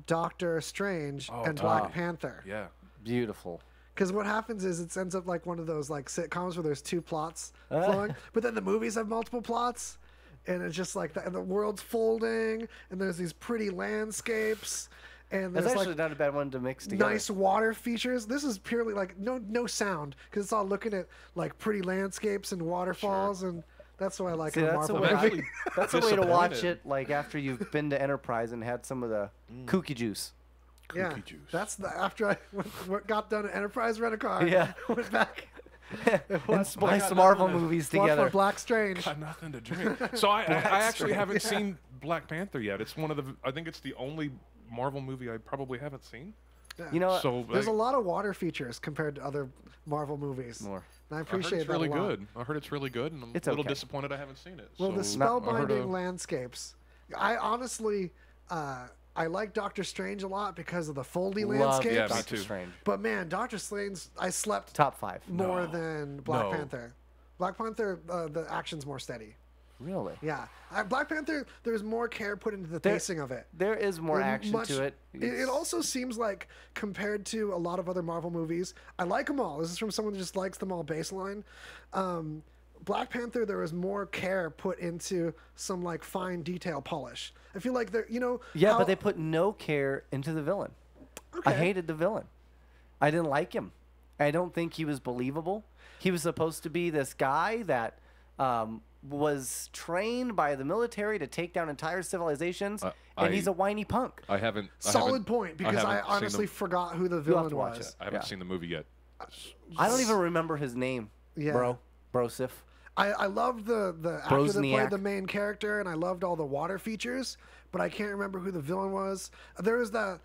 Doctor Strange and Black Panther. Yeah. Beautiful. Because what happens is it ends up like one of those like sitcoms where there's two plots flowing, but then the movies have multiple plots, and it's just like that, and the world's folding, and there's these pretty landscapes, and That's there's actually like not a bad one to mix together. nice water features. This is purely like no sound because it's all looking at like pretty landscapes and waterfalls, and that's what I like See, in a that's a Marvel way, movie. that's a way to watch disappointed. it, like after you've been to Enterprise and had some of the kooky juice. Yeah, Cookie juice. that's after I got done at Enterprise, rent a car. Yeah. Went back. And splice the Marvel movies Watched together. for Black Strange. Got nothing to drink. So I actually haven't seen Black Panther yet. It's one of the. I think it's the only Marvel movie I probably haven't seen. You know what? So There's a lot of water features compared to other Marvel movies. More. And I I heard appreciate it's that really a lot. good. I heard it's really good, and I'm It's a little okay. disappointed I haven't seen it. Well, the So I heard spellbinding landscapes. I honestly, I like Doctor Strange a lot because of the foldy Love Yeah, me landscapes. Doctor too. Strange. But man, Doctor Strange, I slept Top 5. more than Black No. Panther. Black Panther, the action's more steady. Really? Yeah, Black Panther. There's more care put into the There- pacing of it. There is more There's action much- to it. It also seems like, compared to a lot of other Marvel movies, I like them all. This is from someone who just likes them all baseline. Black Panther, there was more care put into some like fine detail polish. I feel like they're, Yeah, how- but they put no care into the villain. I Okay. hated the villain. I didn't like him. I don't think he was believable. He was supposed to be this guy that was trained by the military to take down entire civilizations, and he's a whiny punk. I haven't. solid point because I haven't seen honestly the- forgot who the You'll have villain to watch was. it. I haven't Yeah. seen the movie yet. I don't even remember his name, Yeah. Brosif. I loved the actor that played Brosniak. the main character, and I loved all the water features, but I can't remember who the villain was. There was the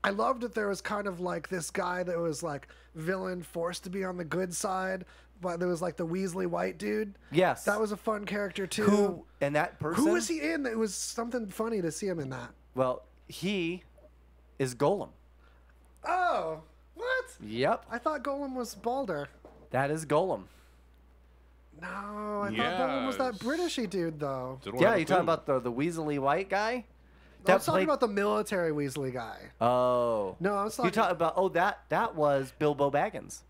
I loved that there was kind of like this guy that was like villain forced to be on the good side, but there was like the Weasley white dude. Yes. That was a fun character too. Who and that person? Who was he in? It was something funny to see him in that. Well, he is Golem. Oh, what? Yep, I thought Golem was Balder. that is Golem. No, I thought Golem was that Yes. Britishy dude though. Did one Yeah, have you a talking clue. about the Weasley white guy? I That was talking played- about the military Weasley guy. Oh. No, I was You talking. talking about that was Bilbo Baggins.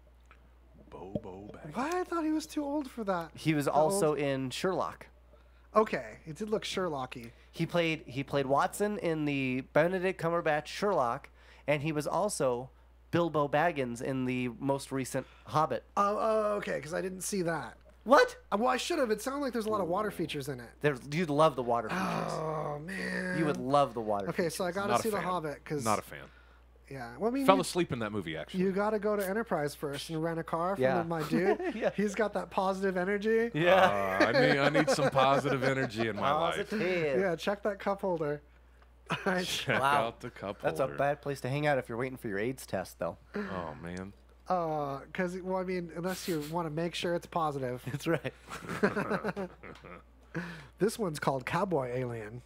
Bobo Baggins. Why? I thought he was too old for that. He was also in Sherlock. Okay, he did look Sherlocky. He played Watson in the Benedict Cumberbatch Sherlock, and he was also Bilbo Baggins in the most recent Hobbit. Oh, okay, because I didn't see that. What? Well, I should have. It sounded like there's a lot of water features in it. You'd love the water features. Oh man. You would love the water Okay, features. so I got Not to a see The fan. Hobbit because Not a fan. yeah. Well, I mean, Fell asleep in that movie actually. you got to go to Enterprise first and rent a car from Yeah. my dude. Yeah. He's got that positive energy. Yeah. I need some positive energy in my life. Positive. Yeah, check that cup holder. All right. Check Wow. out the cup That's a holder. bad place to hang out if you're waiting for your AIDS test, though. Oh man. Because well, I mean, unless you want to make sure it's positive. That's right. This one's called Cowboy Alien.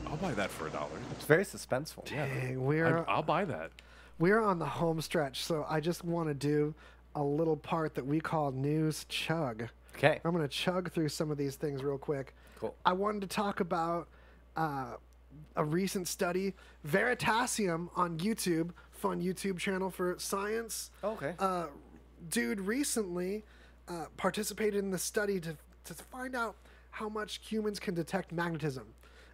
I'll buy that for $1. It's very suspenseful. Dang, we're I'll buy that. We're on the home stretch, so I just want to do a little part that we call News Chug. Okay. I'm going to chug through some of these things real quick. Cool. I wanted to talk about a recent study, Veritasium on YouTube, fun YouTube channel for science. Okay. Dude recently participated in the study to find out how much humans can detect magnetism.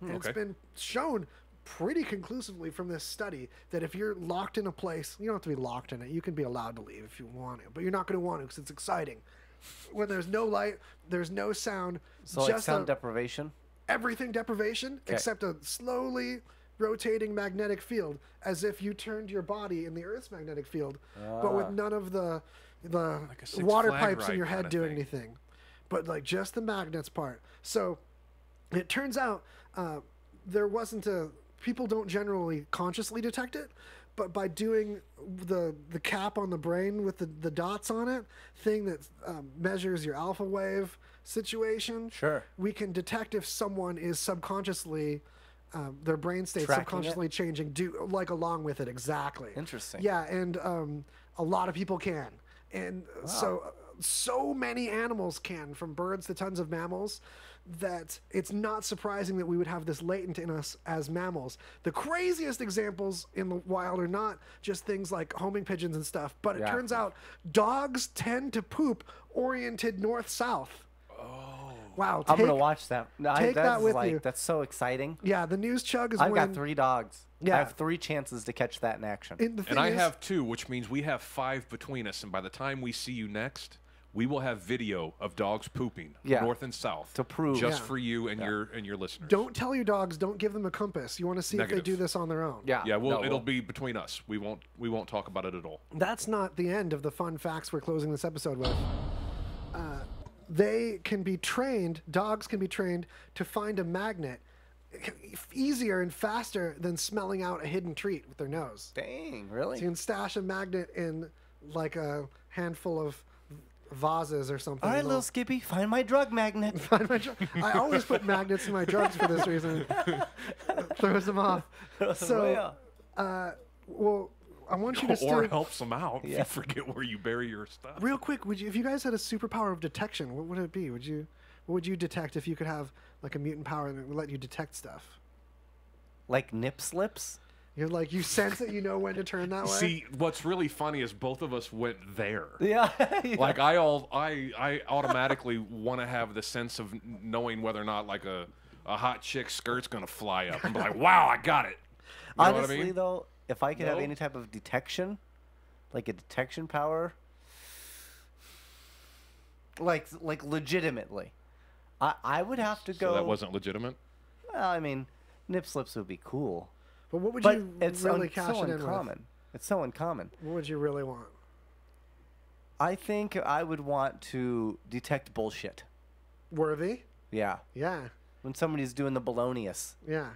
And it's Okay. been shown pretty conclusively from this study that if you're locked in a place, you don't have to be locked in it. You can be allowed to leave if you want to, but you're not going to want to because it's exciting. When there's no light, there's no sound. So like sound deprivation? Everything deprivation, except a slowly rotating magnetic field, as if you turned your body in the Earth's magnetic field, but with none of the Like a Six water Flag pipes in ride your head kinda doing thing. anything. But like just the magnets part. So it turns out there wasn't people don't generally consciously detect it, but by doing the cap on the brain with the dots on it, thing that measures your alpha wave situation, Sure. we can detect if someone is subconsciously their brain state Tracking subconsciously changing along with it. Exactly. Interesting. Yeah, and a lot of people can, and so many animals can, from birds to tons of mammals, that it's not surprising that we would have this latent in us as mammals. The craziest examples in the wild are not just things like homing pigeons and stuff, but it turns out dogs tend to poop oriented north-south. Oh. Wow. I'm going to watch that. No, take that with you. That's so exciting. Yeah, the news chug is I've got 3 dogs. Yeah. I have 3 chances to catch that in action. And I have 2, which means we have 5 between us. And by the time we see you next, we will have video of dogs pooping north and south to prove just for you and your listeners. Don't tell your dogs. Don't give them a compass. You want to see if they do this on their own. Yeah. Yeah. It'll be between us. We won't talk about it at all. That's not the end of the fun facts we're closing this episode with. They can be trained. Dogs can be trained to find a magnet easier and faster than smelling out a hidden treat with their nose. Dang, really? So you can stash a magnet in like a handful of vases or something. All right, little Skippy, find my drug magnet. I always put magnets in my drugs for this reason. Throws them off. So, well, I want you to or helps them out if Yeah. you forget where you bury your stuff. real quick. If you guys had a superpower of detection, what would it be? What would you detect if you could have like a mutant power that would let you detect stuff? Like nip slips? You're like, you sense it, you know when to turn that way. See, what's really funny is both of us went there. Yeah. Like I automatically want to have the sense of knowing whether or not like a hot chick's skirt's gonna fly up and be like, wow, I got it. You know Honestly, what I mean? though, if I could have any type of detection, like a detection power, like legitimately, I would have to go. So that wasn't legitimate? Well, I mean, nip slips would be cool. But what would But you it's really cash so it in uncommon. with? It's so uncommon. What would you really want? I think I would want to detect bullshit. Worthy? Yeah. Yeah. When somebody's doing the balonius, Yeah.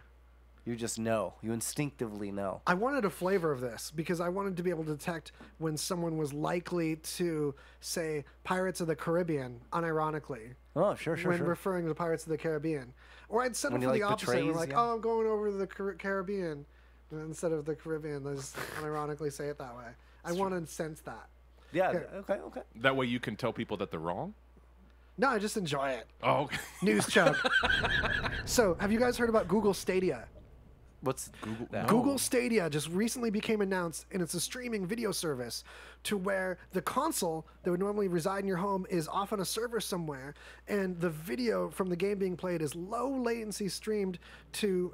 you just know. You instinctively know. I wanted a flavor of this because I wanted to be able to detect when someone was likely to say Pirates of the Caribbean, unironically. Oh, sure, when referring to Pirates of the Caribbean. Or I'd settle When he, for the like, opposite. We're betrays, like, yeah. oh, I'm going over to the Caribbean. And instead of the Caribbean, they just unironically say it that way. I want to sense that. Yeah. Here. Okay. That way you can tell people that they're wrong? No, I just enjoy it. Oh, okay. News chug. So, have you guys heard about Google Stadia? What's Google? No. Google Stadia just recently became announced, and it's a streaming video service to where the console that would normally reside in your home is off on a server somewhere, and the video from the game being played is low latency streamed to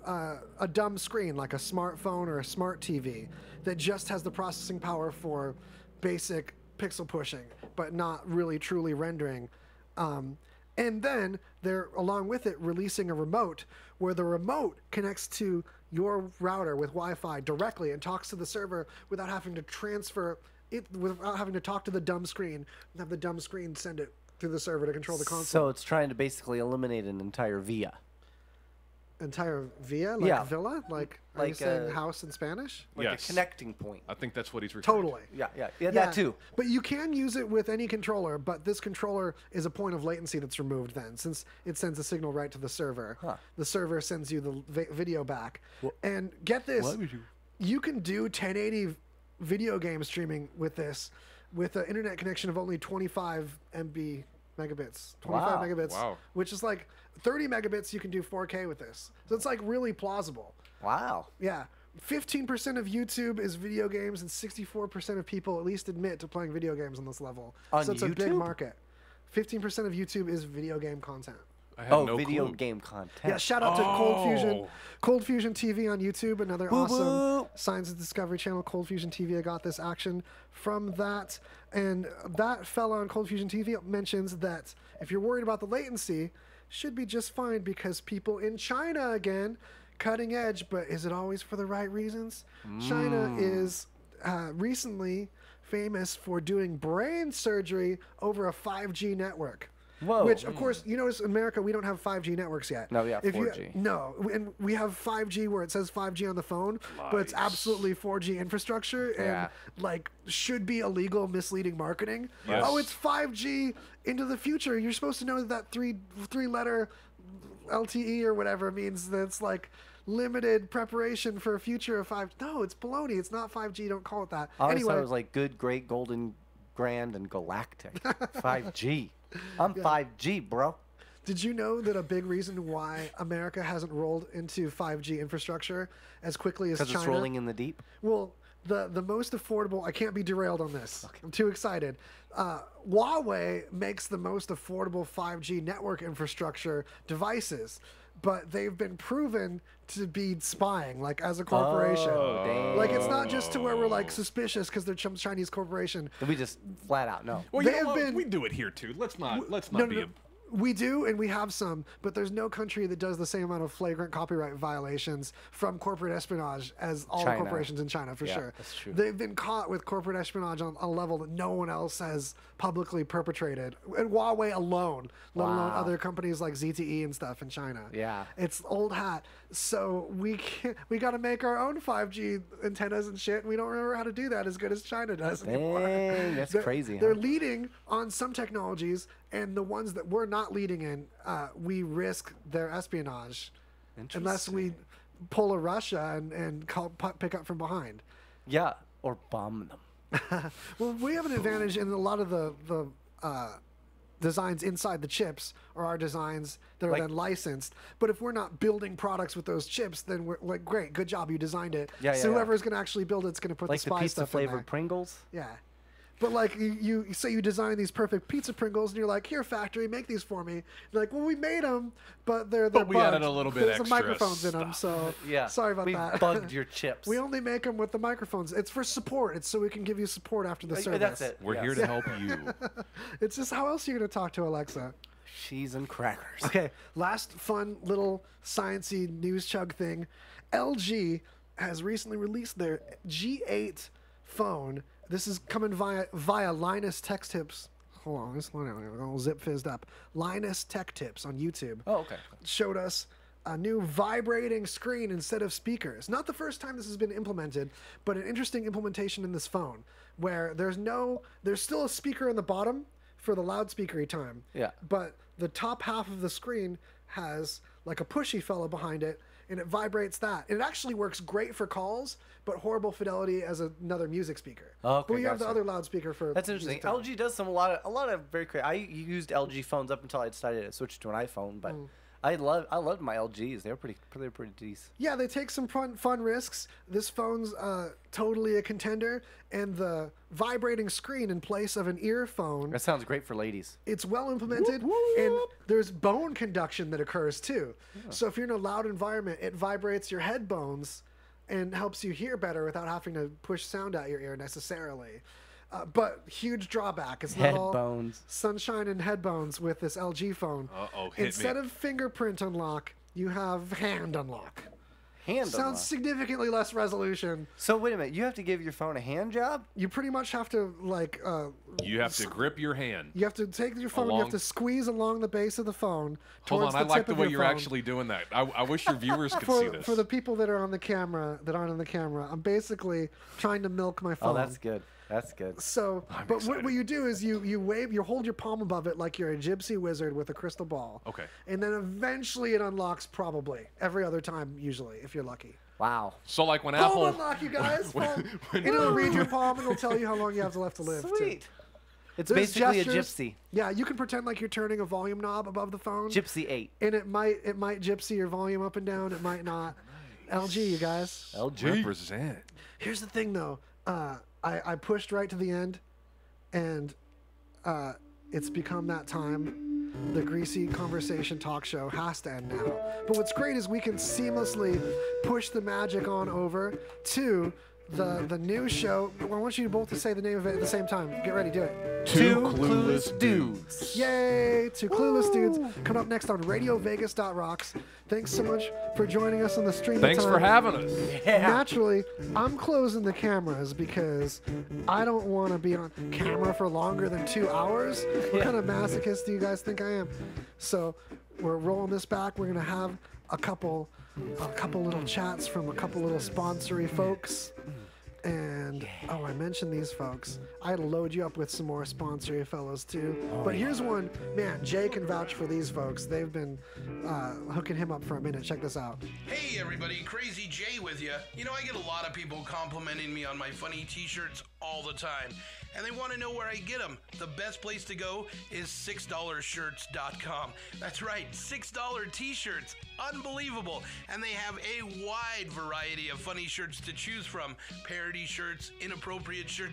a dumb screen like a smartphone or a smart TV that just has the processing power for basic pixel pushing, but not really truly rendering. And then they're, along with it, releasing a remote where the remote connects to your router with Wi-Fi directly and talks to the server without having to transfer it, without having to talk to the dumb screen and have the dumb screen send it through the server to control the console. So it's trying to basically eliminate an entire via. Entire villa? Like Yeah. villa? Like, are you Like saying a- house in Spanish? Like Yes. a connecting point. I think that's what he's referring Totally. Yeah, that too. But you can use it with any controller, but this controller is a point of latency that's removed then, since it sends a signal right to the server. Huh. The server sends you the video back. And get this, Why would you? you can do 1080 video game streaming with this with an internet connection of only 25 megabits. 25 Wow. megabits, Wow. which is like 30 megabits, you can do 4K with this. So it's like really plausible. Wow. Yeah. 15% of YouTube is video games, and 64% of people at least admit to playing video games on this level. On so it's a big YouTube? market. 15% of YouTube is video game content. I had no video clue. game content. Yeah, shout out to Cold Fusion TV on YouTube, another awesome Science and Discovery channel, Cold Fusion TV. I got this action from that. And that fella on Cold Fusion TV mentions that if you're worried about the latency, should be just fine because people in China, again, cutting edge, but is it always for the right reasons? China is recently famous for doing brain surgery over a 5G network. Whoa. Which, of course, you notice in America, we don't have 5G networks yet. No, we have 4G. And we have 5G where it says 5G on the phone, but it's absolutely 4G infrastructure and, like, should be illegal, misleading marketing. Yes. Oh, it's 5G into the future. You're supposed to know that three-letter LTE or whatever means that it's, like, limited preparation for a future of 5G. No, it's baloney. It's not 5G. Don't call it that. I Anyway, thought it was like good, great, golden, grand, and galactic. 5G. I'm 5G, bro. did you know that a big reason why America hasn't rolled into 5G infrastructure as quickly as China? Because it's rolling in the deep? Well, the most affordable... I can't be derailed on this. Okay. I'm too excited. Huawei makes the most affordable 5G network infrastructure devices, but they've been proven to be spying, like, as a corporation. Oh, dang. Like, it's not just to where we're, like, suspicious because they're some Chinese corporation. We just flat out no. Well, They you know have what? been- We do it here too. Let's not No, be. no, we do, and we have some, but there's no country that does the same amount of flagrant copyright violations from corporate espionage as all China. corporations in China, for Yeah, sure. that's true. They've been caught with corporate espionage on a level that no one else has publicly perpetrated. And Huawei alone, let alone other companies like ZTE and stuff in China. Yeah. It's old hat. So we got to make our own 5G antennas and shit, and we don't remember how to do that as good as China does anymore. Dang, that's crazy, They're huh? leading on some technologies, and the ones that we're not leading in, we risk their espionage unless we pull a Russia and pick up from behind. Yeah, or bomb them. Well, we have an advantage in a lot of the designs inside the chips are our designs that are Like- then licensed. But if we're not building products with those chips, then we're like, great, good job, you designed it. Yeah, so yeah, whoever's going to actually build it's going to put Like the the spy pizza stuff in there. flavored Pringles? Yeah. But like you say you design these perfect pizza Pringles and you're like, here factory, make these for me. You're like, well, we made them, but they're But we added bugged. a little bit There's some extra microphones in them, so Yeah. sorry about we that. bugged your chips. We only make them with the microphones. It's for support. It's so we can give you support after the service. That's it. We're Yes. here to help you. It's just how else are you going to talk to Alexa? Cheese and crackers. Okay, last fun little sciencey news chug thing. LG has recently released their G8 phone. This is coming via Linus Tech Tips. Hold on, this one I'm gonna zip fizzed up. Linus Tech Tips on YouTube. Oh, okay. Showed us a new vibrating screen instead of speakers. Not the first time this has been implemented, but an interesting implementation in this phone where there's still a speaker in the bottom for the loudspeakery time. Yeah. But the top half of the screen has like a pushy fella behind it, and it vibrates that. And it actually works great for calls, but horrible fidelity as another music speaker. Okay, but we have the gotcha. other loudspeaker for. That's interesting. music too. LG does a lot of very creative. I used LG phones up until I decided to switch to an iPhone, but I loved my LGs. They were pretty decent. Yeah, they take some fun risks. This phone's totally a contender, and the vibrating screen in place of an earphone. That sounds great for ladies. It's well implemented, and there's bone conduction that occurs too. So if you're in a loud environment, it vibrates your head bones and helps you hear better without having to push sound out your ear necessarily. But huge drawback. It's not Head all bones. sunshine and head bones with this LG phone. Uh-oh, hit Instead me. of fingerprint unlock, you have hand unlock. Hand Sounds unlock. significantly less resolution. So wait a minute. You have to give your phone a hand job? You pretty much have to like You have to grip your hand. you have to take your phone. You have Along- to squeeze along the base of the phone. Hold towards on, I the like tip the of way your you're phone. actually doing that. I wish your viewers could see this. For the people that are on the camera that aren't on the camera, I'm basically trying to milk my phone. Oh, that's good. That's good. So, but what you do is you wave, you hold your palm above it like you're a gypsy wizard with a crystal ball. Okay. And then eventually it unlocks probably every other time, usually, if you're lucky. Wow. So like when Palm Apple, unlock, you guys. when- Palm. when- And it'll read your palm and it'll tell you how long you have left to live. too. Sweet. It's There's basically gestures. a gypsy. Yeah, you can pretend like you're turning a volume knob above the phone. Gypsy 8. And it might gypsy your volume up and down. It might not. LG, you guys. LG. represent. Here's the thing, though. I pushed right to the end, and it's become that time the Greasy Conversation talk show has to end now. But what's great is we can seamlessly push the magic on over to the new show. I want you both to say the name of it at the same time. Get ready, do it. Two Clueless Dudes. Yay! Two Clueless Dudes. Coming up next on RadioVegas.rocks. Thanks so much for joining us on the stream. Thanks for having us. Yeah. Naturally, I'm closing the cameras because I don't want to be on camera for longer than 2 hours. What kind of masochist do you guys think I am? So we're rolling this back. We're gonna have a couple little chats from a couple little sponsory folks. And oh, I mentioned these folks. I had to load you up with some more sponsory fellows too. But here's one, man, Jay can vouch for these folks. They've been hooking him up for a minute. Check this out. Hey everybody, Crazy Jay with you. You know, I get a lot of people complimenting me on my funny t-shirts all the time, and they want to know where I get them. The best place to go is $6shirts.com. That's right, $6 t-shirts. Unbelievable. And they have a wide variety of funny shirts to choose from. Parody shirts, inappropriate shirts,